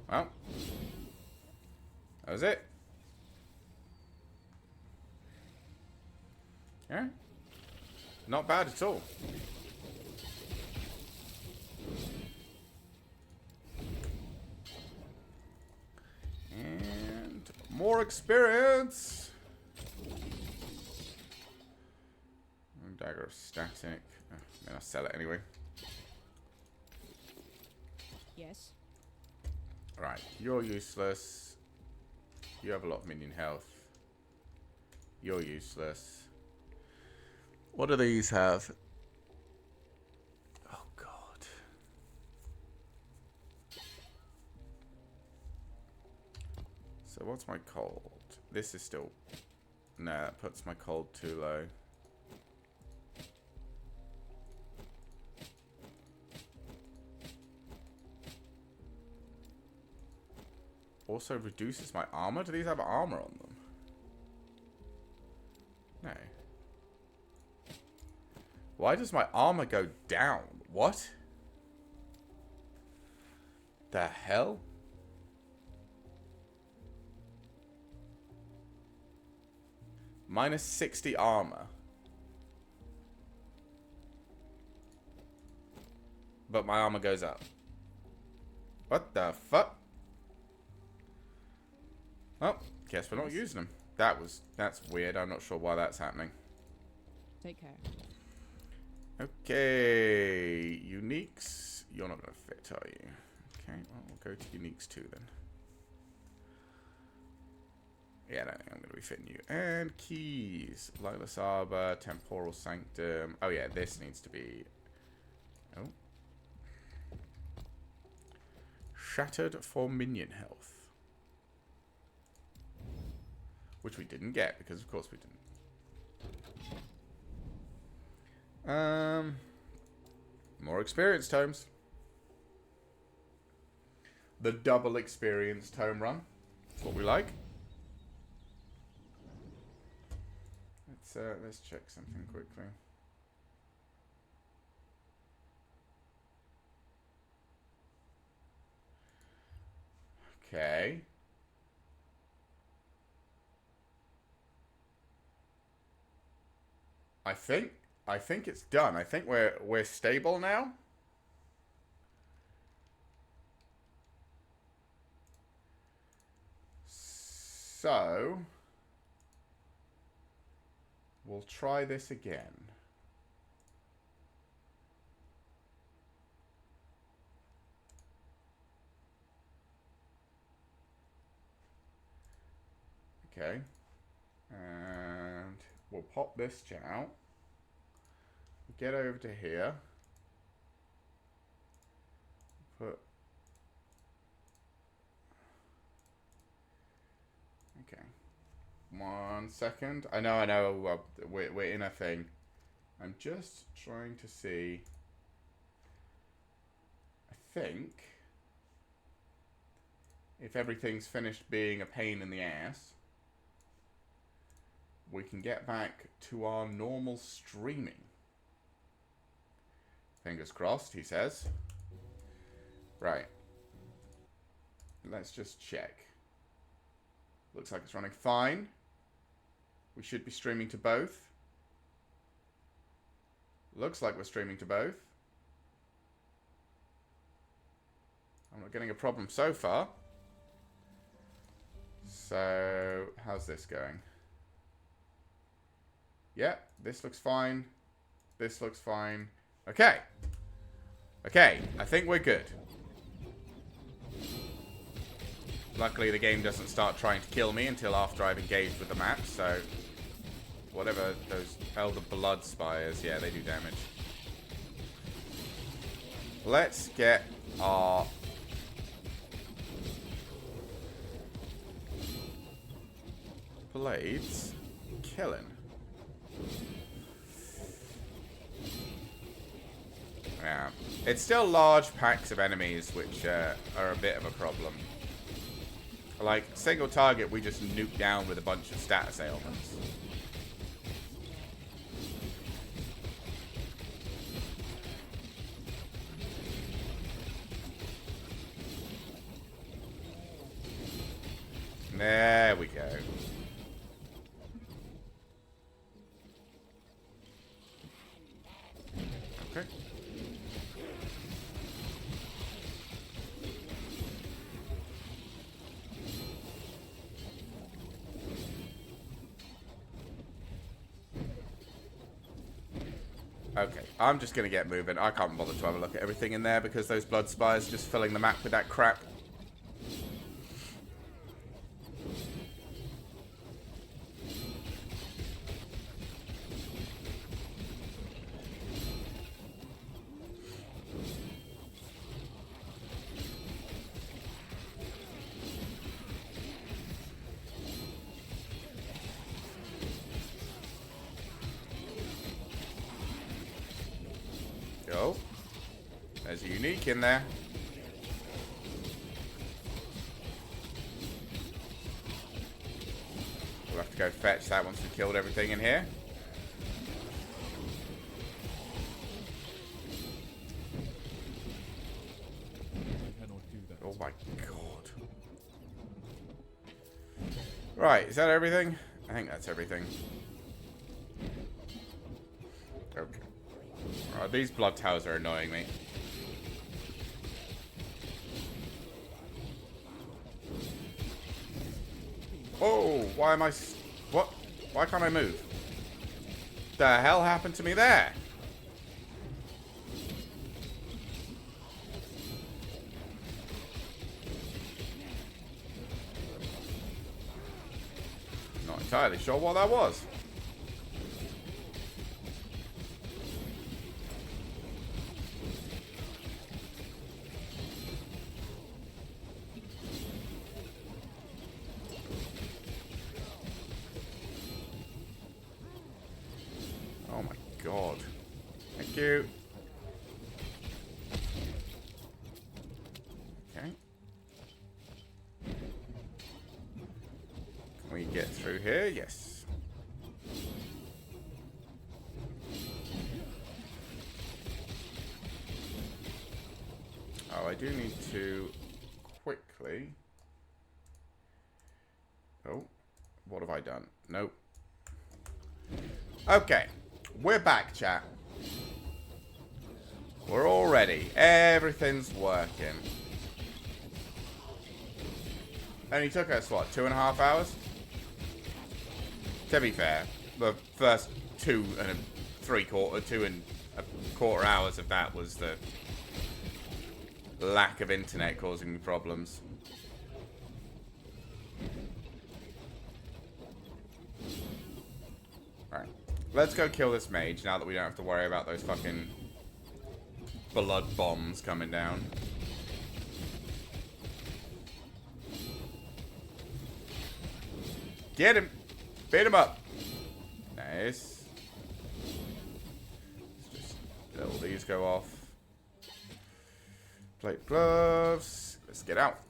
Well, that was it. Yeah, not bad at all. And more experience. Dagger of static. Oh, then I'll sell it anyway. Yes. Right, you're useless. You have a lot of minion health. You're useless. What do these have? Oh, God. So what's my cold? This is still... No, that puts my cold too low. Also reduces my armor? Do these have armor on them? No. Why does my armor go down? What? The hell? Minus 60 armor. But my armor goes up. What the fuck? Oh, guess we're not using them. That's weird. I'm not sure why that's happening. Take care. Okay, uniques. You're not going to fit, are you? Okay, well, we'll go to uniques too then. Yeah, I don't think I'm going to be fitting you. And keys. Lightless Arbor, Temporal Sanctum. Oh yeah, this needs to be... Oh. Shattered for minion health. Which we didn't get, because of course we didn't. More experience tomes. The double experience tome run. That's what we like. Let's check something quickly. Okay. I think it's done. I think we're stable now. So, we'll try this again. Okay. And we'll pop this gen out. Get over to here. Put... Okay. 1 second. I know. We're in a thing. I'm just trying to see. I think if everything's finished being a pain in the ass, we can get back to our normal streaming. Fingers crossed, he says. Right. Let's just check. Looks like it's running fine. We should be streaming to both. Looks like we're streaming to both. I'm not getting a problem so far. So, how's this going? Yeah, this looks fine. This looks fine. Okay. Okay, I think we're good. Luckily, the game doesn't start trying to kill me until after I've engaged with the map, so... Whatever those Elder Blood Spires, yeah, they do damage. Let's get our... blades killing. Yeah. It's still large packs of enemies, which are a bit of a problem. Like, single target, we just nuke down with a bunch of status ailments. There we go. Okay. Okay, I'm just gonna get moving. I can't bother to have a look at everything in there because those blood spires are just filling the map with that crap. Go. There's a unique in there. We'll have to go fetch that once we've killed everything in here. Oh my god. Right, is that everything? I think that's everything. Okay. These blood towers are annoying me. Oh, why am I... What? Why can't I move? The hell happened to me there? Not entirely sure what that was. Oh my god. Thank you. Okay. Can we get through here? Yes. Oh, I do need to quickly... Oh, what have I done? Nope. Okay. We're back, chat. We're all ready. Everything's working. Only took us, what, 2.5 hours? To be fair, the first 2.75 hours of that was the lack of internet causing me problems. Alright. Let's go kill this mage now that we don't have to worry about those fucking blood bombs coming down. Get him! Beat him up! Nice. Let's just let all these go off. Plate gloves. Let's get out.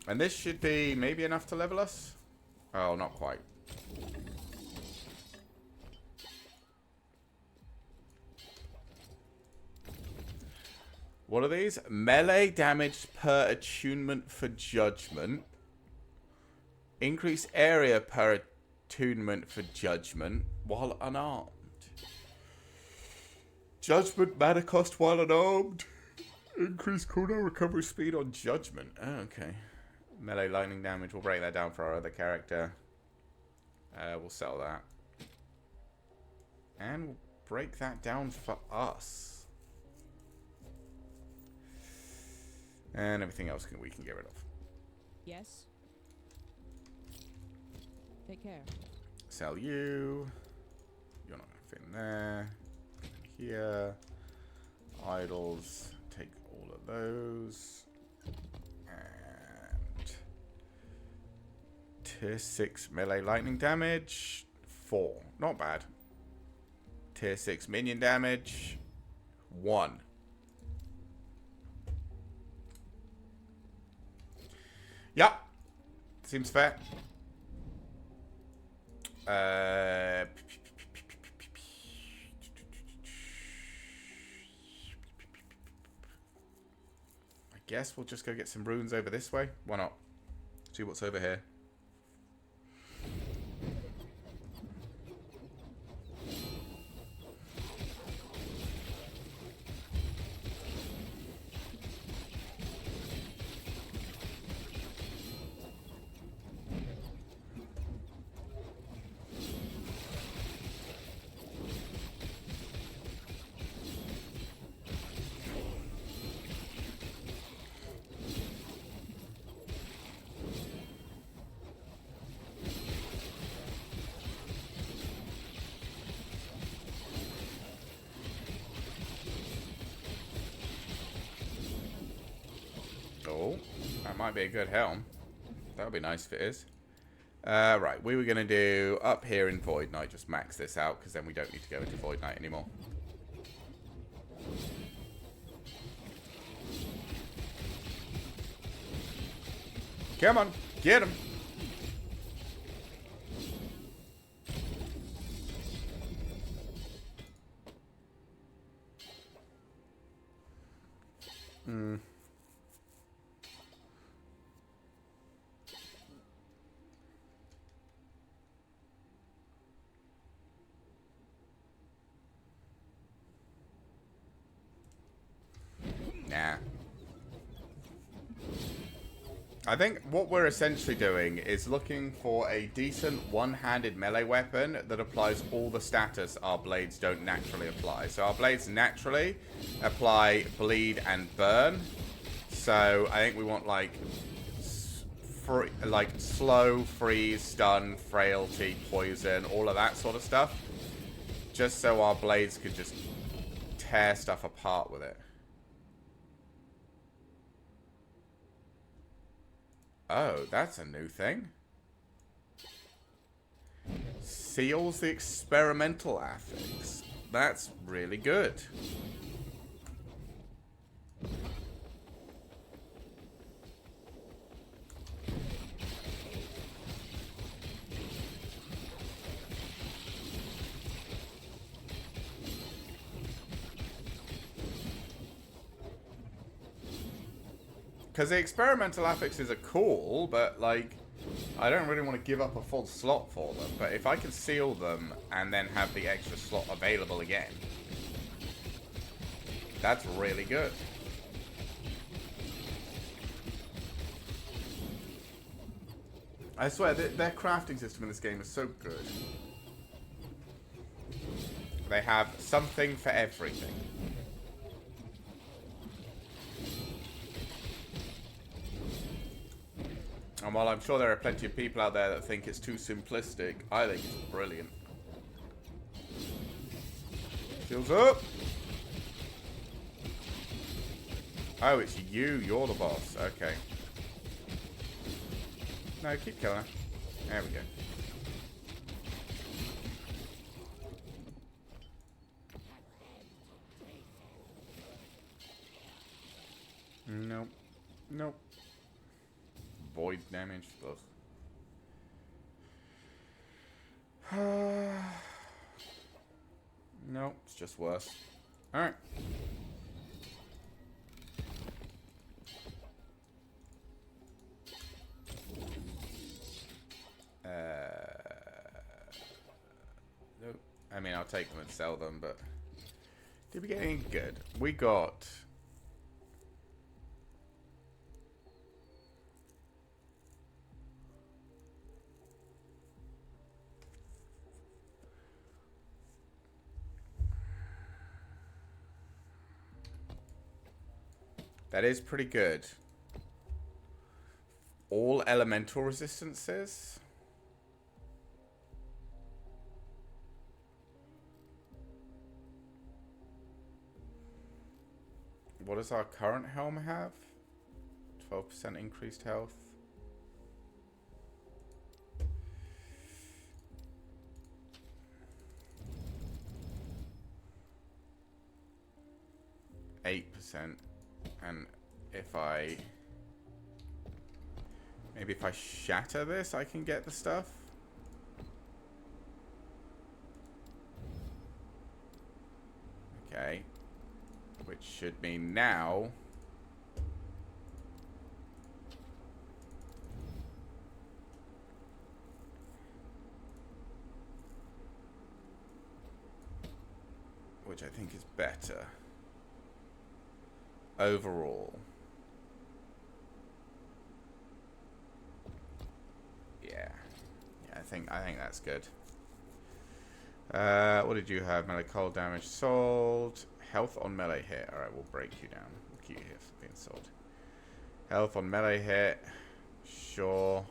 And this should be maybe enough to level us? Oh, not quite. What are these? Melee damage per attunement for judgment. Increase area per attunement for judgment while unarmed. Judgment mana cost while unarmed. Increase cooldown recovery speed on judgment. Oh, okay. Melee lightning damage. We'll break that down for our other character. We'll sell that. And we'll break that down for us. And everything else we can get rid of. Yes. Take care. Sell you. You're not going to fit in there. Here. Idols. Take all of those. And tier 6 melee lightning damage. 4. Not bad. Tier 6 minion damage. 1. Yep. Seems fair. I guess we'll just go get some runes over this way. Why not? See what's over here. Oh, that might be a good helm. That would be nice if it is. Right, we were going to do up here in Void Knight, just max this out, because then we don't need to go into Void Knight anymore. Come on, get him! Nah. I think what we're essentially doing is looking for a decent one-handed melee weapon that applies all the status our blades don't naturally apply. So our blades naturally apply bleed and burn. So I think we want like slow, freeze, stun, frailty, poison, all of that sort of stuff. Just so our blades could just tear stuff apart with it. Oh, that's a new thing. Seals the experimental affix. That's really good. Because the experimental affixes are cool, but, like, I don't really want to give up a full slot for them. But if I can seal them and then have the extra slot available again, that's really good. I swear, their crafting system in this game is so good. They have something for everything. And while I'm sure there are plenty of people out there that think it's too simplistic, I think it's brilliant. Shields up! Oh, it's you. You're the boss. Okay. No, keep killing her. There we go. Nope. Nope. Void damage. Ugh. Nope, it's just worse. Alright. Nope. I mean, I'll take them and sell them, but... Did we get any good? We got... That is pretty good. All elemental resistances. What does our current helm have? 12% increased health. %. And if I... Maybe if I shatter this, I can get the stuff? Okay. Which should mean now... Which I think is better. Overall. Yeah. Yeah, I think that's good. What did you have? Melee cold damage sold. Health on melee hit. Alright, we'll break you down. We'll keep you here for being sold. Health on melee hit. Sure.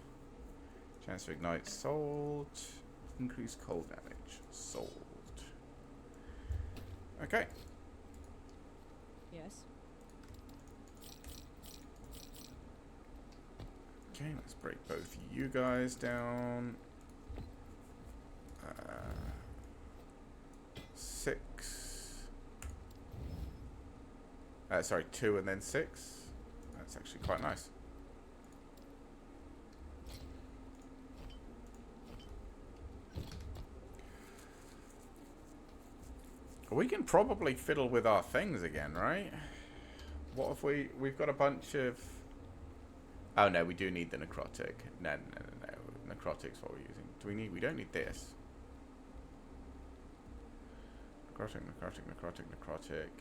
Chance to ignite sold. Increased cold damage sold. Okay. Yes. Okay, let's break both you guys down. 6. Sorry, 2 and then 6. That's actually quite nice. We can probably fiddle with our things again, right? What if we've got a bunch of... Oh no, we do need the necrotic. No. Necrotic's what we're using. We don't need this. Necrotic.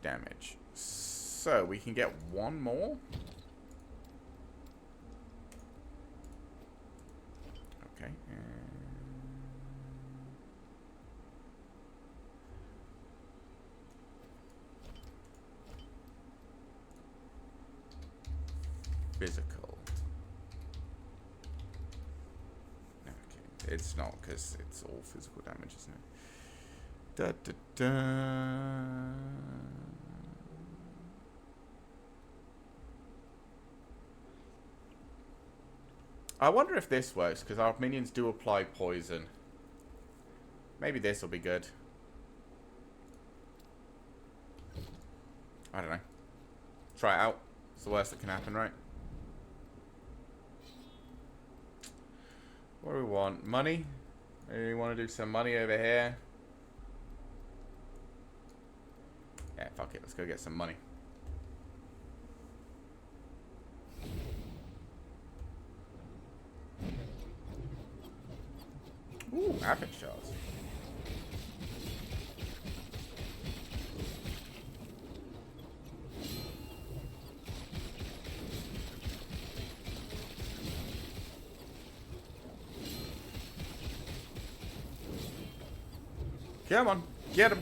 Damage. So, we can get one more. Okay. Physical. Okay, it's not because it's all physical damage, isn't it? I wonder if this works because our minions do apply poison. Maybe this will be good. I don't know. Try it out. It's the worst that can happen, right? What do we want? Money? Maybe we want to do some money over here. Yeah, fuck it. Let's go get some money. Ooh, epic shards. Come on. Get him.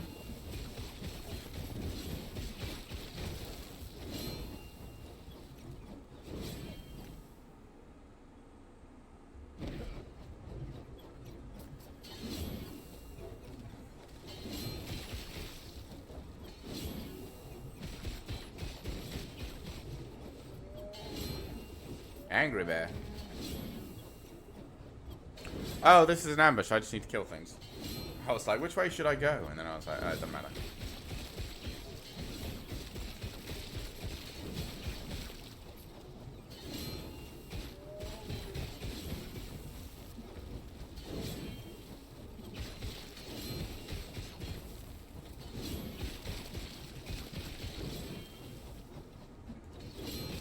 Angry bear. Oh, this is an ambush. I just need to kill things. I was like, which way should I go? And then I was like, oh, it doesn't matter.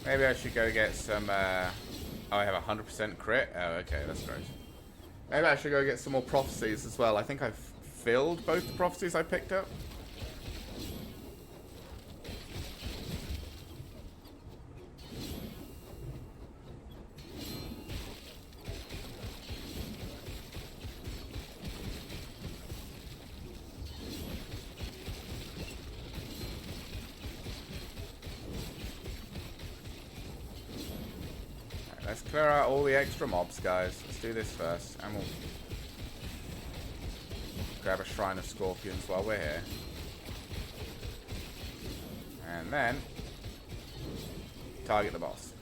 Maybe I should go get some, oh, I have 100% crit? Oh, okay, that's great. Maybe I should go get some more prophecies as well. I think I've filled both the prophecies I picked up. Let's clear out all the extra mobs, guys. Let's do this first, and we'll grab a Shrine of Scorpions while we're here. And then target the boss.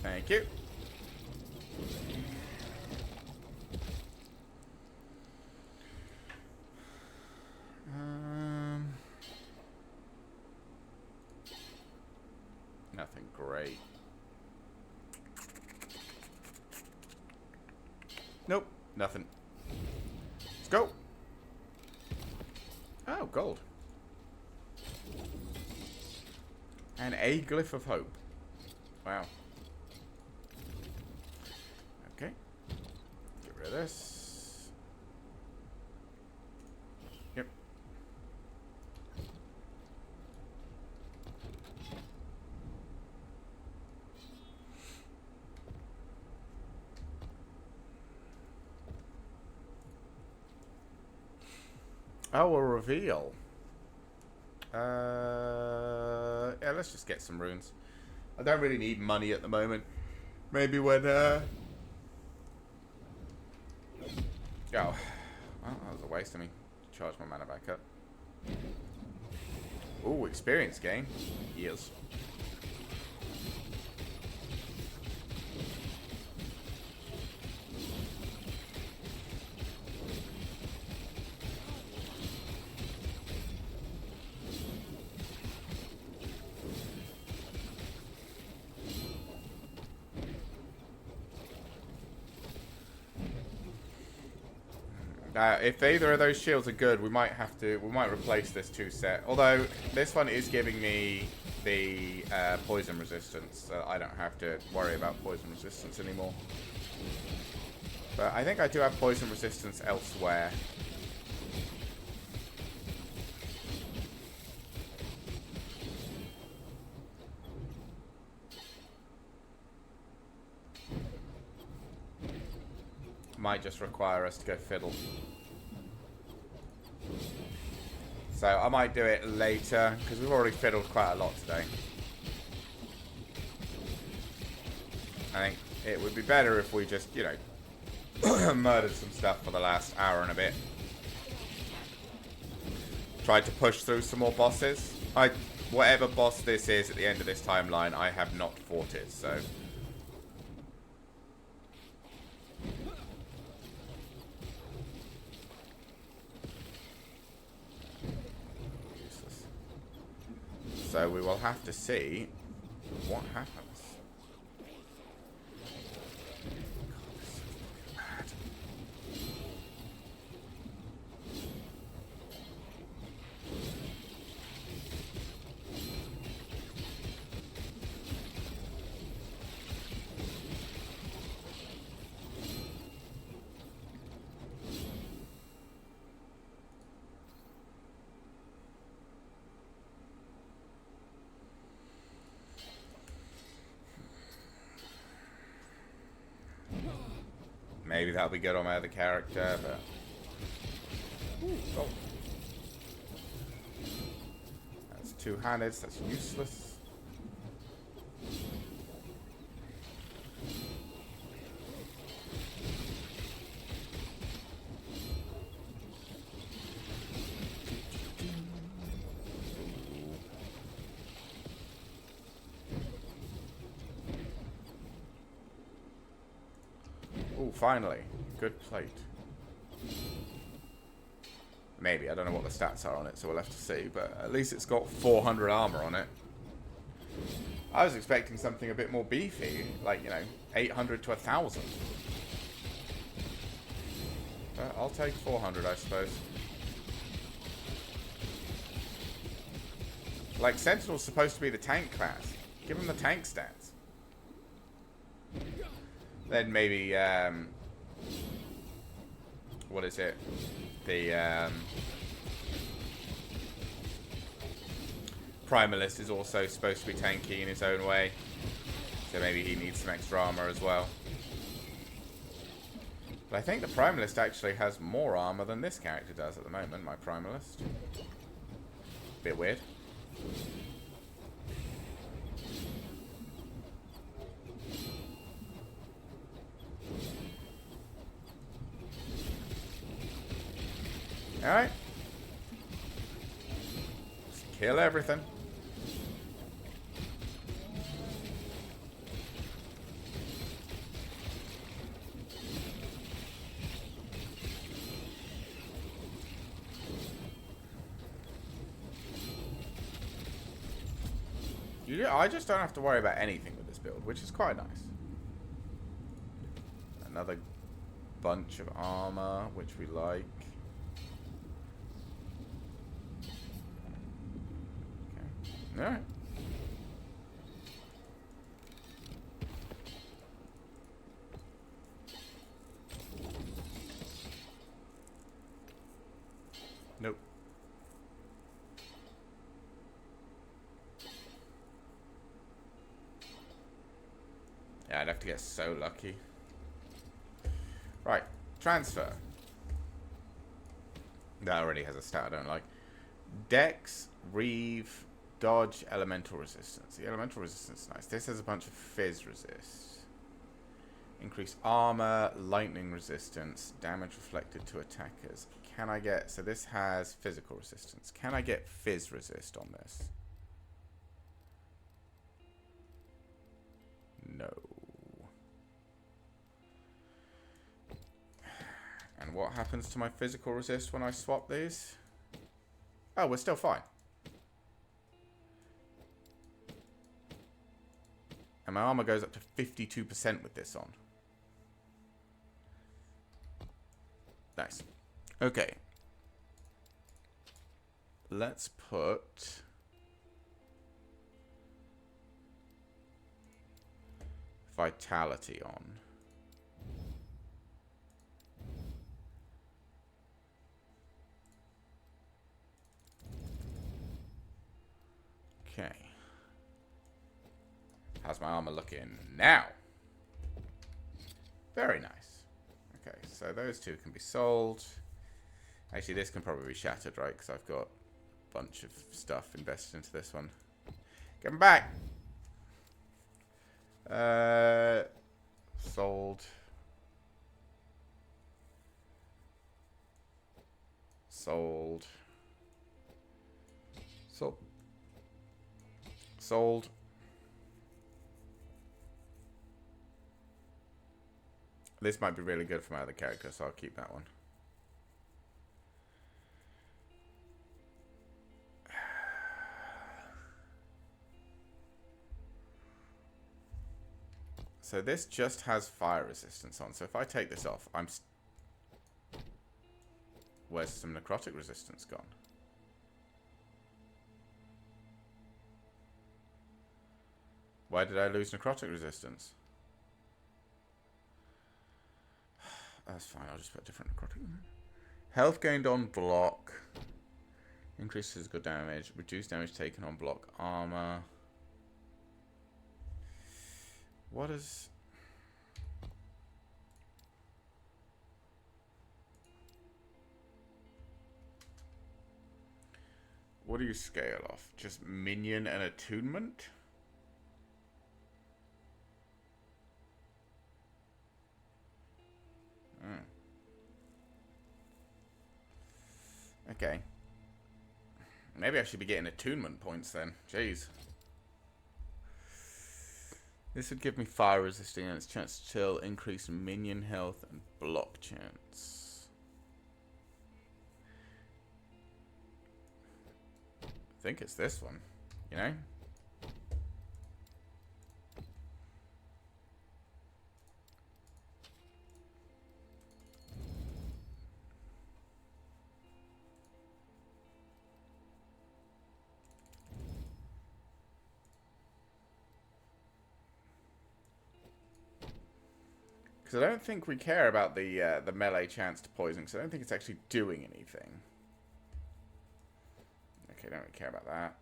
Thank you. Nothing great. Nope, nothing. Let's go. Oh, gold. And a glyph of hope. Wow. Okay. Get rid of this. Yep. Oh, a reveal. Yeah, let's just get some runes. I don't really need money at the moment. Maybe when, Oh. Well, that was a waste of me. Charge my mana back up. Ooh, experience gain. Yes. If either of those shields are good, we might replace this 2-set. Although this one is giving me the poison resistance, so I don't have to worry about poison resistance anymore. But I think I do have poison resistance elsewhere. Might just require us to go fiddle. So I might do it later, because we've already fiddled quite a lot today. I think it would be better if we just, you know, murdered some stuff for the last hour and a bit. Tried to push through some more bosses. Whatever boss this is at the end of this timeline, I have not fought it, so... So we will have to see what happens. Maybe that'll be good on my other character, but... Ooh, gold. That's two-handed, so that's useless. Ooh, finally. Good plate. Maybe. I don't know what the stats are on it, so we'll have to see. But at least it's got 400 armor on it. I was expecting something a bit more beefy. Like, you know, 800 to 1,000. But I'll take 400, I suppose. Like, Sentinel's supposed to be the tank class. Give him the tank stats. Then maybe, what is it? The, Primalist is also supposed to be tanky in his own way. So maybe he needs some extra armor as well. But I think the Primalist actually has more armor than this character does at the moment, my Primalist. Bit weird. Alright. Just kill everything. I just don't have to worry about anything with this build, which is quite nice. Another bunch of armor, which we like. Okay. Alright. Nope. Yeah, I'd have to get so lucky. Right, transfer. That already has a stat I don't like. Dex, Reeve, Dodge, Elemental Resistance. The Elemental Resistance is nice. This has a bunch of Fizz resist. Increase armor, lightning resistance, damage reflected to attackers. Can I get... So this has physical resistance. Can I get Fizz resist on this? No. And what happens to my physical resist when I swap these? Oh, we're still fine. And my armor goes up to 52% with this on. Nice. Okay. Let's put... Vitality on. Okay. How's my armor looking now? Very nice. Okay, so those two can be sold. Actually, this can probably be shattered, right? Because I've got a bunch of stuff invested into this one. Get them back! Sold. Sold. Sold. Sold. This might be really good for my other character, so I'll keep that one. So this just has fire resistance on. So if I take this off, where's some necrotic resistance gone? Why did I lose necrotic resistance? That's fine, I'll just put a different necrotic. Health gained on block. Increased physical damage. Reduced damage taken on block armor. What is... What do you scale off? Just minion and attunement? Okay. Maybe I should be getting attunement points then. Jeez. This would give me fire resisting and its chance to chill, increase minion health, and block chance. I think it's this one, you know? Because I don't think we care about the melee chance to poison, because I don't think it's actually doing anything. Okay, don't really care about that.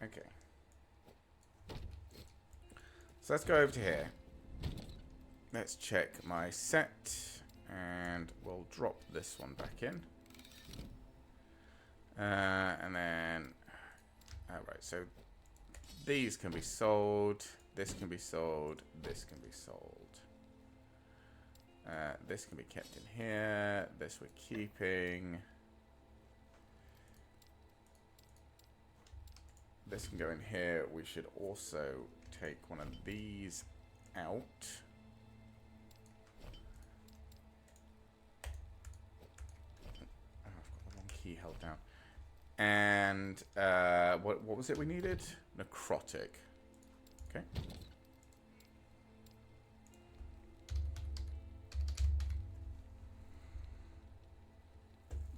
Okay. So let's go over to here. Let's check my set, and we'll drop this one back in. And then, alright, so these can be sold. This can be sold. This can be sold. This can be kept in here. This we're keeping. This can go in here. We should also take one of these out. Oh, I've got the wrong key held down. And what was it we needed? Necrotic. Okay.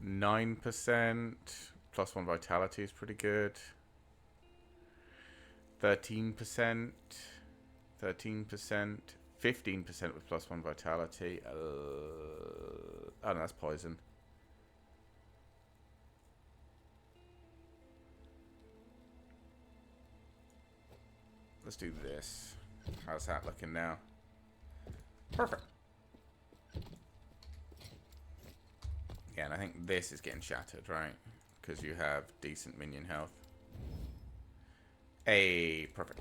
9% plus 1 vitality is pretty good. 13%, 13%, 15% with plus 1 vitality. Oh no, that's poison. Let's do this. How's that looking now? Perfect. Yeah, and I think this is getting shattered, right? Because you have decent minion health. Hey, perfect.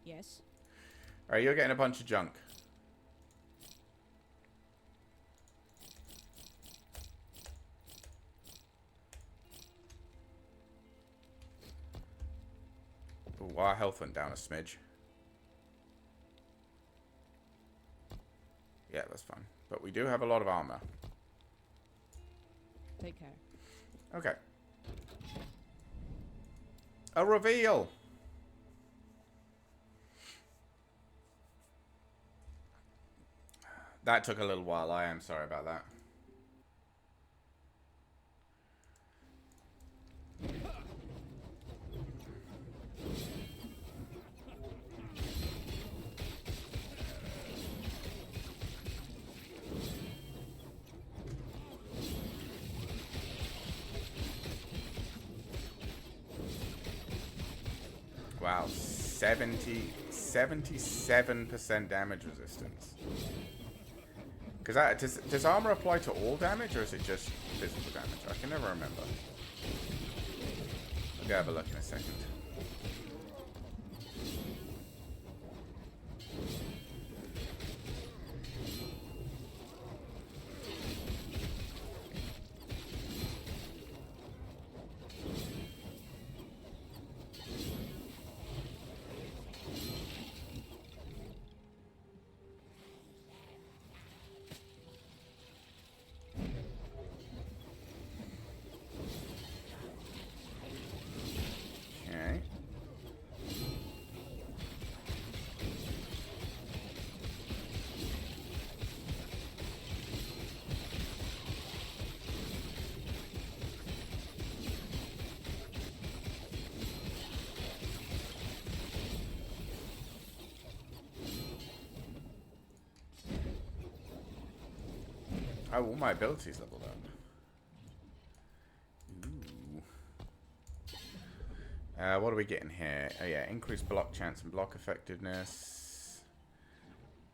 Yes. Alright, you're getting a bunch of junk. Ooh, our health went down a smidge. Yeah, that's fine. But we do have a lot of armor. Take care. Okay. A reveal! That took a little while. I am sorry about that. Wow, 77% damage resistance. Because does armor apply to all damage, or is it just physical damage? I can never remember. I'll go have a look in a second. Okay. Oh, all my abilities leveled up. Ooh. What are we getting here? Oh yeah, increased block chance and block effectiveness.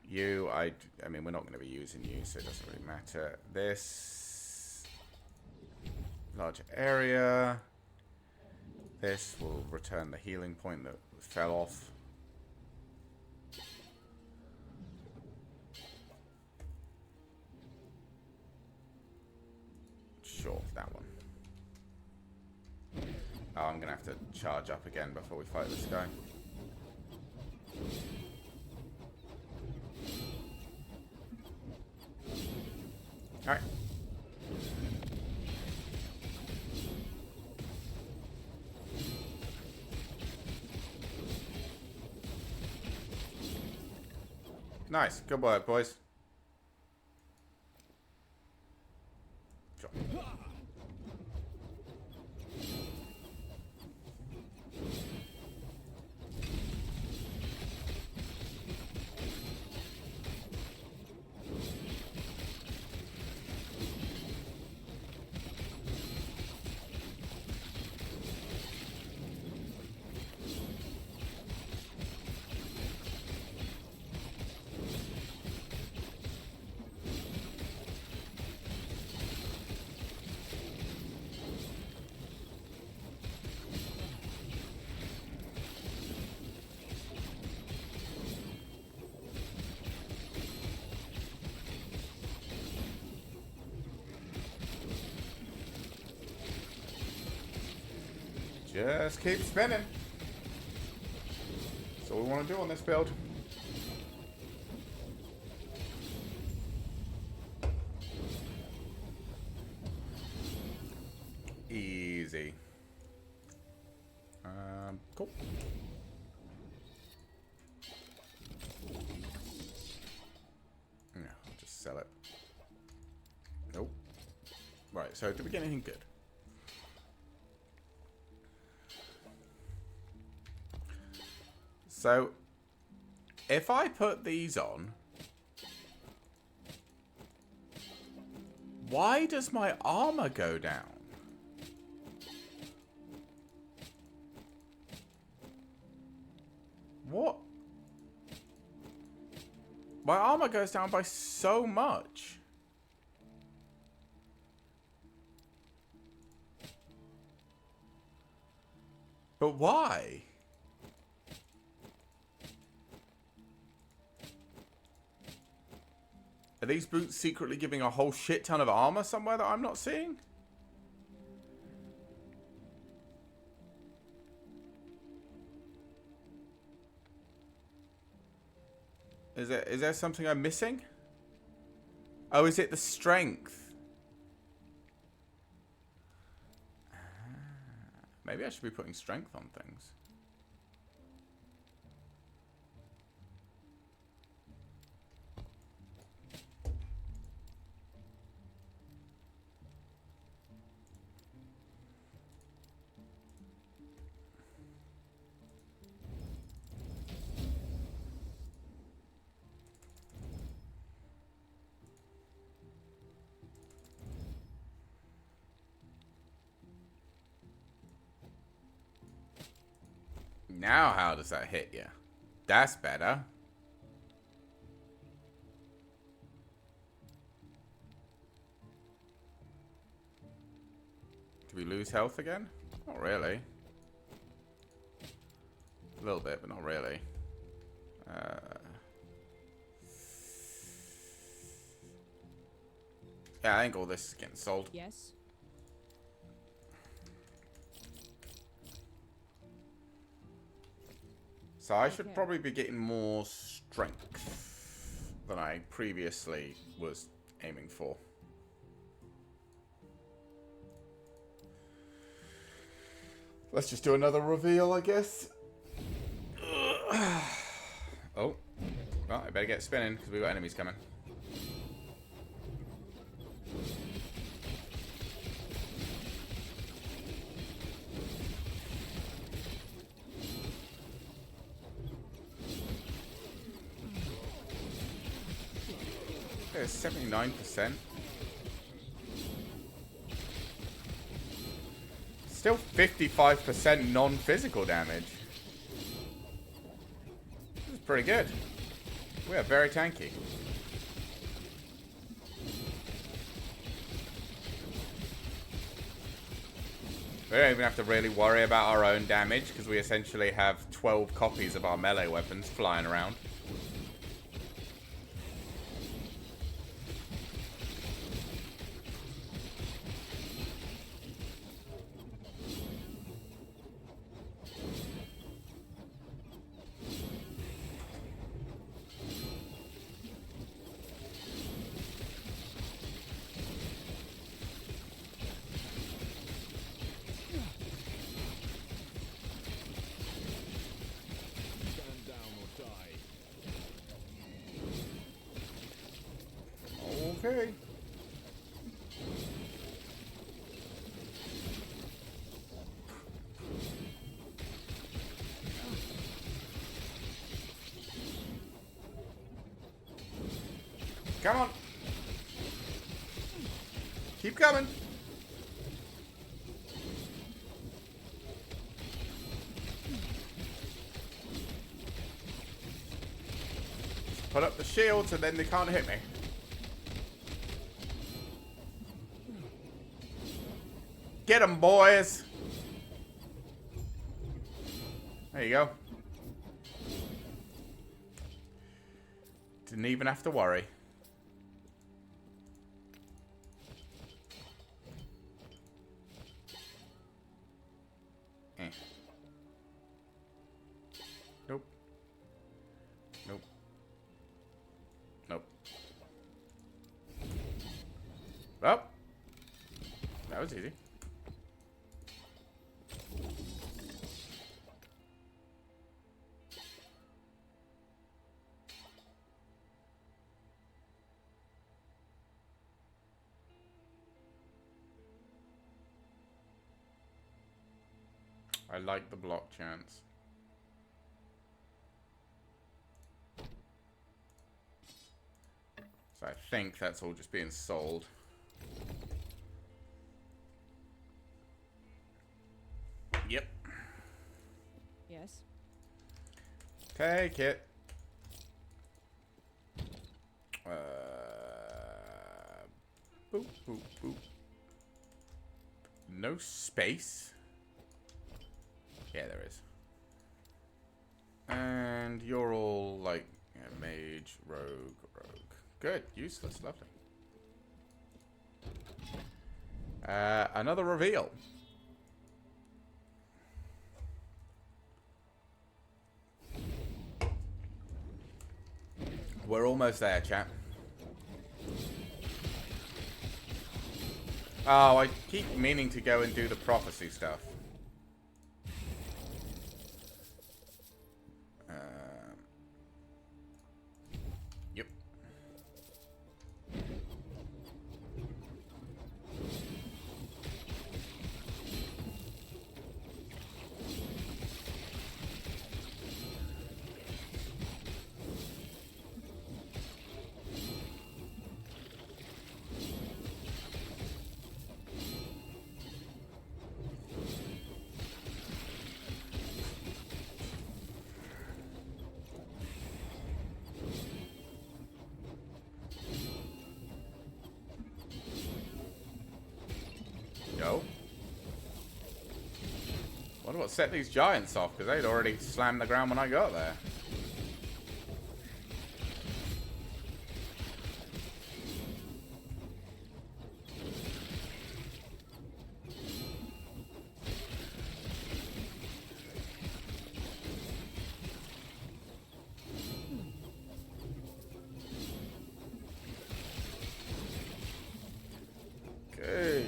You, I mean, we're not going to be using you, so it doesn't really matter. This, Large area. This will return the healing point that fell off. Sure, that one. Oh, I'm gonna have to charge up again before we fight this guy. Alright. Nice. Good work, boys. Sure. Just keep spinning. That's all we want to do on this build. Easy. Cool. No, I'll just sell it. Nope. Right, so did we get anything good? So, if I put these on, why does my armor go down? What? My armor goes down by so much. But why? Are these boots secretly giving a whole shit ton of armor somewhere that I'm not seeing? Is there something I'm missing? Oh, is it the strength? Maybe I should be putting strength on things. Now how does that hit you? That's better. Do we lose health again? Not really. A little bit, but not really. Yeah, I think all this is getting sold. Yes. So I should probably be getting more strength than I previously was aiming for. Let's just do another reveal, I guess. Oh. Well, I better get spinning because we've got enemies coming. Okay, 79%. Still 55% non-physical damage. This is pretty good. We are very tanky. We don't even have to really worry about our own damage, because we essentially have 12 copies of our melee weapons flying around. Stand down or die. Okay. Come on. Keep coming. Put up the shields and then they can't hit me. Get 'em, boys. There you go. Didn't even have to worry. Nope. Nope. Nope. Well, that was easy. I like the block chance. So I think that's all just being sold. Yep. Yes. Take it. Boop, boop, boop. No space. Yeah, there is. And you're all like mage, rogue. Good, useless, lovely. Another reveal. We're almost there, chat. Oh, I keep meaning to go and do the prophecy stuff. Yep. Go. Wonder what set these giants off, because they'd already slammed the ground when I got there. Okay.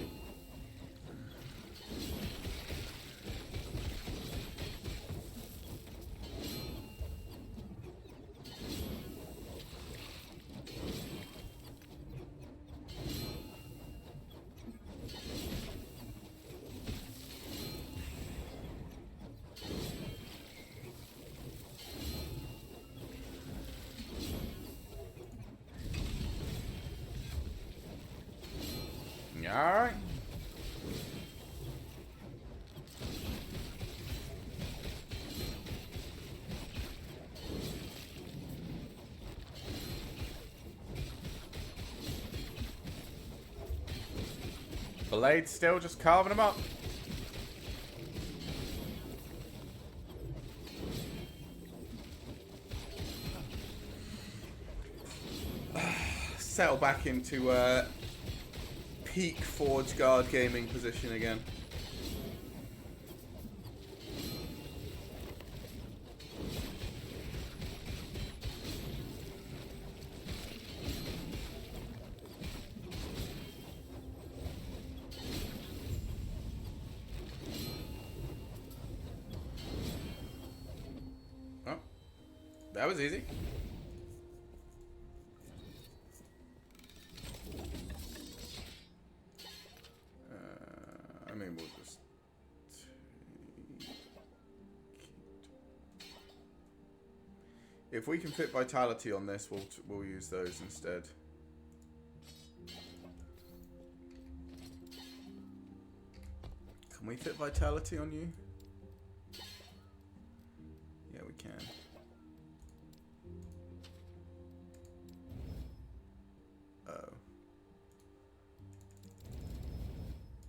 Alright. Blade still just carving them up. settle back into peak Forge Guard gaming position again. Oh, that was easy. I mean, we'll just take it. If we can fit vitality on this, we'll use those instead. Can we fit vitality on you? Yeah, we can. Oh.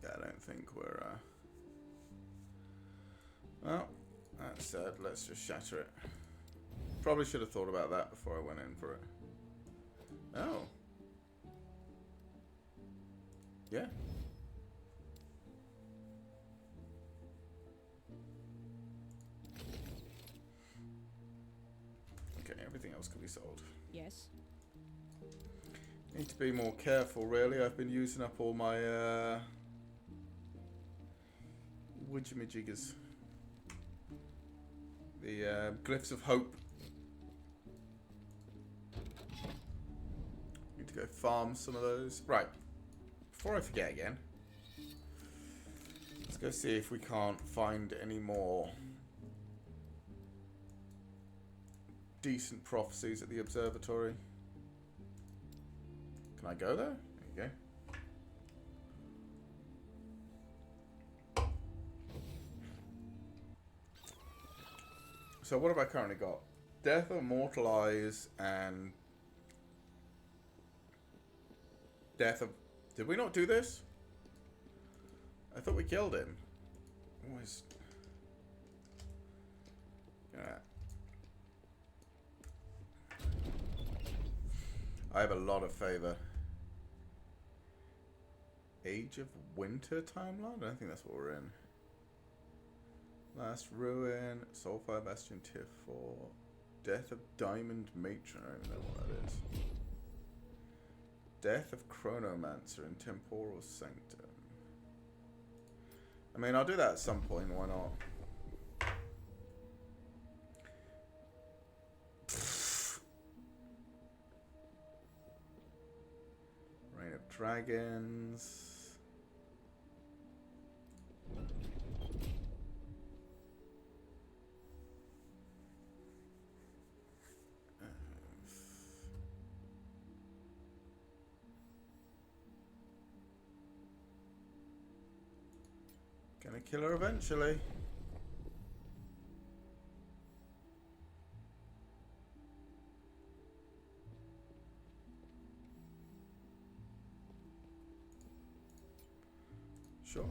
Yeah, I don't think we're, well, that said, let's just shatter it. Probably should have thought about that before I went in for it. Oh. Yeah. Okay, everything else can be sold. Yes. Need to be more careful, really. I've been using up all my woodjamajiggers. The glyphs of hope. Need to go farm some of those. Right. Before I forget again, let's go see if we can't find any more decent prophecies at the observatory. Can I go there? There you go. So what have I currently got? Death of Mortal Eyes and Death of... Did we not do this? I thought we killed him. Always... Yeah. I have a lot of favor. Age of Winter timeline? I don't think that's what we're in. Last Ruin, Soulfire Bastion Tier 4, Death of Diamond Matron, I don't even know what that is. Death of Chronomancer in Temporal Sanctum. I mean, I'll do that at some point, why not? Reign of Dragons. Gonna kill her eventually. Sure.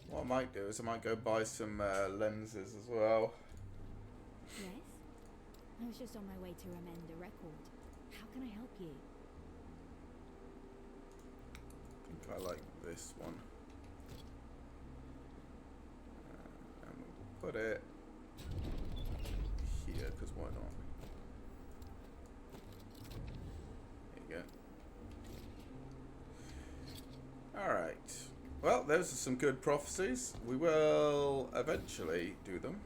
What I might do is I might go buy some lenses as well. Yes? I was just on my way to amend a record. How can I help you? I think I like this one. And we'll put it here, because why not? There you go. Alright. Well, those are some good prophecies. We will eventually do them.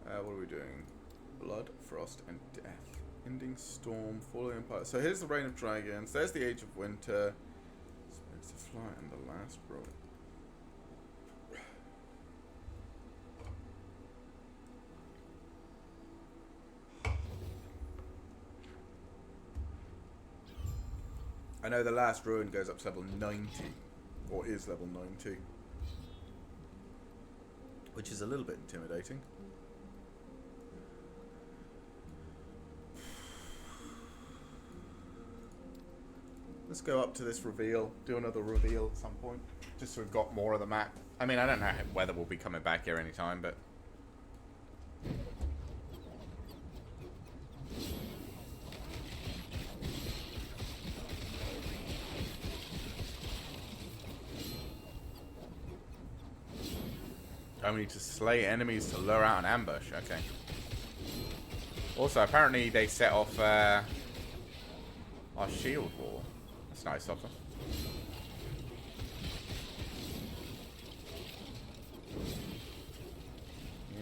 What are we doing? Blood, Frost, and Death. Ending Storm, Falling Empire. So here's the Reign of Dragons. There's the Age of Winter. Spirits of Flight and the Last Road. I know the Last Ruin goes up to level 90, or is level 90, which is a little bit intimidating. Let's go up to this reveal, do another reveal at some point, just so we've got more of the map. I mean, I don't know whether we'll be coming back here anytime, but Only to slay enemies to lure out an ambush. Okay. Also, apparently they set off our shield wall. That's nice of them.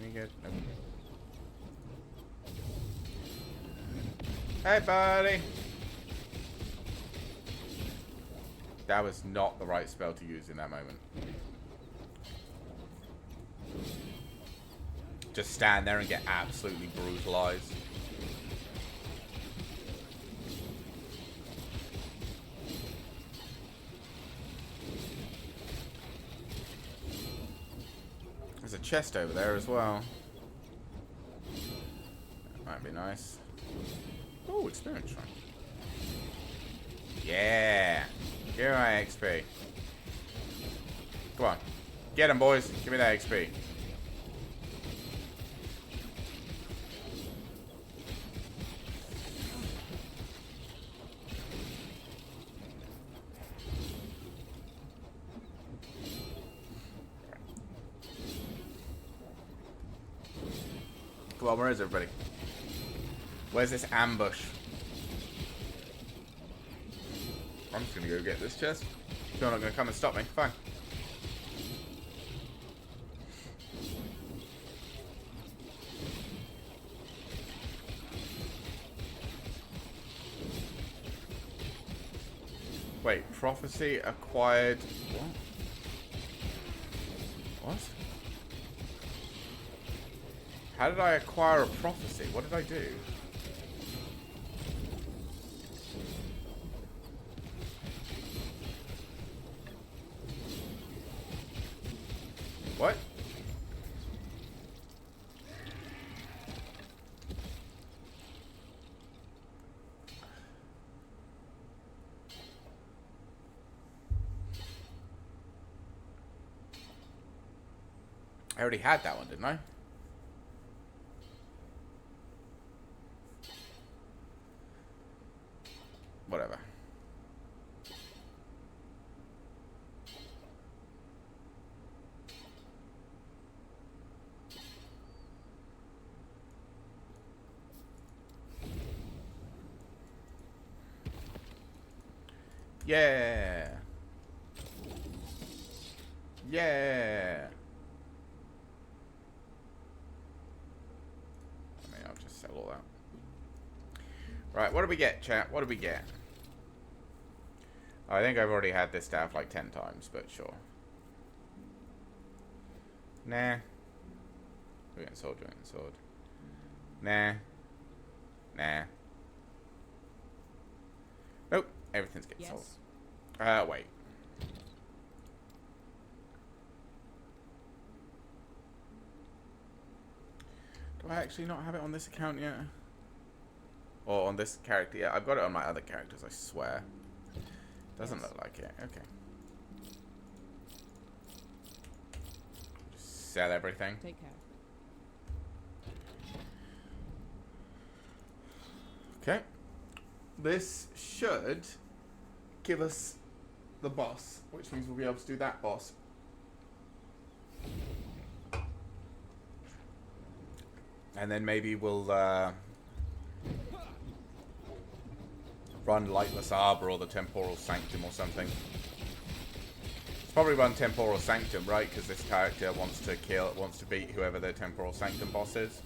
Any good? Nope. Hey, buddy. That was not the right spell to use in that moment. Just stand there and get absolutely brutalized. There's a chest over there as well. That might be nice. Oh, experience shrine. Yeah. Give me my XP. Come on. Get him, boys. Give me that XP. Come on, where is everybody? Where's this ambush? I'm just gonna go get this chest. You're not gonna come and stop me. Fine. Wait, prophecy acquired. What? What? How did I acquire a prophecy? What did I do? What? I already had that one, didn't I? Whatever. Yeah. Yeah. I mean, I'll just sell all that. Right, what do we get, chat? What do we get? I think I've already had this staff like 10 times, but sure. Nah. Joint sword, joint sword. Nah. Nah. Nope. Everything's getting sold. Wait. Do I actually not have it on this account yet? Or on this character yet? I've got it on my other characters, I swear. Doesn't look like it. Okay. Just sell everything. Take care. Okay. This should give us the boss, which means we'll be able to do that boss. And then maybe we'll run Lightless Arbor or the Temporal Sanctum or something. It's probably run Temporal Sanctum, right? Because this character wants to beat whoever the Temporal Sanctum boss is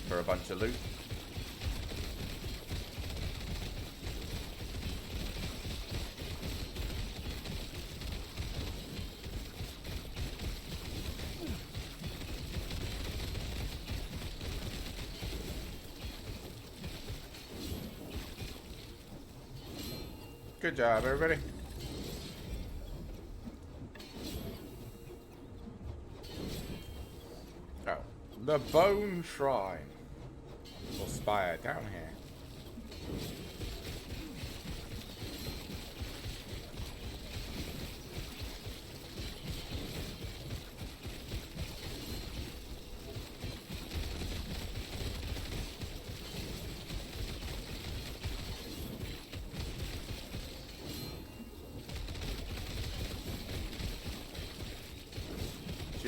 for a bunch of loot. Good job, everybody. Oh, the Bone Shrine. Or Spire down here.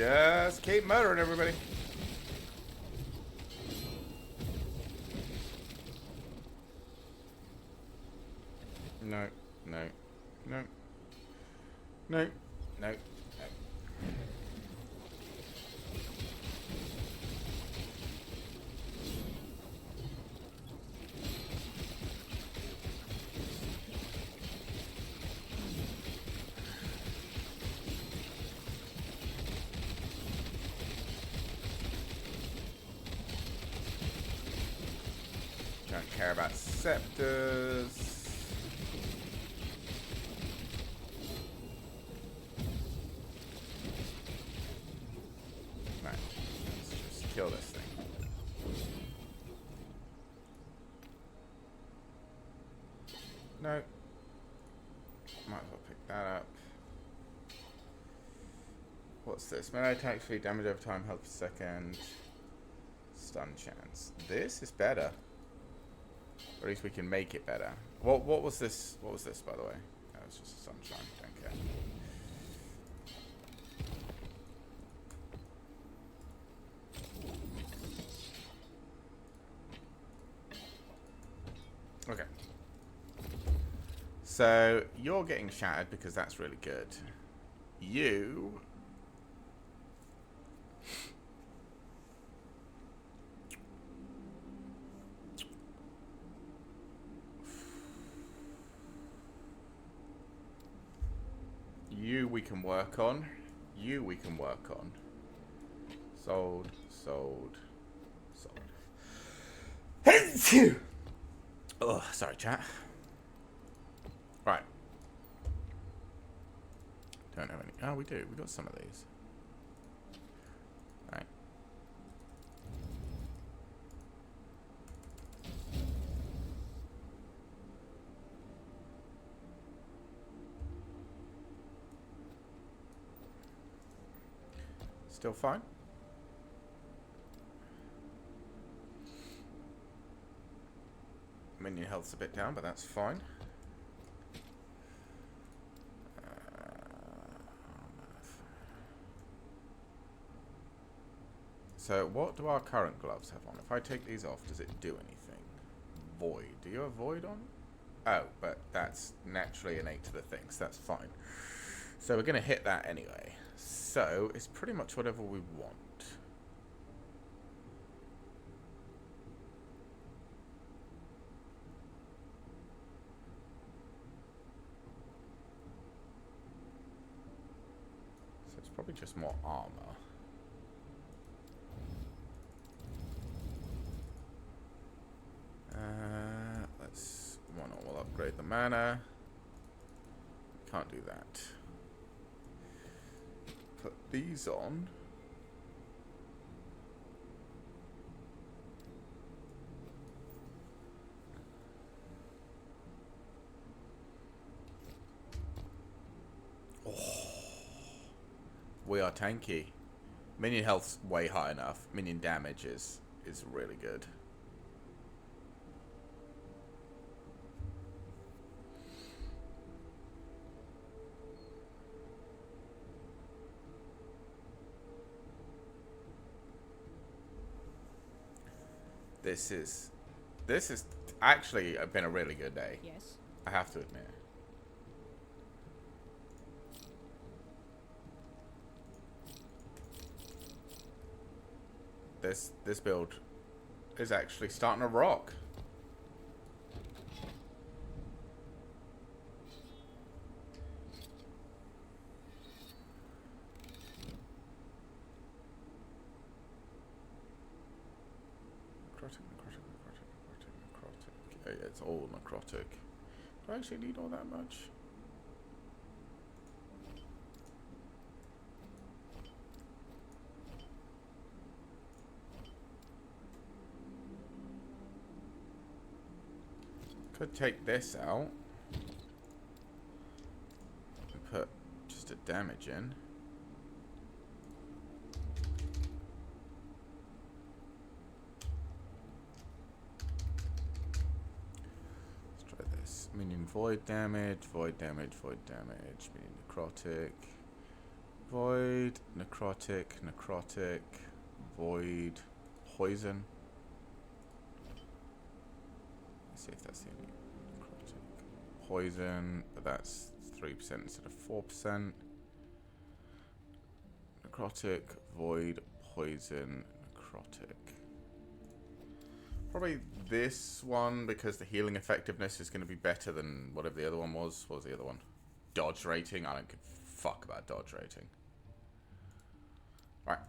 Just keep murdering everybody. No, no, no, no, no, no. Don't care about scepters. Right, let's just kill this thing. No. Might as well pick that up. What's this? Melee attack, free damage over time, health per second. Stun chance. This is better. Or at least we can make it better. What was this? What was this, by the way? That was just sunshine. Don't care. Okay. So you're getting shattered because that's really good. You. You we can work on. You we can work on. Sold, sold, sold. Oh, sorry, chat. Right. Don't have any. Oh, we do. We got some of these. Right. Still fine. Minion health's a bit down, but that's fine. So what do our current gloves have on? If I take these off, does it do anything? Void. Do you have void on? Oh, but that's naturally innate to the thing, so that's fine. So we're going to hit that anyway. So it's pretty much whatever we want. So it's probably just more armor. Let's one on. We'll upgrade the mana. Can't do that. Put these on. Oh, we are tanky. Minion health's way high enough. Minion damage is really good. This is actually been a really good day. Yes. I have to admit. This build is actually starting to rock. Necrotic. Yeah, it's all necrotic. Do I actually need all that much? Could take this out and put just a damage in. Let's try this. Minion void damage, void damage, void damage. Minion necrotic, Void, necrotic, necrotic, void, poison. Let's see if that's the only necrotic. Poison, but that's 3% instead of 4%. Necrotic, void, poison, necrotic. Probably this one because the healing effectiveness is going to be better than whatever the other one was. What was the other one? Dodge rating. I don't give a fuck about dodge rating. Alright.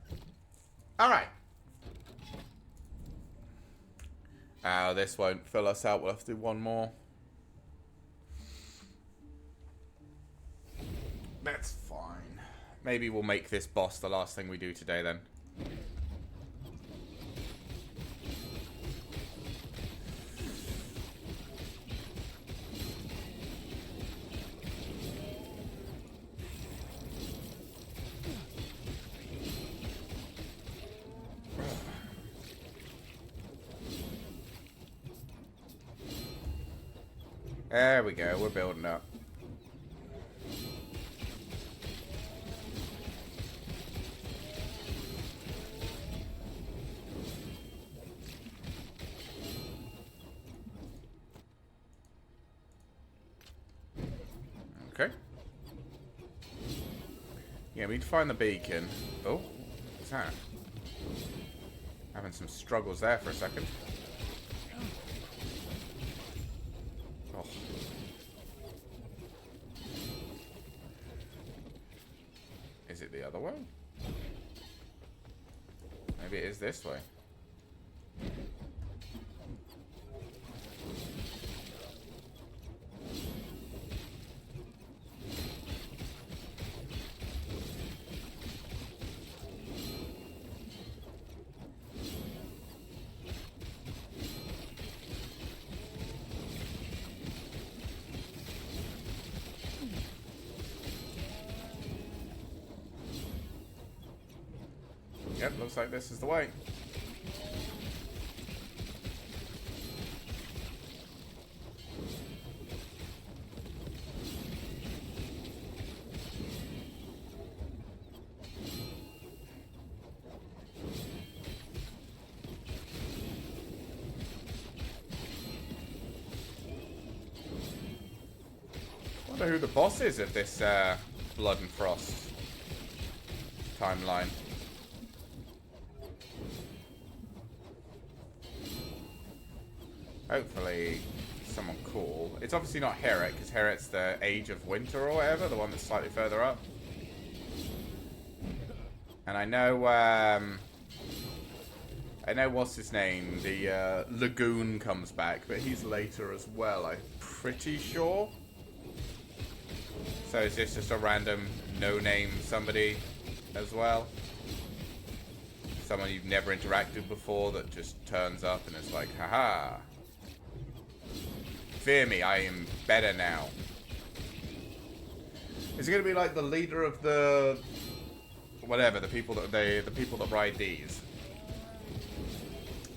Alright. This won't fill us out. We'll have to do one more. That's fine. Maybe we'll make this boss the last thing we do today then. There we go, we're building up. Okay. Yeah, we need to find the beacon. Oh, what's that? Having some struggles there for a second. Oh. Is it the other way? Maybe it is this way. Yep, looks like this is the way. I wonder who the boss is of this Blood and Frost timeline. Hopefully someone cool. It's obviously not Herrick, because Herrick's the Age of Winter or whatever, the one that's slightly further up. And I know what's his name, the Lagoon comes back, but he's later as well, I'm pretty sure. So is this just a random no-name somebody as well? Someone you've never interacted before that just turns up and is like, haha. Fear me, I am better now. Is it gonna be like the leader of the whatever, the people that ride these?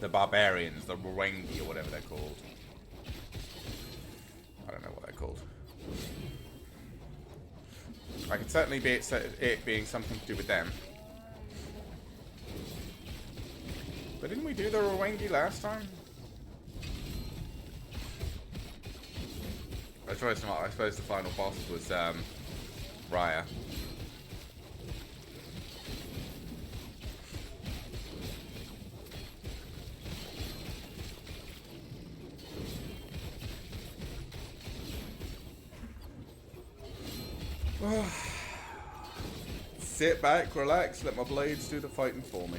The barbarians, the Ruengi or whatever they're called. I don't know what they're called. I can certainly be it being something to do with them. But didn't we do the Ruengi last time? I suppose the final boss was Raya. Sit back, relax, let my blades do the fighting for me.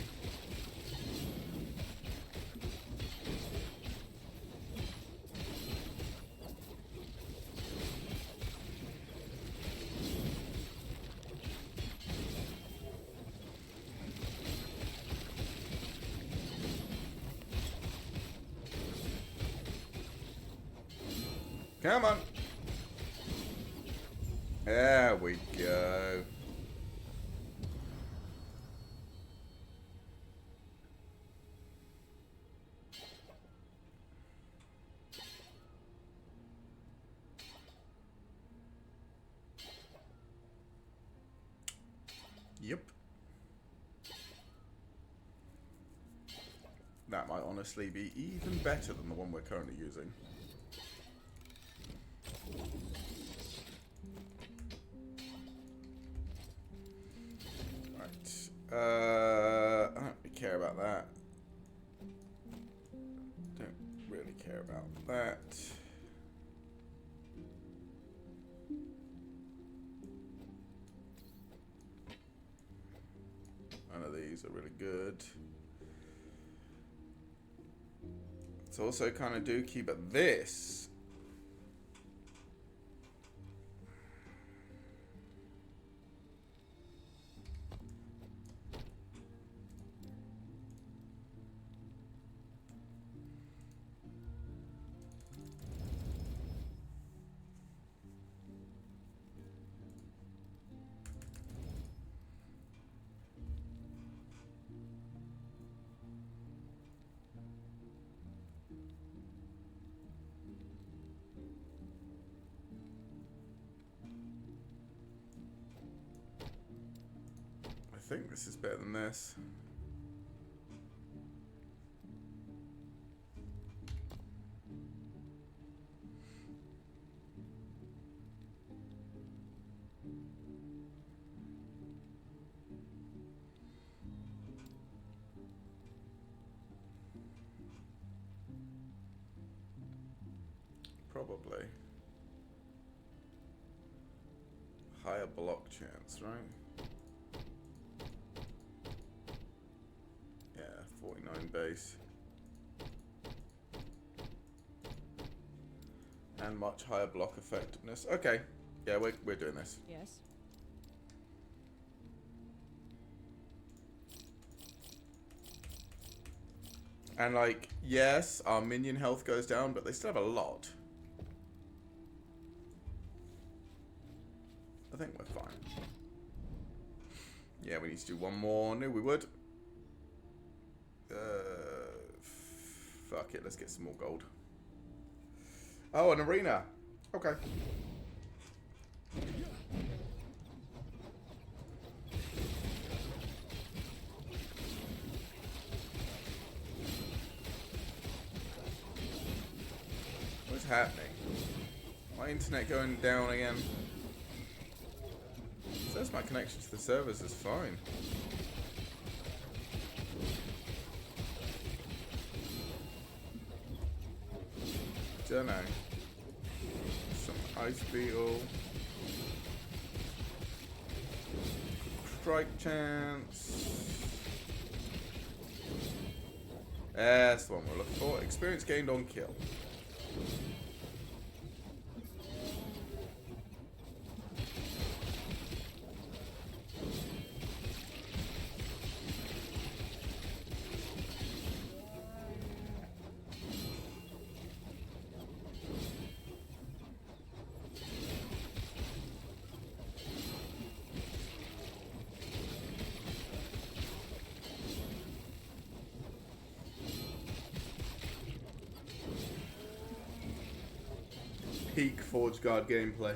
Come on. There we go. Yep. That might honestly be even better than the one we're currently using. Right. I don't really care about that. Don't really care about that. None of these are really good. It's also kind of dookie, but this... I think this is better than this. Probably. Higher block chance, right? Yeah, 49 base. And much higher block effectiveness. Okay. Yeah, we're doing this. Yes. And like, yes, our minion health goes down, but they still have a lot. I think we're fine. Yeah, we need to do one more. Knew we would. Fuck it, let's get some more gold. Oh, an arena. Okay. What's happening? My internet going down again. Says my connection to the servers is fine. Don't know. Some ice beetle. Strike chance. That's the one we're looking for. Experience gained on kill. Peak Forge Guard gameplay.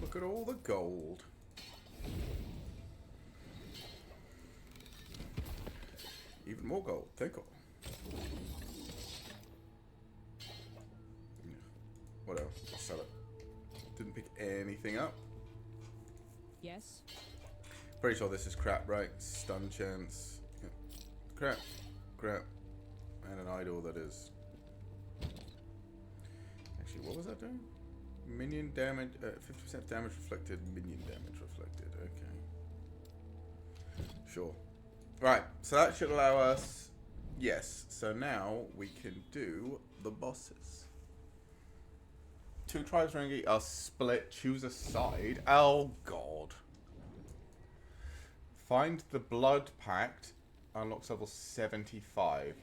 Look at all the gold. Even more gold. Take all. What else? I'll sell it. Didn't pick anything up. Yes. Pretty sure this is crap, right? Stun chance. Yeah. Crap. Crap. And an idol that is. Actually, what was that doing? Minion damage, 50% damage reflected, minion damage reflected, okay. Sure. Right, so that should allow us, yes, so now we can do the bosses. Two tribes are split. Choose a side. Oh, God. Find the Blood Pact. Unlocks level 75.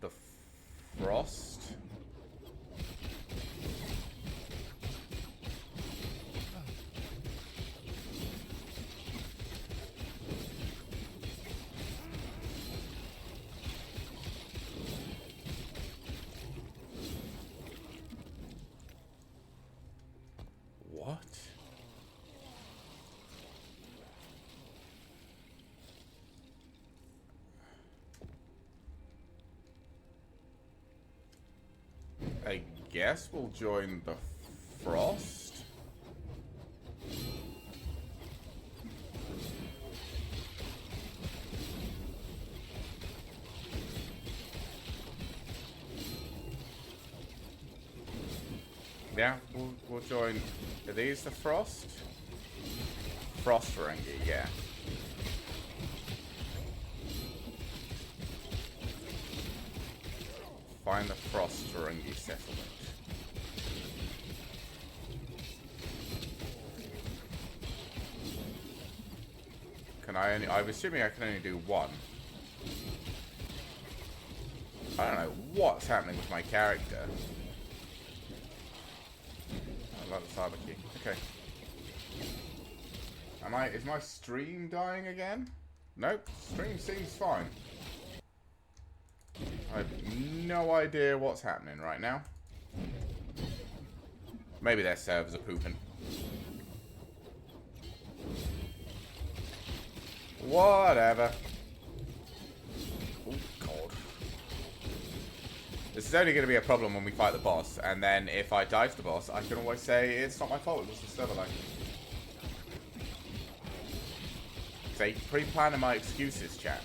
The Frost. What? I guess we'll join the Frost. Yeah, we'll join. Are these the Frost? Frost Ferengi, yeah. Find the Frost Ferengi settlement. Can I only... I'm assuming I can only do one. I don't know what's happening with my character. I like the cyber key. Okay. Is my stream dying again? Nope. Stream seems fine. I have no idea what's happening right now. Maybe their servers are pooping. Whatever. Oh, God. This is only going to be a problem when we fight the boss, and then if I die to the boss, I can always say it's not my fault, it was the server lag. Say, pre-planning my excuses, chat.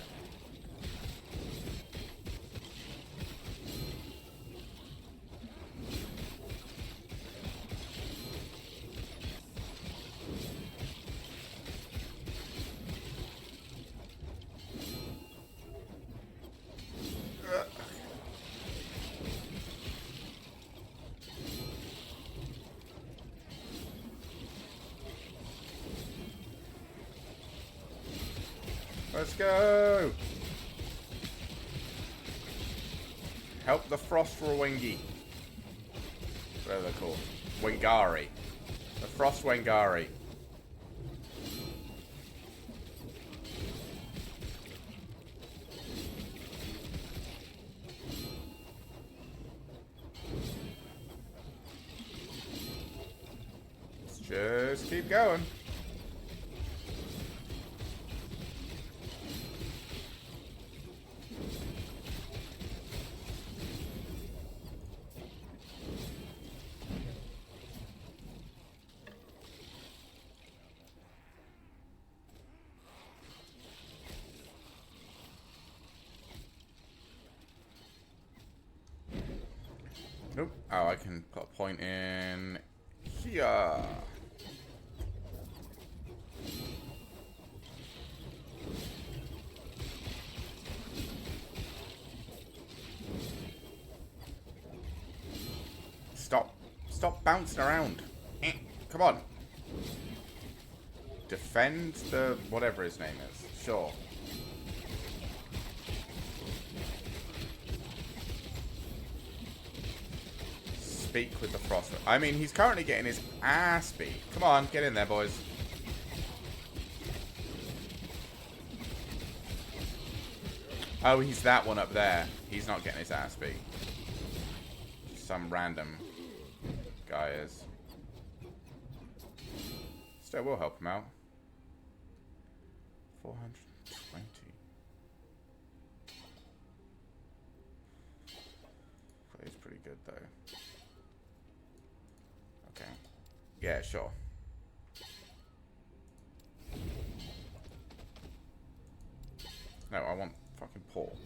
Let's go! Help the Frost Ferengi. Whatever they're called. Wengari. The Frost Wengari. Let's just keep going. Nope. Oh, I can put a point in here. Stop bouncing around. Come on. Defend the whatever his name is. Sure. Speak with the Frost. I mean, he's currently getting his ass beat. Come on, get in there, boys. Oh, he's that one up there. He's not getting his ass beat. Some random guy is. Still will help him out. 420. He's pretty good though. Okay. Yeah, sure. No, I want fucking Paul.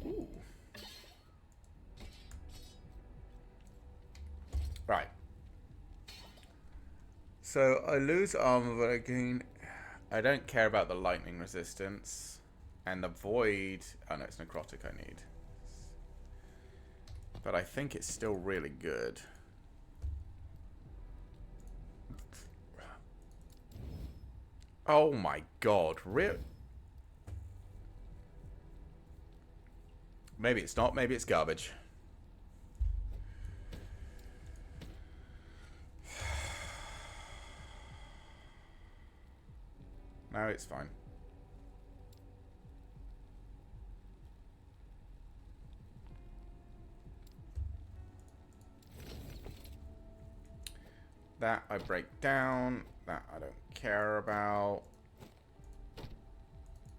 Ooh. Right. So I lose armor, but I gain. I don't care about the lightning resistance. And the void... Oh, no, it's necrotic I need. But I think it's still really good. Oh my god, really? Maybe it's not, maybe it's garbage. No, it's fine. That I break down. That I don't care about. Oh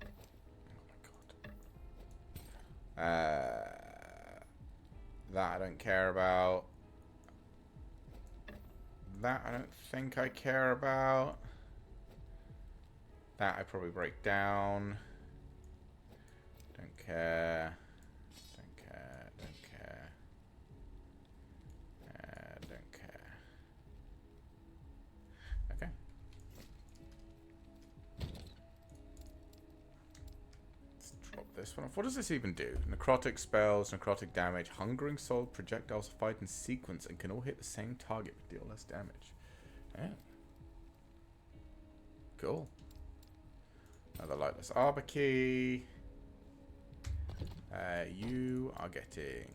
my god. That I don't care about. That I don't think I care about. That I probably break down. Don't care. Don't care. Don't care. Don't care. Okay. Let's drop this one off. What does this even do? Necrotic spells, necrotic damage, hungering soul, projectiles fight in sequence and can all hit the same target but deal less damage. Yeah. Cool. Another lightless arbor key. You are getting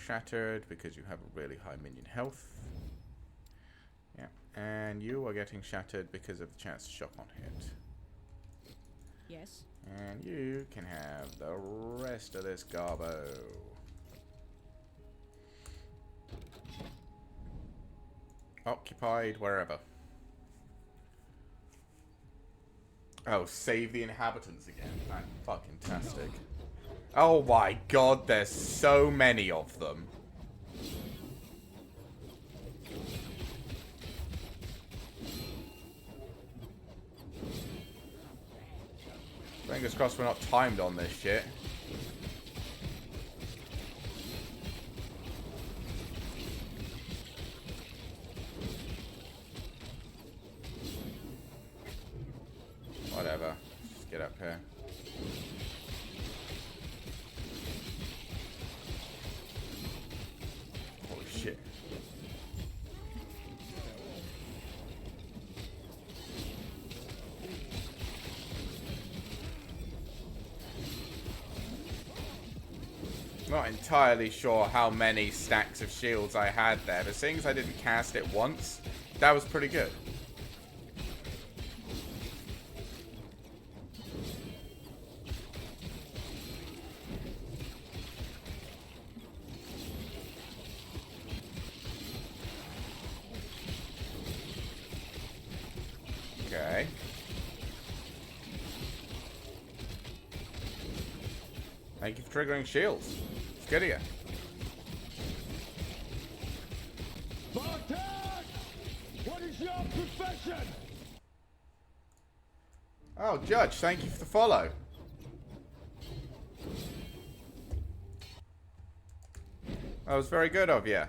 shattered because you have a really high minion health. Yeah, and you are getting shattered because of the chance to shock on hit. Yes. And you can have the rest of this garbo. Occupied wherever. Oh, save the inhabitants again. That's fucking tastic. Oh my god, there's so many of them. Fingers crossed we're not timed on this shit. Whatever. Just get up here. Holy shit. Not entirely sure how many stacks of shields I had there, but seeing as I didn't cast it once, that was pretty good. Okay. Thank you for triggering shields. It's good of you. Bartek! What is your profession? Oh, Judge, thank you for the follow. That was very good of you.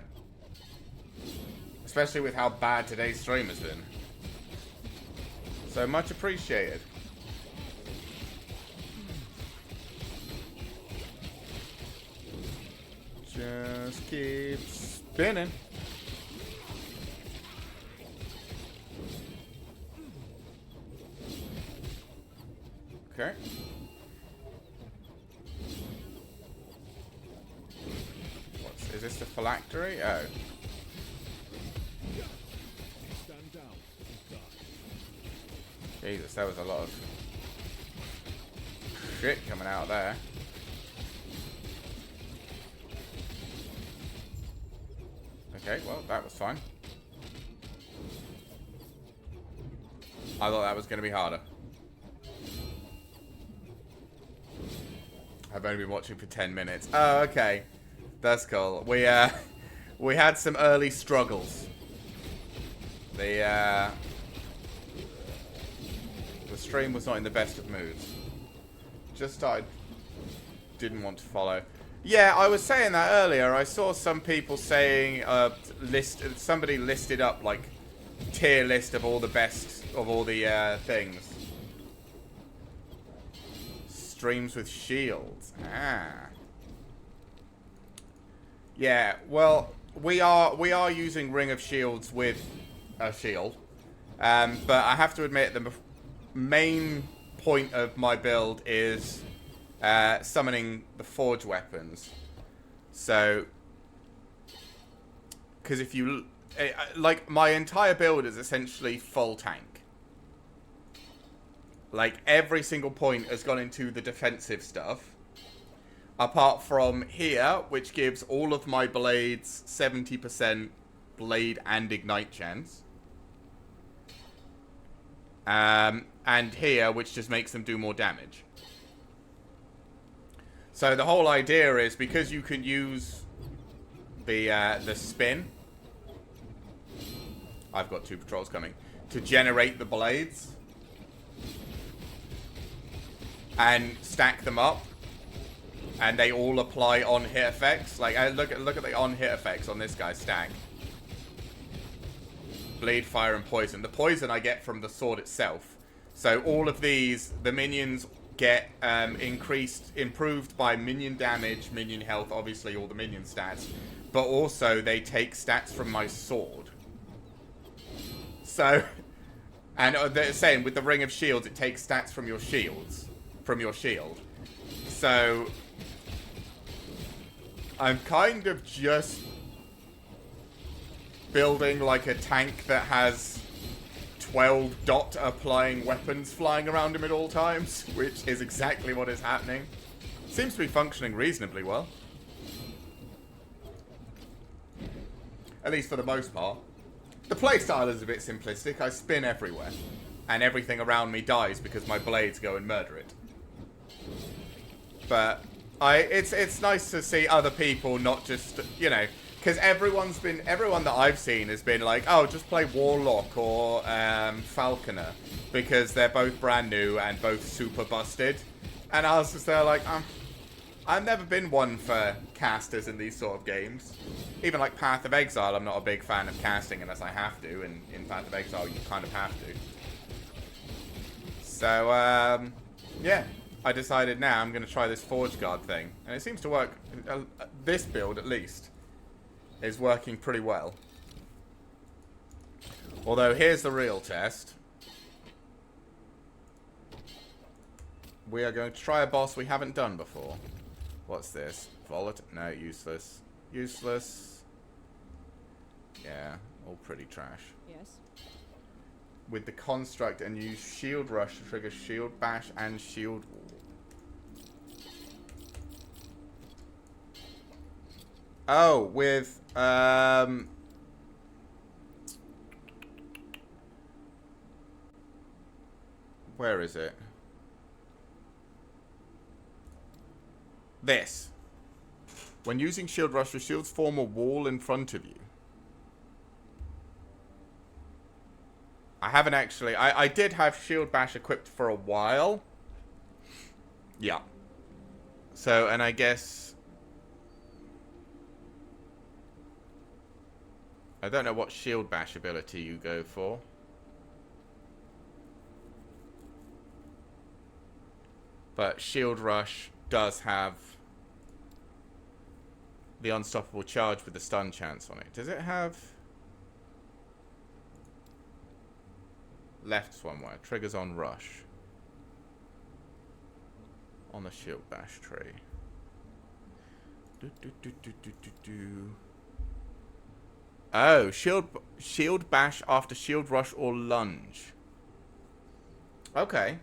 Especially with how bad today's stream has been. So much appreciated. Just keep spinning. Okay. Is this the phylactery? Oh. Stand down. Jesus, that was a lot of shit coming out of there. Okay, well, that was fine. I thought that was going to be harder. I've only been watching for 10 minutes. Oh, okay. That's cool. We had some early struggles. The stream was not in the best of moods. Just I didn't want to follow. Yeah, I was saying that earlier. I saw some people saying somebody listed up like tier list of all the best of all the things. streams with shields. Ah. Yeah, well, we are using Ring of Shields with a shield. But I have to admit the main point of my build is summoning the forge weapons. So, because if you... like, my entire build is essentially full tank. Like, every single point has gone into the defensive stuff. Apart from here, which gives all of my blades 70% blade and ignite chance. And here, which just makes them do more damage. So the whole idea is, because you can use the spin... I've got 2 patrols coming. To generate the blades. And stack them up. And they all apply on-hit effects. Like, look at the on-hit effects on this guy's stack. Bleed, fire, and poison. The poison I get from the sword itself. So all of these, the minions get improved by minion damage, minion health, obviously all the minion stats. But also they take stats from my sword. So, and they're saying with the Ring of Shields, it takes stats from your shields. From your shield. So... I'm kind of just building like a tank that has 12 dot applying weapons flying around him at all times, which is exactly what is happening. Seems to be functioning reasonably well. At least for the most part. The playstyle is a bit simplistic. I spin everywhere. And everything around me dies because my blades go and murder it. But... it's nice to see other people not just, you know, because everyone that I've seen has been like, oh, just play Warlock or Falconer, because they're both brand new and both super busted. And I was just there like, I've never been one for casters in these sort of games. Even like Path of Exile, I'm not a big fan of casting unless I have to, and in Path of Exile you kind of have to. So, yeah. I decided now I'm going to try this Forge Guard thing. And it seems to work. This build, at least, is working pretty well. Although, here's the real test. We are going to try a boss we haven't done before. What's this? No, useless. Useless. Yeah, all pretty trash. Yes. With the construct and use shield rush to trigger shield bash and shield wall. Oh, with where is it? This. When using shield rush, your shields form a wall in front of you. I haven't actually... I did have Shield Bash equipped for a while. Yeah. So, and I guess... I don't know what Shield Bash ability you go for. But Shield Rush does have the unstoppable charge with the stun chance on it. Does it have... Left somewhere. Triggers on rush. On the shield bash tree. Oh, shield bash after shield rush or lunge. Okay.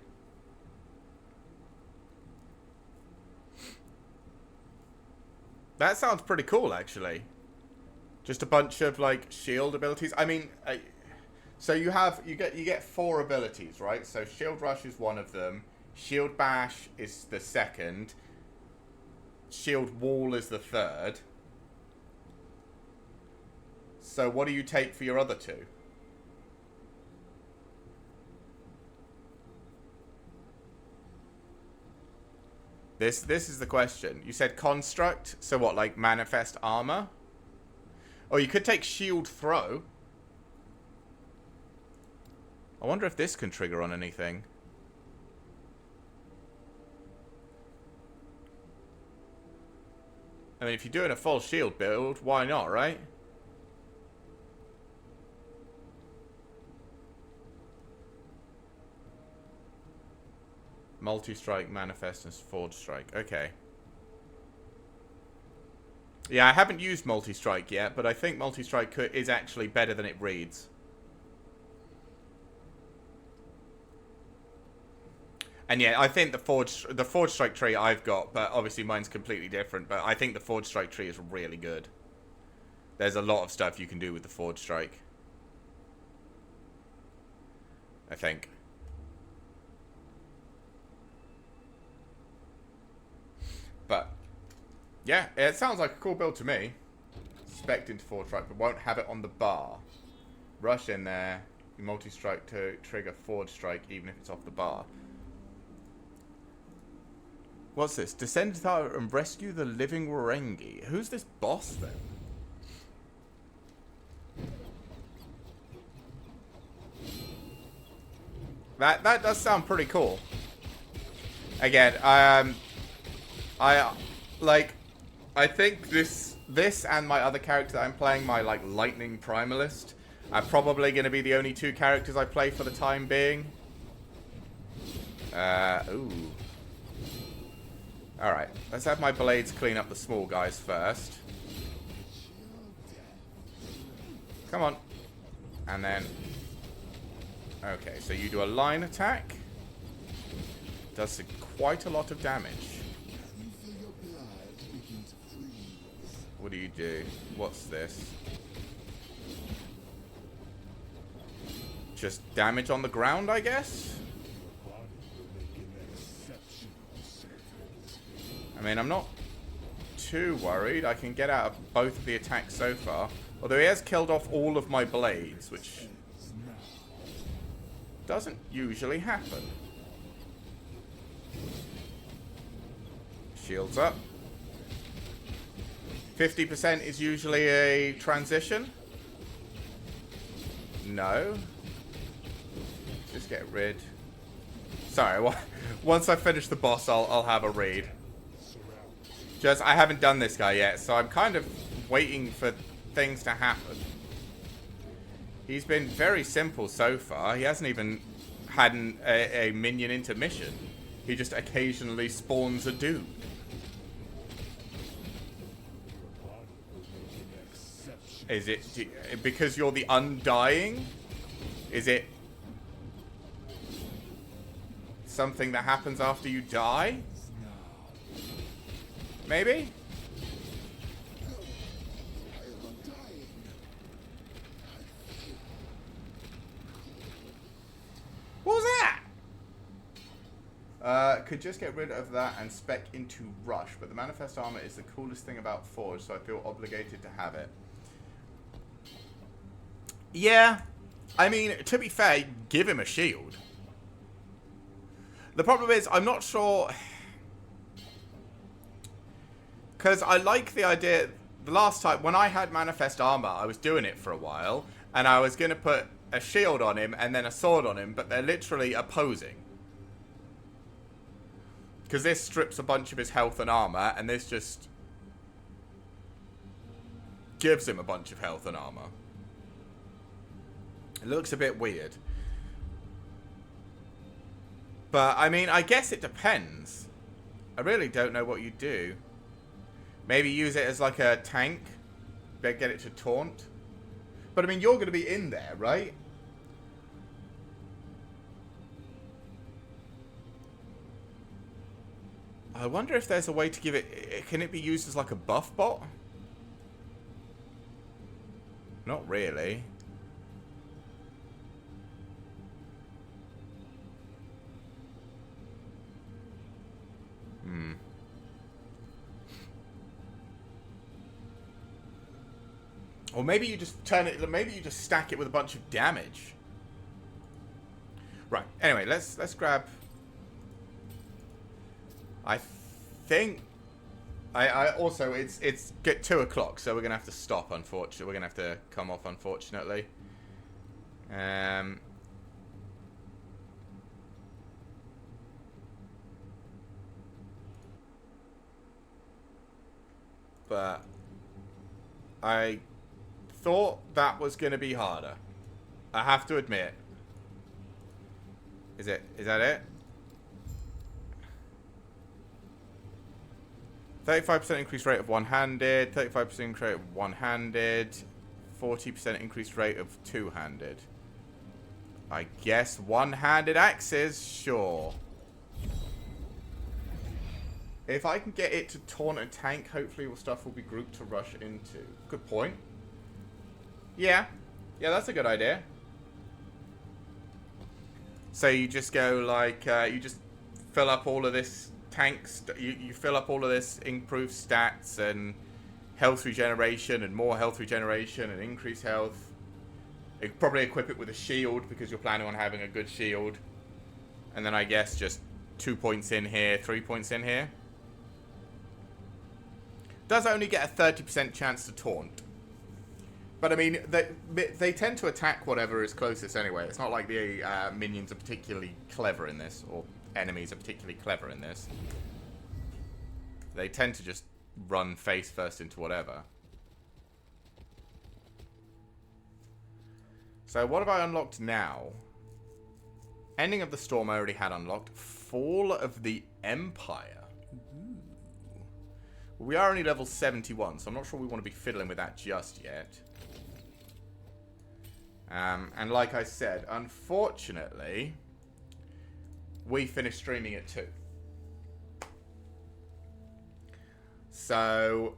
That sounds pretty cool, actually. Just a bunch of like shield abilities. I mean, so you get 4 abilities, right? So shield rush is one of them. Shield bash is the second. Shield wall is the third. So what do you take for your other 2? This is the question. You said construct, so what, like manifest armor? Or you could take shield throw. I wonder if this can trigger on anything. I mean, if you're doing a full shield build, why not, right? Multi-strike, manifest, and forge strike. Okay. Yeah, I haven't used multi-strike yet, but I think multi-strike is actually better than it reads. And yeah, I think the forge strike tree I've got, but obviously mine's completely different. But I think the forge strike tree is really good. There's a lot of stuff you can do with the forge strike, I think. But yeah, it sounds like a cool build to me. Spec into forge strike, but won't have it on the bar. Rush in there, multi-strike to trigger forge strike, even if it's off the bar. What's this? Descend to the tower and rescue the living Warengi. Who's this boss then? That does sound pretty cool. Again, I think this and my other character that I'm playing, my like lightning primalist, are probably going to be the only two characters I play for the time being. Ooh. Alright, let's have my blades clean up the small guys first. Come on. And then... Okay, so you do a line attack. Does quite a lot of damage. What do you do? What's this? Just damage on the ground, I guess? I mean, I'm not too worried. I can get out of both of the attacks so far. Although he has killed off all of my blades, which doesn't usually happen. Shields up. 50% is usually a transition. No. Just get rid. Sorry, once I finish the boss, I'll have a read. I haven't done this guy yet, so I'm kind of waiting for things to happen. He's been very simple so far. He hasn't even had a minion intermission. He just occasionally spawns a dude. Is it because you're the Undying? Is it something that happens after you die? Maybe? What was that? Could just get rid of that and spec into Rush, but the Manifest Armor is the coolest thing about Forge, so I feel obligated to have it. Yeah. I mean, to be fair, give him a shield. The problem is, I'm not sure... Because I like the idea... The last time, when I had Manifest Armor, I was doing it for a while, and I was going to put a shield on him and then a sword on him, but they're literally opposing. Because this strips a bunch of his health and armor, and this just gives him a bunch of health and armor. It looks a bit weird. But, I mean, I guess it depends. I really don't know what you do. Maybe use it as like a tank. Get it to taunt. But, I mean, you're going to be in there, right? I wonder if there's a way to give it... Can it be used as like a buff bot? Not really. Or maybe you just turn it... Maybe you just stack it with a bunch of damage. Right. Anyway, let's grab... I think... I also... It's get 2 o'clock, so we're going to have to stop, unfortunately. We're going to have to come off, unfortunately. but I thought that was going to be harder. I have to admit. Is that it? 35% increased rate of one-handed, 35% increased rate of one-handed, 40% increased rate of two-handed. I guess one-handed axes, sure. If I can get it to taunt a tank, hopefully all stuff will be grouped to rush into. Good point. Yeah. Yeah, that's a good idea. So you just go like, you just fill up all of this tanks. You fill up all of this improved stats and health regeneration and more health regeneration and increased health. Probably equip it with a shield because you're planning on having a good shield. And then I guess just 2 points in here, 3 points in here. Does only get a 30% chance to taunt. But I mean, they tend to attack whatever is closest anyway. It's not like the minions are particularly clever in this, or enemies are particularly clever in this. They tend to just run face first into whatever. So what have I unlocked now? Ending of the Storm I already had unlocked. Fall of the Empire. Ooh. Well, we are only level 71, so I'm not sure we want to be fiddling with that just yet. And like I said, unfortunately, we finished streaming at 2. So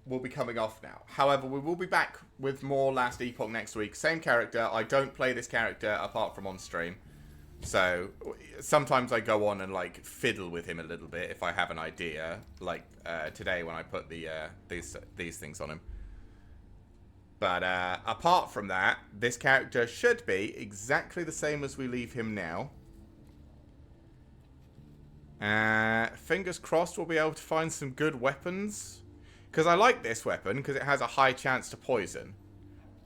we'll be coming off now. However, we will be back with more Last Epoch next week. Same character. I don't play this character apart from on stream. So sometimes I go on and like fiddle with him a little bit if I have an idea. Like today when I put the these things on him. But apart from that, this character should be exactly the same as we leave him now. Fingers crossed we'll be able to find some good weapons. Because I like this weapon because it has a high chance to poison.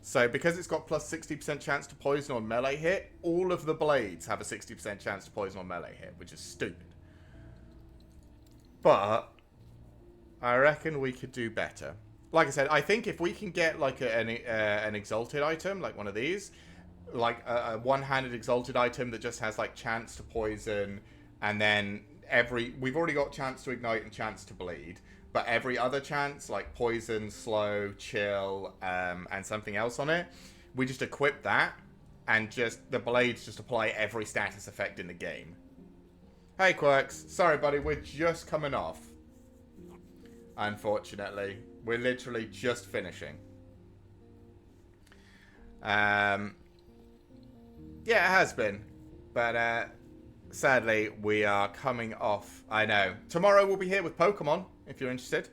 So because it's got plus 60% chance to poison on melee hit, all of the blades have a 60% chance to poison on melee hit, which is stupid. But I reckon we could do better. Like I said, I think if we can get like an exalted item, like one of these, like a one-handed exalted item that just has like chance to poison, and then we've already got chance to ignite and chance to bleed, but every other chance, like poison, slow, chill, and something else on it, we just equip that, and just the blades just apply every status effect in the game. Hey Quirks, sorry buddy, we're just coming off. Unfortunately. We're literally just finishing. Yeah, it has been. But sadly, we are coming off. I know. Tomorrow we'll be here with Pokemon, if you're interested.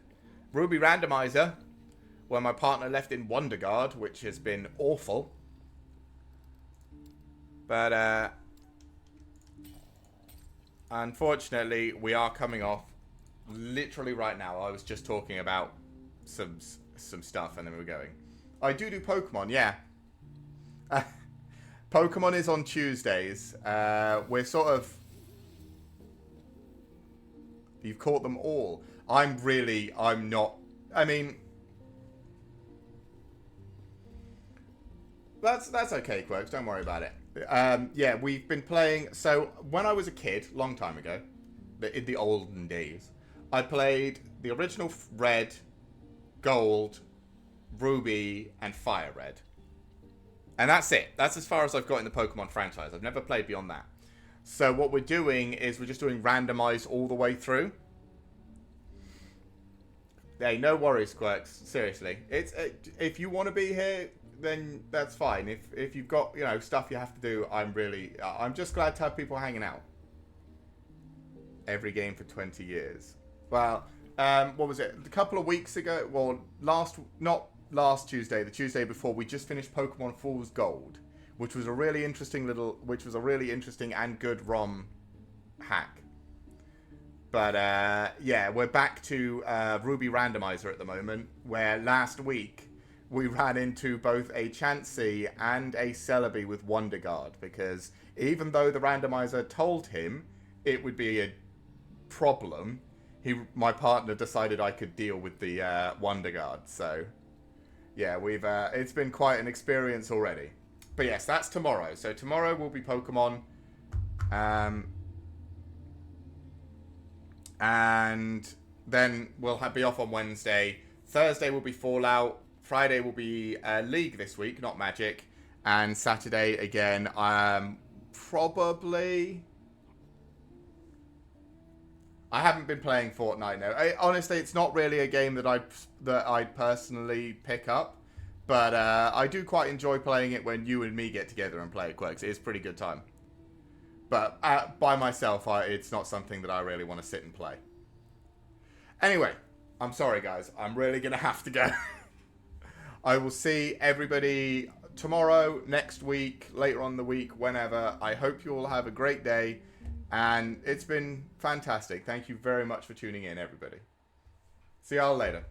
Ruby Randomizer, where my partner left in Wonder Guard, which has been awful. But unfortunately, we are coming off literally right now. I was just talking about some stuff and then we're going. I do Pokemon, yeah. Pokemon is on Tuesdays. We're sort of... You've caught them all. I'm not... I mean... That's okay, Quirks. Don't worry about it. Yeah, we've been playing... So, when I was a kid, long time ago, in the olden days, I played the original Red, Gold, Ruby, and Fire Red. And that's it. That's as far as I've got in the Pokemon franchise. I've never played beyond that. So what we're doing is we're just doing randomized all the way through. Hey, no worries, Quirks. Seriously. It's if you want to be here, then that's fine. If you've got, you know, stuff you have to do, I'm just glad to have people hanging out. Every game for 20 years. Well... what was it? A couple of weeks ago, well, not last Tuesday, the Tuesday before, we just finished Pokemon Fool's Gold, which was a really interesting and good ROM hack. But, yeah, we're back to Ruby Randomizer at the moment, where last week we ran into both a Chansey and a Celebi with Wonder Guard, because even though the randomizer told him it would be a problem, my partner decided I could deal with the Wonder Guard. So yeah, we've it's been quite an experience already. But yes, that's tomorrow. So tomorrow will be Pokemon. And then we'll be off on Wednesday. Thursday will be Fallout. Friday will be League this week, not Magic. And Saturday again, probably. I haven't been playing Fortnite now. Honestly, it's not really a game that I'd personally pick up, but I do quite enjoy playing it when you and me get together and play it, Quirks. It's a pretty good time. But by myself, it's not something that I really want to sit and play. Anyway, I'm sorry, guys. I'm really going to have to go. I will see everybody tomorrow, next week, later on in the week, whenever. I hope you all have a great day. And it's been fantastic. Thank you very much for tuning in, everybody. See y'all later.